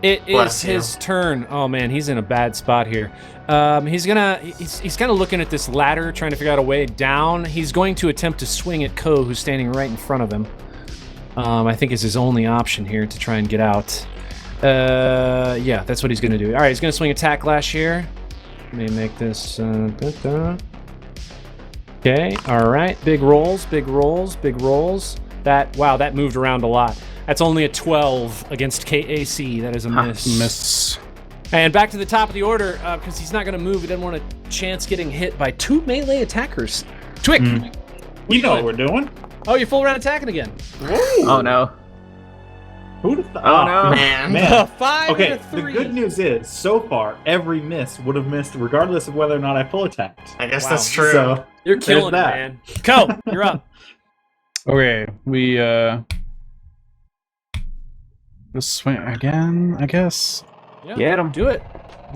It is Bless you. his turn. Oh man, he's in a bad spot here. He's kind of looking at this ladder, trying to figure out a way down. He's going to attempt to swing at Ko, who's standing right in front of him. I think is his only option here to try and get out. Yeah, that's what he's going to do. All right, he's going to swing attack lash here. Let me make this. Okay, all right. Big rolls, big rolls, big rolls. That moved around a lot. That's only a 12 against KAC. That is a miss. Miss. And back to the top of the order, because he's not going to move. He doesn't want a chance getting hit by 2 melee attackers. Twick! You know what we're doing. Oh, you're full round attacking again. Oh no. Who'd have thought? Oh, no. Man. 5 Okay, and a 3. the good news is, so far, every miss would have missed regardless of whether or not I full attacked. I guess Wow. that's true. So, You're killing it, that. man. Ko, you're up. Okay, we just swing again, I guess. Yeah, Get him. do it.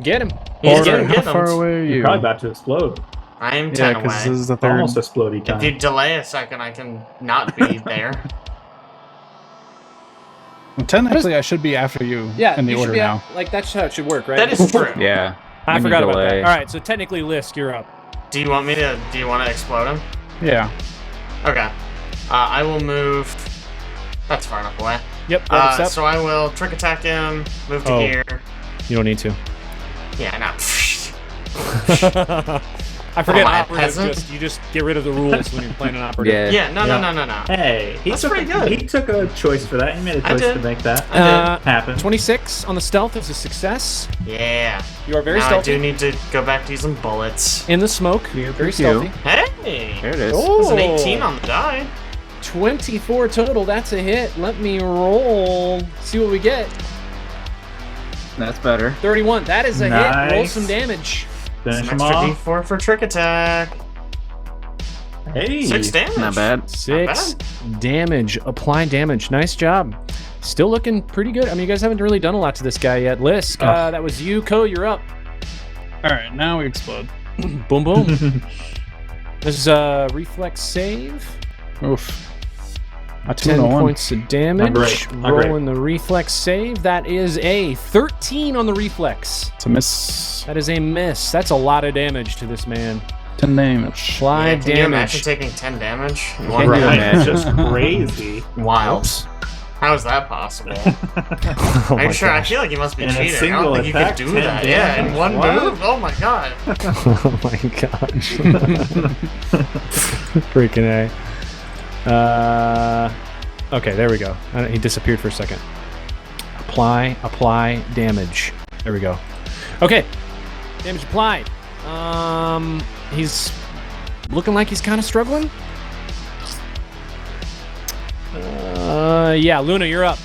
Get him. He's Or getting how far him. away are you? Probably about to explode. I'm Yeah, 10 because this away. is the third. Almost explodey If time. you delay a second, I can not be there. Well, technically, I should be after you Yeah, in the you should order be now. like that's how it should work, right? That is true. Yeah. I We forgot need about that. delay. All right, so technically, Lisk, you're up. Do you want to explode him? Yeah. Okay. I will move. That's far enough away. Yep. That is up. So I will trick attack him, move to Oh. here. You don't need to. Yeah, no. I forget Am I a operative. peasant? You just get rid of the rules when you're playing an operative. Yeah. Yeah, no. Hey, That's pretty good. He took a choice for that. He made a I choice did. to make that happen. 26 on the stealth is a success. Yeah. You are very Now stealthy. I do need to go back to using bullets. In the smoke, Pew, very pew, stealthy. Hey! There it is. Oh. There's an 18 on the die. 24 total. That's a hit. Let me roll. See what we get. That's better. 31. That is a hit. Roll Nice. some damage. Finish An him extra off. D4 for trick attack. Hey. 6 damage. Not bad. 6 damage. Apply damage. Nice job. Still looking pretty good. I mean, you guys haven't really done a lot to this guy yet. Lisk, that was you. Ko, you're up. All right, now we explode. Boom, boom. This is a reflex save. Oof. A 10 2-1. points of damage. Not great. Rolling the reflex save. That is a 13 on the reflex. It's a miss. That is a miss. That's a lot of damage to this man. 10 damage. Apply Yeah, can you imagine damage. taking 10 damage? in Can one you round? Right, imagine? it's just crazy. Wild. Oops. How is that possible? Oh Are my you sure? I gosh. feel like you must be In a cheating. I single don't think you could attack, do 10 that. Yeah, in damage. one What? move? Oh my god. Oh my gosh. Freaking A. Okay, there we go. He disappeared for a second. Apply damage. There we go. Okay. Damage applied. He's looking like he's kind of struggling. Yeah, Luna, you're up.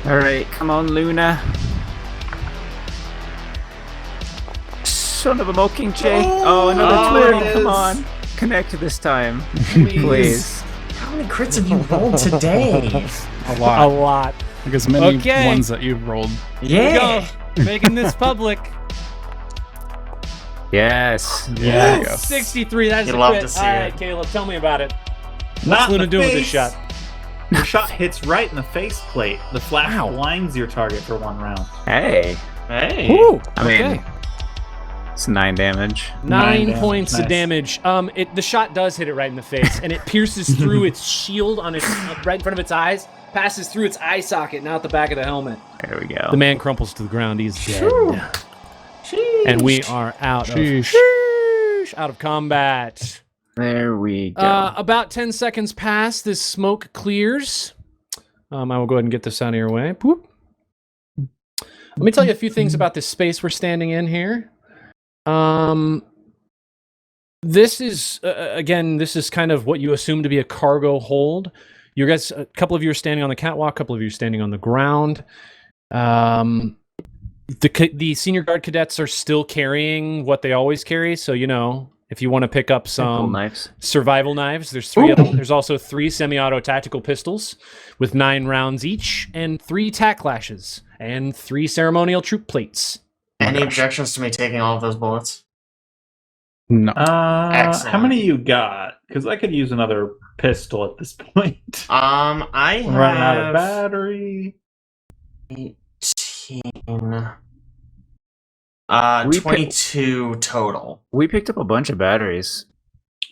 All right, come on, Luna. Son of a Mockingjay. Oh, another Oh, 20. it Come is. on. Connect this time. Please. How many crits have you rolled today? A A lot. lot. Like as many Okay. ones that you've rolled. Here we go. Making this public. Yes. Yeah. There you go. 63. That's You'd a love crit. to see All right, it. Caleb, tell me about it. Not What's Luna in the doing with this face. shot? Your shot hits right in the faceplate. The flash Wow. blinds your target for 1 round. Hey. Hey. Woo! I mean, Okay. it's 9 damage. 9 damage. points of Nice. damage. The shot does hit it right in the face, and it pierces through its shield on its right in front of its eyes, passes through its eye socket, and out the back of the helmet. There we go. The man crumples to the ground. He's dead, and we are out Sheesh. out of combat. There we go. About 10 seconds pass. This smoke clears. I will go ahead and get this out of your way. Boop. Let me tell you a few things about this space we're standing in here. This is again, this is kind of what you assume to be a cargo hold. You guys, a couple of you are standing on the catwalk, a couple of you are standing on the ground. The senior guard cadets are still carrying what they always carry, so you know, if you want to pick up Simple some knives. survival knives, there's 3 of them. There's also 3 semi-auto tactical pistols with 9 rounds each, and 3 tac lashes, and 3 ceremonial troop plates. Any objections to me taking all of those bullets? No. Excellent. How many you got? Because I could use another pistol at this point. I I'm running out of have battery. 18. We 22 total. We picked up a bunch of batteries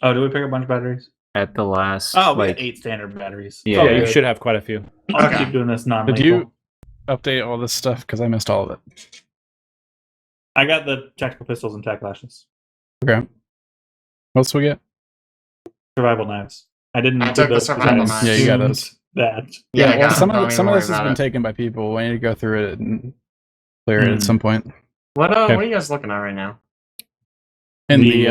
Oh, did we pick up a bunch of batteries? at the last. Oh, we like, got 8 standard batteries. Yeah. Yeah, Oh, you good. should have quite a few. I'll Okay. keep doing this non-lethal. Did you update all this stuff? Because I missed all of it. I got the tactical pistols and tac lashes. Okay. What else we get? Survival knives. I didn't I do took the those 'cause survival I knives. Yeah, you got those. that. Yeah, I well, got some it. Don't of even this worry has about been it. taken by people. We need to go through it and clear it at some point. What Okay. are you guys looking at right now? In link the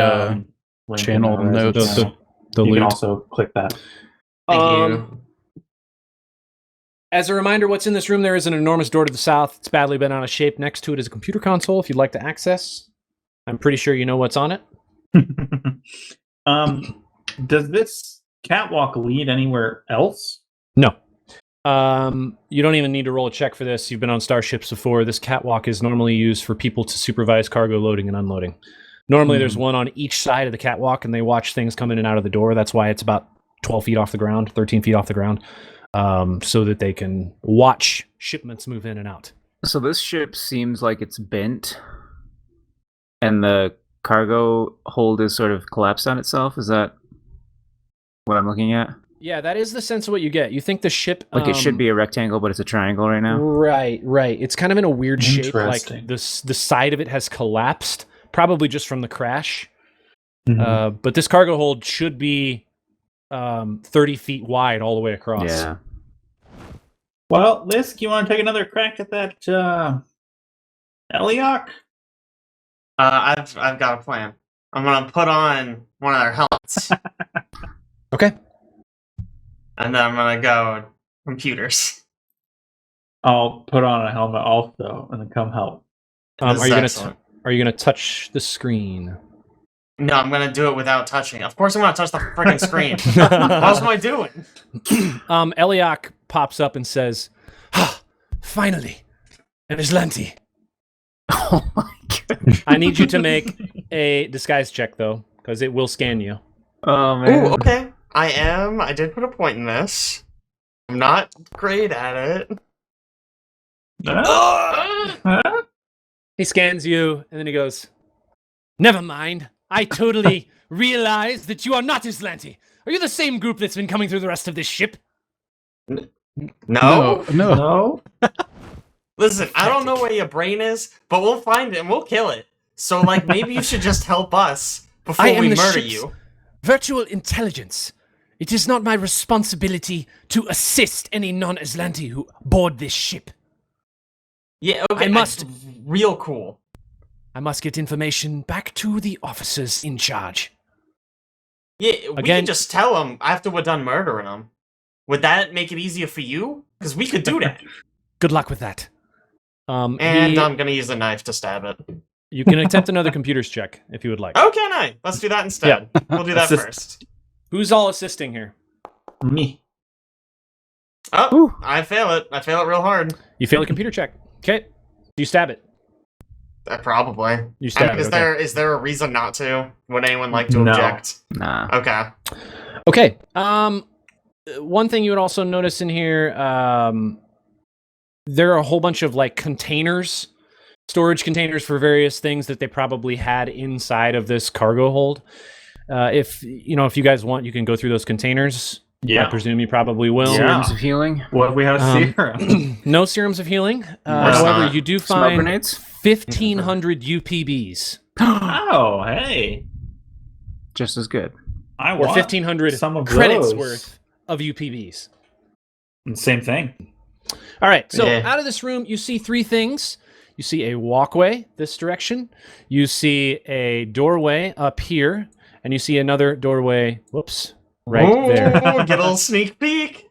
in channel Horizon notes. channel. The You loot. can also click that. Thank you. As a reminder, what's in this room, there is an enormous door to the south. It's badly bent out of shape. Next to it is a computer console if you'd like to access. I'm pretty sure you know what's on it. Does this catwalk lead anywhere else? No. You don't even need to roll a check for this. You've been on starships before. This catwalk is normally used for people to supervise cargo loading and unloading. Normally there's one on each side of the catwalk, and they watch things come in and out of the door. That's why it's about 12 feet off the ground, 13 feet off the ground, so that they can watch shipments move in and out. So this ship seems like it's bent, and the cargo hold is sort of collapsed on itself. Is that what I'm looking at? Yeah, that is the sense of what you get. You think the ship... Like it should be a rectangle, but it's a triangle right now? Right. It's kind of in a weird shape. Like Interesting. the side of it has collapsed, probably just from the crash. Mhm. But this cargo hold should be 30 feet wide all the way across. Yeah. Well, Lisk, you want to take another crack at that Eliok? I've got a plan. I'm gonna put on one of their helmets, Okay. and then I'm gonna go computers. I'll put on a helmet also, and then come help. This Are is you excellent. are you gonna touch the screen? No, I'm gonna do it without touching. Of course, I'm gonna touch the freaking screen. What else am I doing? Eliok pops up and says, "Ah, finally, an Islanti." Oh my god. I need you to make a disguise check though, because it will scan you. Oh man. Ooh, okay. I did put a point in this. I'm not great at it. He scans you, and then he goes, "Never mind. I totally realize that you are not Islanti. Are you the same group that's been coming through the rest of this ship?" No? No. Listen, I don't know where your brain is, but we'll find it and we'll kill it. So, like, maybe you should just help us before I am we the murder ship's you. virtual intelligence. It is not my responsibility to assist any non-Islanti who board this ship. Yeah, okay. I must- Real cool. I must get information back to the officers in charge. Yeah, we Again- can just tell them after we're done murdering them. Would that make it easier for you? Because we could do that. Good luck with that. And He- I'm gonna use a knife to stab it. you can attempt another computer's check if you would like. Oh, can I? Let's do that instead. We'll do that Assist. first. Who's all assisting here? Me. Oh, I fail it. I fail it real hard. You fail a computer check. Okay. You stab it. Probably. You I stab mean, it. is there a reason not to? Would anyone like to No. object? Nah. Okay. Okay. One thing you would also notice in here, there are a whole bunch of like containers, storage containers for various things that they probably had inside of this cargo hold. If you guys want, you can go through those containers. Yeah. I presume you probably will. Yeah. Serums of healing? What we have serum. No serums of healing. course However, not. you do Smoke find grenades? 1,500 UPBs. Oh, hey. Just as good. I Or want 1,500 some of credits those. worth of UPBs. Same thing. All right, so Yeah. out of this room, you see three things. You see a walkway this direction. You see a doorway up here. And you see another doorway, whoops, right Ooh, there. Get a little sneak peek.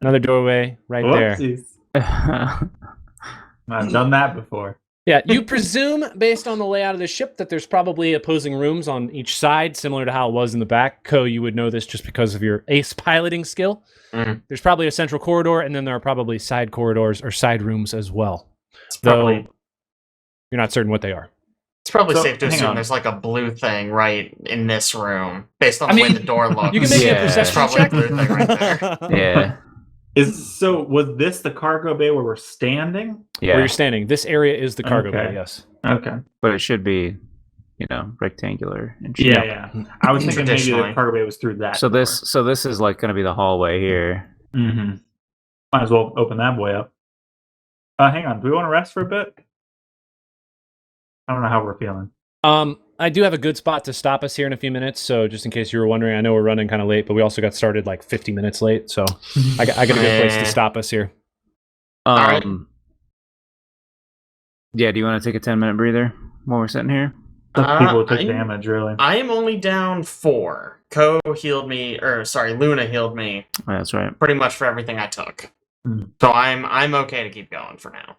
Another doorway right there. Whoopsies. I've done that before. Yeah, you presume, based on the layout of the ship, that there's probably opposing rooms on each side, similar to how it was in the back. Ko, you would know this just because of your ace piloting skill. Mhm. There's probably a central corridor, and then there are probably side corridors or side rooms as well. It's Though probably you're not certain what they are. so, So, safe to hang assume on. there's like a blue thing right in this room, based on I the way mean, the door looks. You can make Yeah. a It's perception probably check. a blue thing right there. Yeah. Was this the cargo bay where we're standing? Where Yeah. you're standing. This area is the cargo Okay. bay, yes. Okay. But it should be, rectangular and Yeah, shit. yeah. I was thinking maybe the Traditionally. cargo bay was through that. So this is like gonna be the hallway here. Mm-hmm. Might as well open that boy up. Hang on. Do we want to rest for a bit? I don't know how we're feeling. I do have a good spot to stop us here in a few minutes, so just in case you were wondering, I know we're running kind of late, but we also got started like 50 minutes late, so I got a good place to stop us here. Alright. Yeah, do you want to take a 10-minute breather while we're sitting here? Some people took damage, really. I am only down 4. Luna healed me Oh, that's right. pretty much for everything I took. So I'm okay to keep going for now.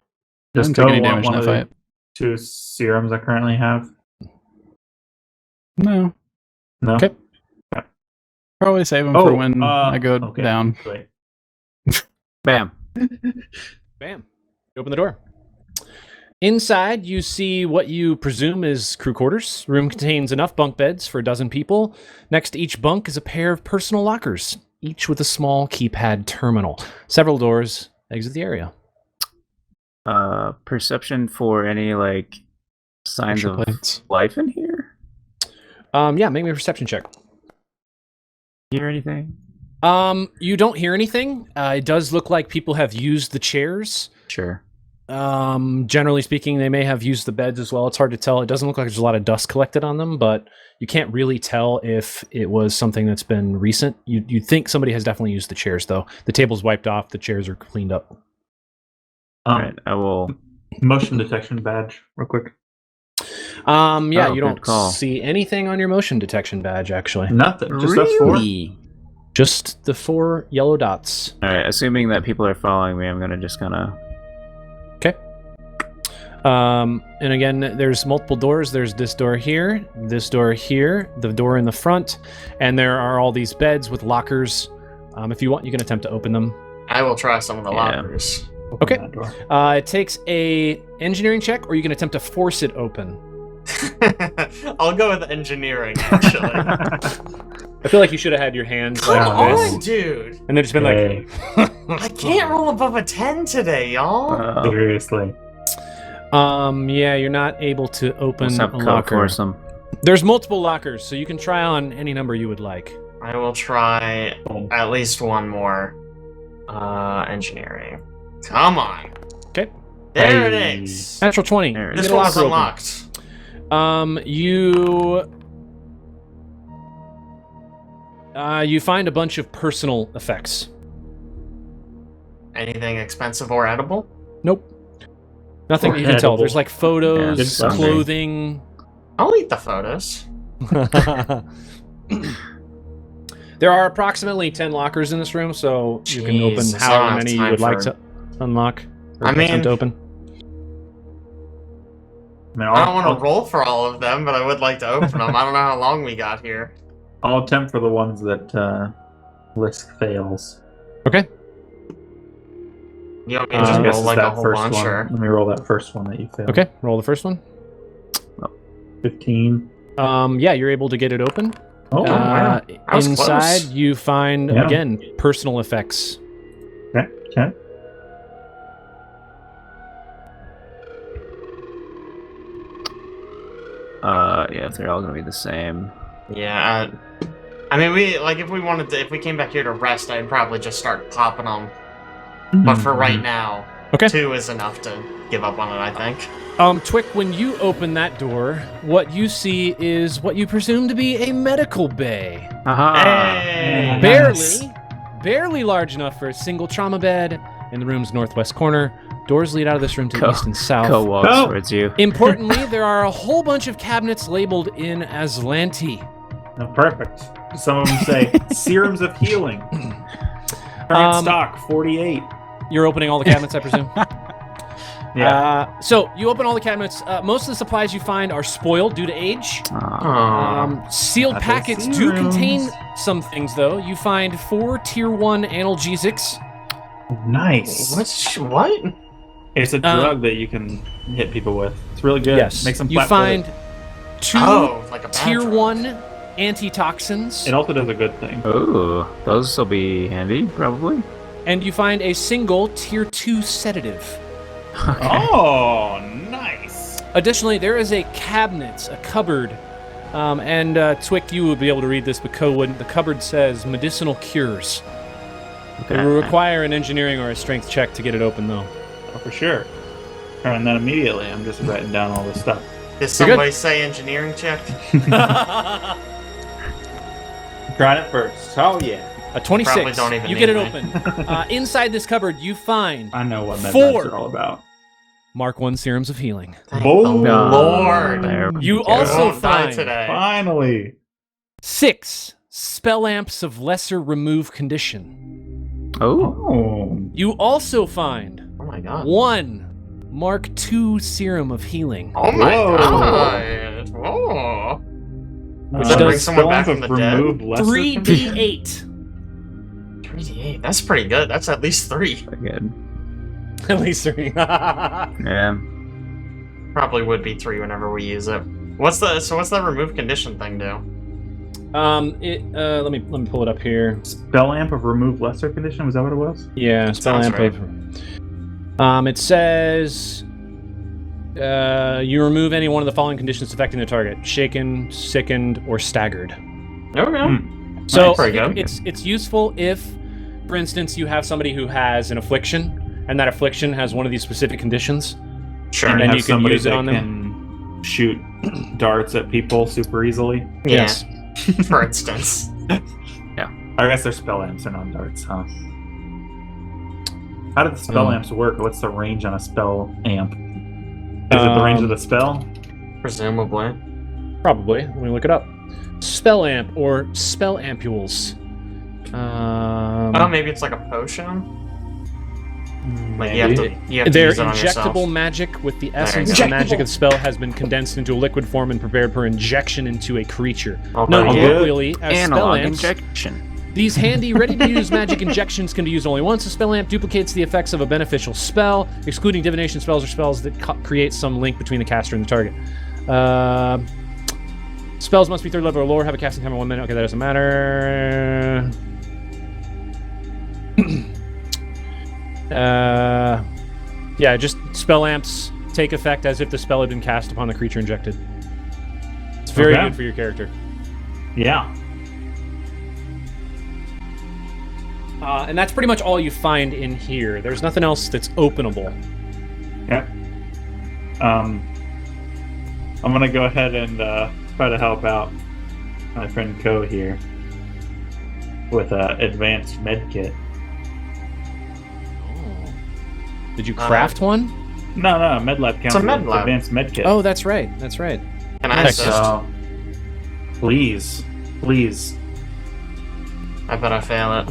Just didn't take go any one damage in of that the fight. 2 serums I currently have. No. No? Okay. Probably save them for when I go okay. down. Wait. Bam. Bam. You open the door. Inside, you see what you presume is crew quarters. The room contains enough bunk beds for 12 people. Next to each bunk is a pair of personal lockers, each with a small keypad terminal. Several doors exit the area. Perception for any, like, signs Pressure of plates. life in here? Yeah, make me a perception check. Hear anything? You don't hear anything. It does look like people have used the chairs. Sure. Generally speaking, they may have used the beds as well. It's hard to tell. It doesn't look like there's a lot of dust collected on them, but you can't really tell if it was something that's been recent. You'd think somebody has definitely used the chairs, though. The table's wiped off. The chairs are cleaned up. Alright, I will... Motion detection badge, real quick. Yeah, Oh, you good don't call. see anything on your motion detection badge, actually. Nothing. Just us 4. Just the 4 yellow dots. Alright, assuming that people are following me, I'm gonna just kind of... Okay. And again, there's multiple doors. There's this door here, the door in the front, and there are all these beds with lockers. If you want, you can attempt to open them. I will try some of the Yeah. lockers. Okay. Open that door. It takes a engineering check, or you can attempt to force it open. I'll go with engineering, actually. I feel like you should have had your hands Come like on, this, dude! and then just been Hey. like. I can't roll above a 10 today, y'all. Seriously. Yeah, you're not able to open Let's have a code locker. for some. There's multiple lockers, so you can try on any number you would like. I will try Boom. at least one more. Engineering. Come on. Okay. There it Hey. is. Natural 20. There it You This get a one's locker unlocked. open. You find a bunch of personal effects. Anything expensive or edible? Nope. Nothing Or you can tell. edible. There's like Yeah, photos, just something. clothing. I'll eat the photos. There are approximately 10 lockers in this room, so you can open Jesus, I don't however have many you time would like for- to unlock. Or I mean- attempt to open. I mean, I don't want to roll for all of them, but I would like to open them. I don't know how long we got here. I'll attempt for the ones that Lisk fails. Okay. You want me to just I guess roll it's like a that whole first bunch, one. or? Let me roll that first one that you failed. Okay. Roll the first one. 15. Yeah, you're able to get it open. Oh, wow. I was Inside, close. you find Yeah. again personal effects. okay. Okay. Yeah, if they're all gonna be the same. Yeah. I mean, if we came back here to rest, I'd probably just start popping them. But for right now, Okay. 2 is enough to give up on it, I think. Twick, when you open that door, what you see is what you presume to be a medical bay. Aha! Hey! Nice. Barely large enough for a single trauma bed in the room's northwest corner. Doors lead out of this room to the east and south. Ko walks Oh. towards you. Importantly, there are a whole bunch of cabinets labeled in Aslanti. Oh, perfect. Some of them say serums of healing. Current Um, stock 48. You're opening all the cabinets, I presume? Yeah. So you open all the cabinets. Most of the supplies you find are spoiled due to age. Aw. Sealed Not the packets do serums. contain some things, though. You find 4 Tier 1 analgesics. Nice. What? It's a drug that you can hit people with. It's really good. Yes. Makes them You flat-footed. find 2 Oh, like a bad Tier drug. 1 antitoxins. It also does a good thing. Ooh, those will be handy, probably. And you find a single Tier 2 sedative. Oh, nice. Additionally, there is a cabinet, a cupboard. And Twick, you would be able to read this, but Ko wouldn't. The cupboard says medicinal cures. It will require an engineering or a strength check to get it open, though. Oh, for sure. And then immediately, I'm just writing down all this stuff. Did somebody say engineering check? Tried it first. Oh yeah. A 26. Probably don't even You get it need open. Inside this cupboard, you find I know what med Four. labs are all about. Mark 1 serums of healing. Thank Boom. the Lord. There we You go. also won't die find today. Finally. 6 spell amps of lesser remove condition. Oh. Oh. You also find Oh my god. 1 Mark 2 serum of healing. Oh my Whoa. god. Whoa. Which Does does bring someone back from the dead? 3d8. 3d8. That's pretty good. That's at least 3. Good. At least 3. Yeah. Probably would be 3 whenever we use it. What's that remove condition thing do? Let me pull it up here. Spell amp of remove lesser condition. Was that what it was? Yeah, spell Sounds amp of. It says you remove any one of the following conditions affecting the target: shaken, sickened, or staggered. Okay. So That's pretty good. it's useful if, for instance, you have somebody who has an affliction, and that affliction has one of these specific conditions. Sure. And then have you can somebody use it that on them. can shoot darts at people super easily. Yes. For instance. I guess they're spell amps and not darts, huh? How do the spell amps work? What's the range on a spell amp? Is it the range of the spell? Presumably. Probably. Let me look it up. Spell amp or spell ampules. Oh, maybe it's like a potion? Like you have to They're use it on yourself. injectable magic with the essence go. of the magic of the spell has been condensed into a liquid form and prepared per injection into a creature. Oh, Known very good. colloquially as spell Analog amps, injection. these handy, ready-to-use magic injections can be used only once. A spell amp duplicates the effects of a beneficial spell, excluding divination spells or spells that create some link between the caster and the target. Spells must be 3rd level or lower, have a casting time of 1 minute. Okay, that doesn't matter. Yeah, just spell amps take effect as if the spell had been cast upon the creature injected. It's very Okay. good for your character. Yeah. And that's pretty much all you find in here. There's nothing else that's openable. Yeah. I'm gonna go ahead and try to help out my friend Ko here with an advanced med kit. Did you craft one? No, med lab counts It's a med as lab. advanced med kit. Oh, that's right. That's right. Can I Nice. assist? So, please. I bet I fail it.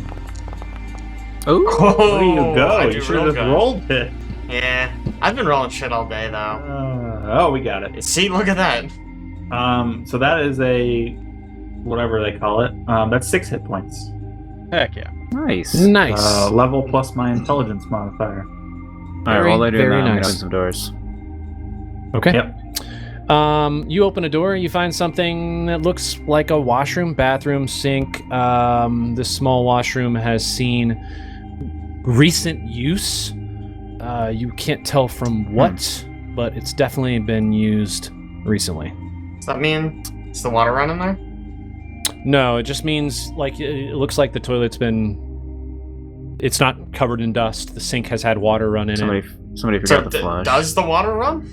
Oh. There you go. I You do should real have good. rolled it. Yeah. I've been rolling shit all day, though. Oh, we got it. See, look at that. So that is a whatever they call it. That's 6 hit points. Heck yeah. Nice. Nice. Level plus my intelligence modifier. Alright, while I do very that, I'm gonna nice. open some doors. Okay. Yep. You open a door, you find something that looks like a washroom, bathroom, sink. This small washroom has seen recent use. You can't tell from what, but it's definitely been used recently. Does that mean is the water running there? No, it just means like it looks like the toilet's been. It's not covered in dust. The sink has had water run in Somebody So forgot the flush. does the water run? it.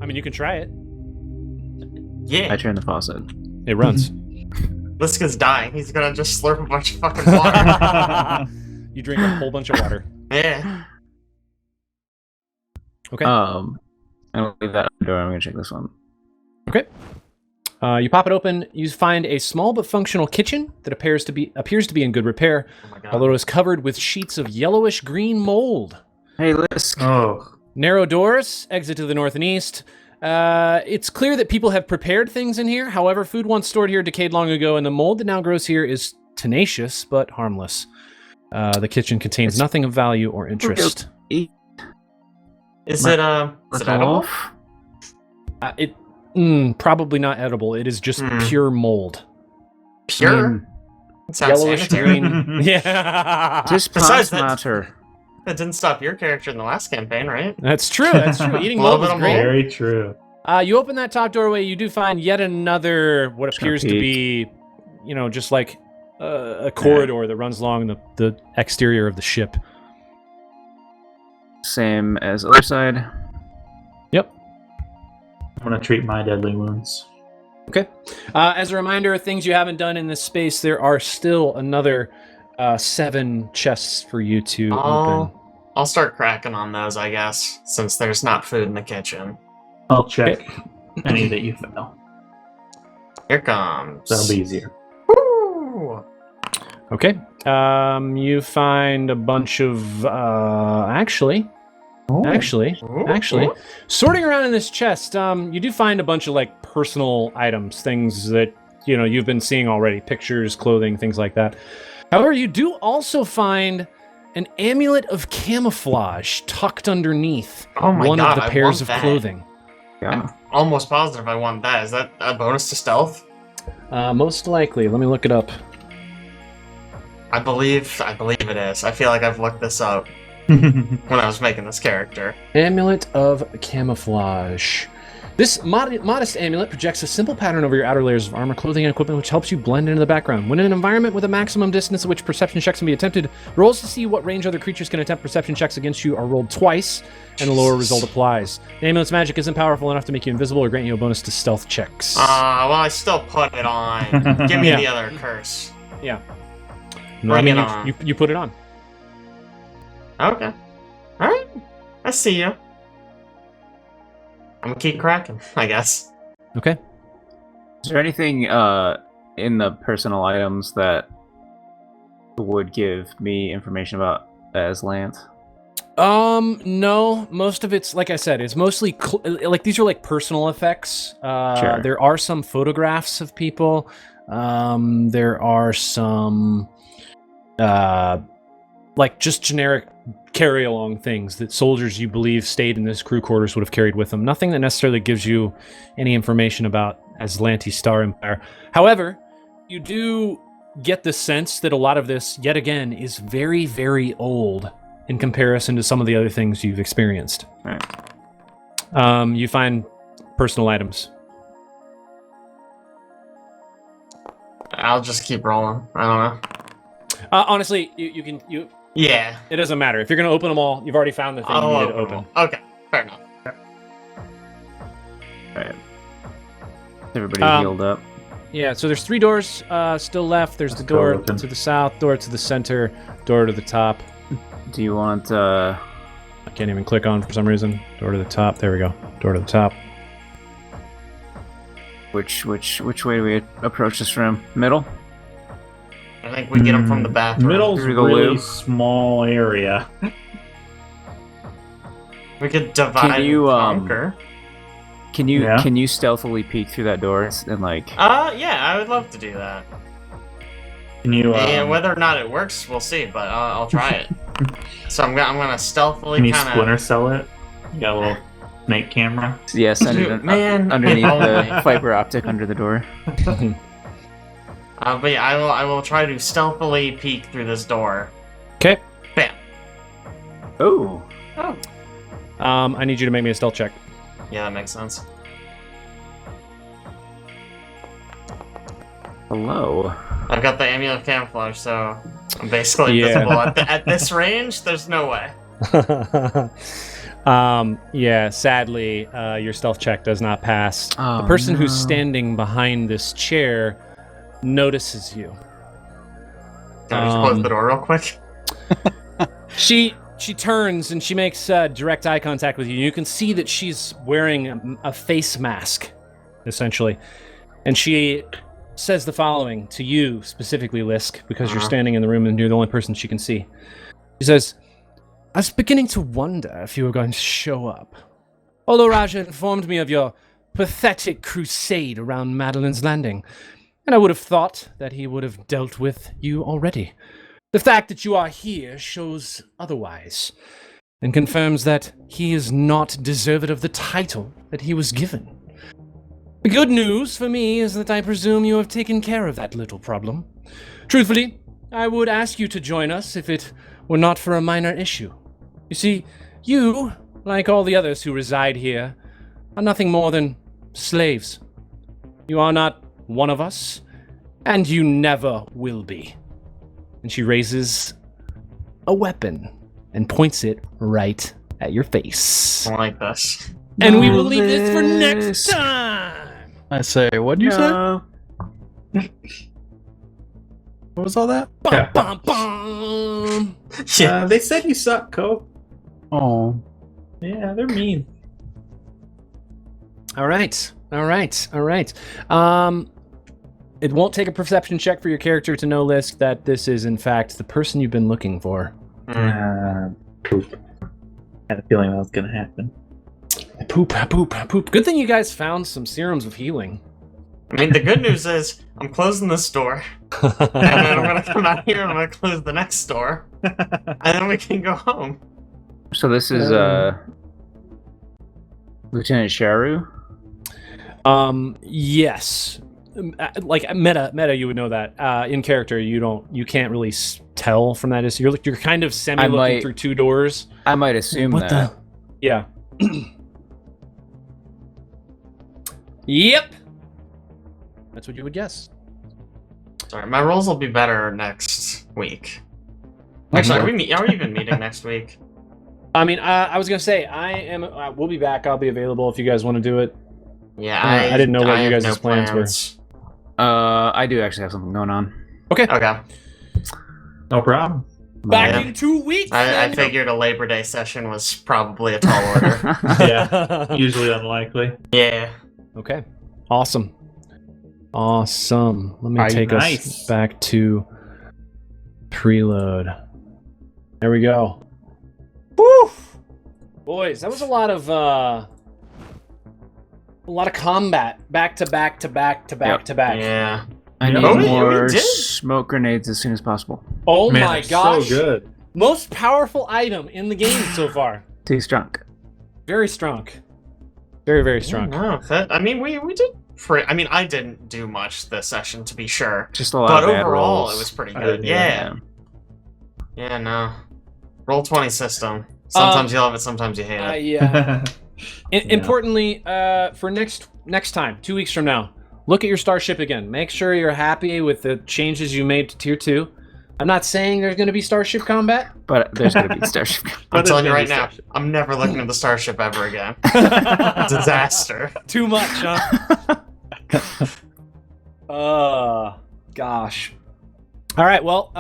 I mean, you can try it. Yeah. I turned the faucet. It runs. Liska's dying. He's gonna just slurp a bunch of fucking water. You drink a whole bunch of water. Yeah. Okay. I'm gonna leave that door. I'm gonna check this one. Okay. You pop it open. You find a small but functional kitchen that appears to be in good repair, Oh my god. although it is covered with sheets of yellowish green mold. Hey, Lisk. Oh. Narrow doors, exit to the north and east. It's clear that people have prepared things in here. However, food once stored here decayed long ago, and the mold that now grows here is tenacious but harmless. The kitchen contains nothing of value or interest. Is it edible? Off? Probably not edible. It is just Hmm. pure mold. Pure? It sounds Yellowish sanitary. green. Yeah. This Besides plants that- matter. That didn't stop your character in the last campaign, right? That's true. That's true. Eating Little mold bit is of great. mold. Very true. You open that top doorway, you do find yet another, what Just gonna appears to be, just like a corridor that runs along the exterior of the ship. Same as other side. Yep. I'm gonna treat my deadly wounds. Okay. As a reminder, things you haven't done in this space, there are still another 7 chests for you to open. I'll start cracking on those, I guess, since there's not food in the kitchen. I'll check any that you fail. Here comes. That'll be easier. Woo! Okay. You find a bunch of actually, sorting around in this chest, you do find a bunch of like personal items, things that you've been seeing already, pictures, clothing, things like that. However, you do also find an amulet of camouflage tucked underneath one of the pairs of clothing. Yeah. I'm almost positive I want that. Is that a bonus to stealth? Most likely. Let me look it up. I believe it is. I feel like I've looked this up when I was making this character. Amulet of camouflage. This modest amulet projects a simple pattern over your outer layers of armor, clothing, and equipment, which helps you blend into the background. When in an environment with a maximum distance at which perception checks can be attempted, rolls to see what range other creatures can attempt perception checks against you are rolled twice, and the lower result applies. The amulet's magic isn't powerful enough to make you invisible or grant you a bonus to stealth checks. Well, I still put it on. Give me the other curse. Yeah. No, I mean, it on. you put it on. Okay. Alright. I see you. I'm gonna keep cracking, I guess. Okay. Is there anything in the personal items that would give me information about Aslant? No. Most of it's, like I said, it's mostly like these are like personal effects. Sure. There are some photographs of people. There are some like just generic carry-along things that soldiers you believe stayed in this crew quarters would have carried with them. Nothing that necessarily gives you any information about Aslante's Star Empire. However, you do get the sense that a lot of this, yet again, is very, very old in comparison to some of the other things you've experienced. Right. You find personal items. I'll just keep rolling. I don't know. Honestly, you can. Yeah. It doesn't matter. If you're going to open them all, you've already found the thing you needed to open. Okay, fair enough. Right. Everybody healed up. Yeah, so there's 3 doors still left. There's the door open. to the south, door to the center, door to the top. Do you want I can't even click on for some reason. Door to the top. There we go. Door to the top. which way do we approach this room? Middle? I think we get them from the bathroom. Middle's a Through the really loop. small area. We could divide Can you, and conquer. Yeah. Can you stealthily peek through that door and like? Yeah, I would love to do that. Can you? And whether or not it works, we'll see. But I'll try it. So I'm gonna stealthily Can you kind splinter of. cell it? You got a little snake camera. Yeah, send it Man, underneath if the only. fiber optic under the door. But yeah, I will try to stealthily peek through this door. Okay. Bam. Oh. Oh. I need you to make me a stealth check. Yeah, that makes sense. Hello. I've got the amulet of camouflage, so I'm basically Yeah. invisible. At this range, there's no way. Yeah, sadly, your stealth check does not pass. Oh, The person who's no. standing behind this chair notices you. Can I just close the door real quick? She turns and she makes direct eye contact with you. You can see that she's wearing a face mask, essentially. And she says the following to you specifically, Lisk, because you're standing in the room and you're the only person she can see. She says, I was beginning to wonder if you were going to show up. Although Raja informed me of your pathetic crusade around Madeline's Landing, and I would have thought that he would have dealt with you already. The fact that you are here shows otherwise, and confirms that he is not deserved of the title that he was given. The good news for me is that I presume you have taken care of that little problem. Truthfully, I would ask you to join us if it were not for a minor issue. You see, you, like all the others who reside here, are nothing more than slaves. You are not one of us, and you never will be. And she raises a weapon and points it right at your face. I don't like this. And we will leave this for next time. I say, what'd you say? What was all that? Bum, bum, bum. Yeah. They said you suck, Cope. Oh. Yeah, they're mean. All right. It won't take a perception check for your character to know, Lisk, that this is in fact the person you've been looking for. Poop. Had a feeling that was gonna happen. Poop. Good thing you guys found some serums of healing. I mean, the good news is I'm closing this door, and then I'm gonna come out here and I'm gonna close the next door, and then we can go home. So this is Lieutenant Sharu. Yes. Like meta, you would know that. In character, you can't really tell from that. You're kind of semi-looking through two doors. I might assume that. Yeah. Yep. That's what you would guess. Sorry, my rolls will be better next week. Actually, are we even meeting next week? I mean, I was gonna say we'll be back. I'll be available if you guys want to do it. Yeah, I didn't know what you guys' have no plans were. I do actually have something going on. Okay. No problem. Back in 2 weeks. I figured a Labor Day session was probably a tall order. Yeah, usually unlikely. Yeah. Okay. Awesome. Let me take us back to preload. There we go. Woo! Boys, that was a lot of combat back to back. Yeah. I need Oh, we more did. smoke grenades as soon as possible. Oh Man, my they're gosh. so good. Most powerful item in the game so far. Too strong. Very strong. Very, very strong. No, I mean, we did. I didn't do much this session, to be sure. Just a lot But of bad overall, rolls. it was pretty I good. did, Yeah. No. Roll 20 system. Sometimes you love it, sometimes you hate it. Yeah. Importantly, for next time, 2 weeks from now, look at your starship again. Make sure you're happy with the changes you made to Tier 2. I'm not saying there's going to be starship combat. But there's going to be starship. I'm telling you right now, I'm never looking at the starship ever again. Disaster. Too much, huh? Gosh. All right, well,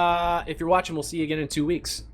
if you're watching, we'll see you again in 2 weeks.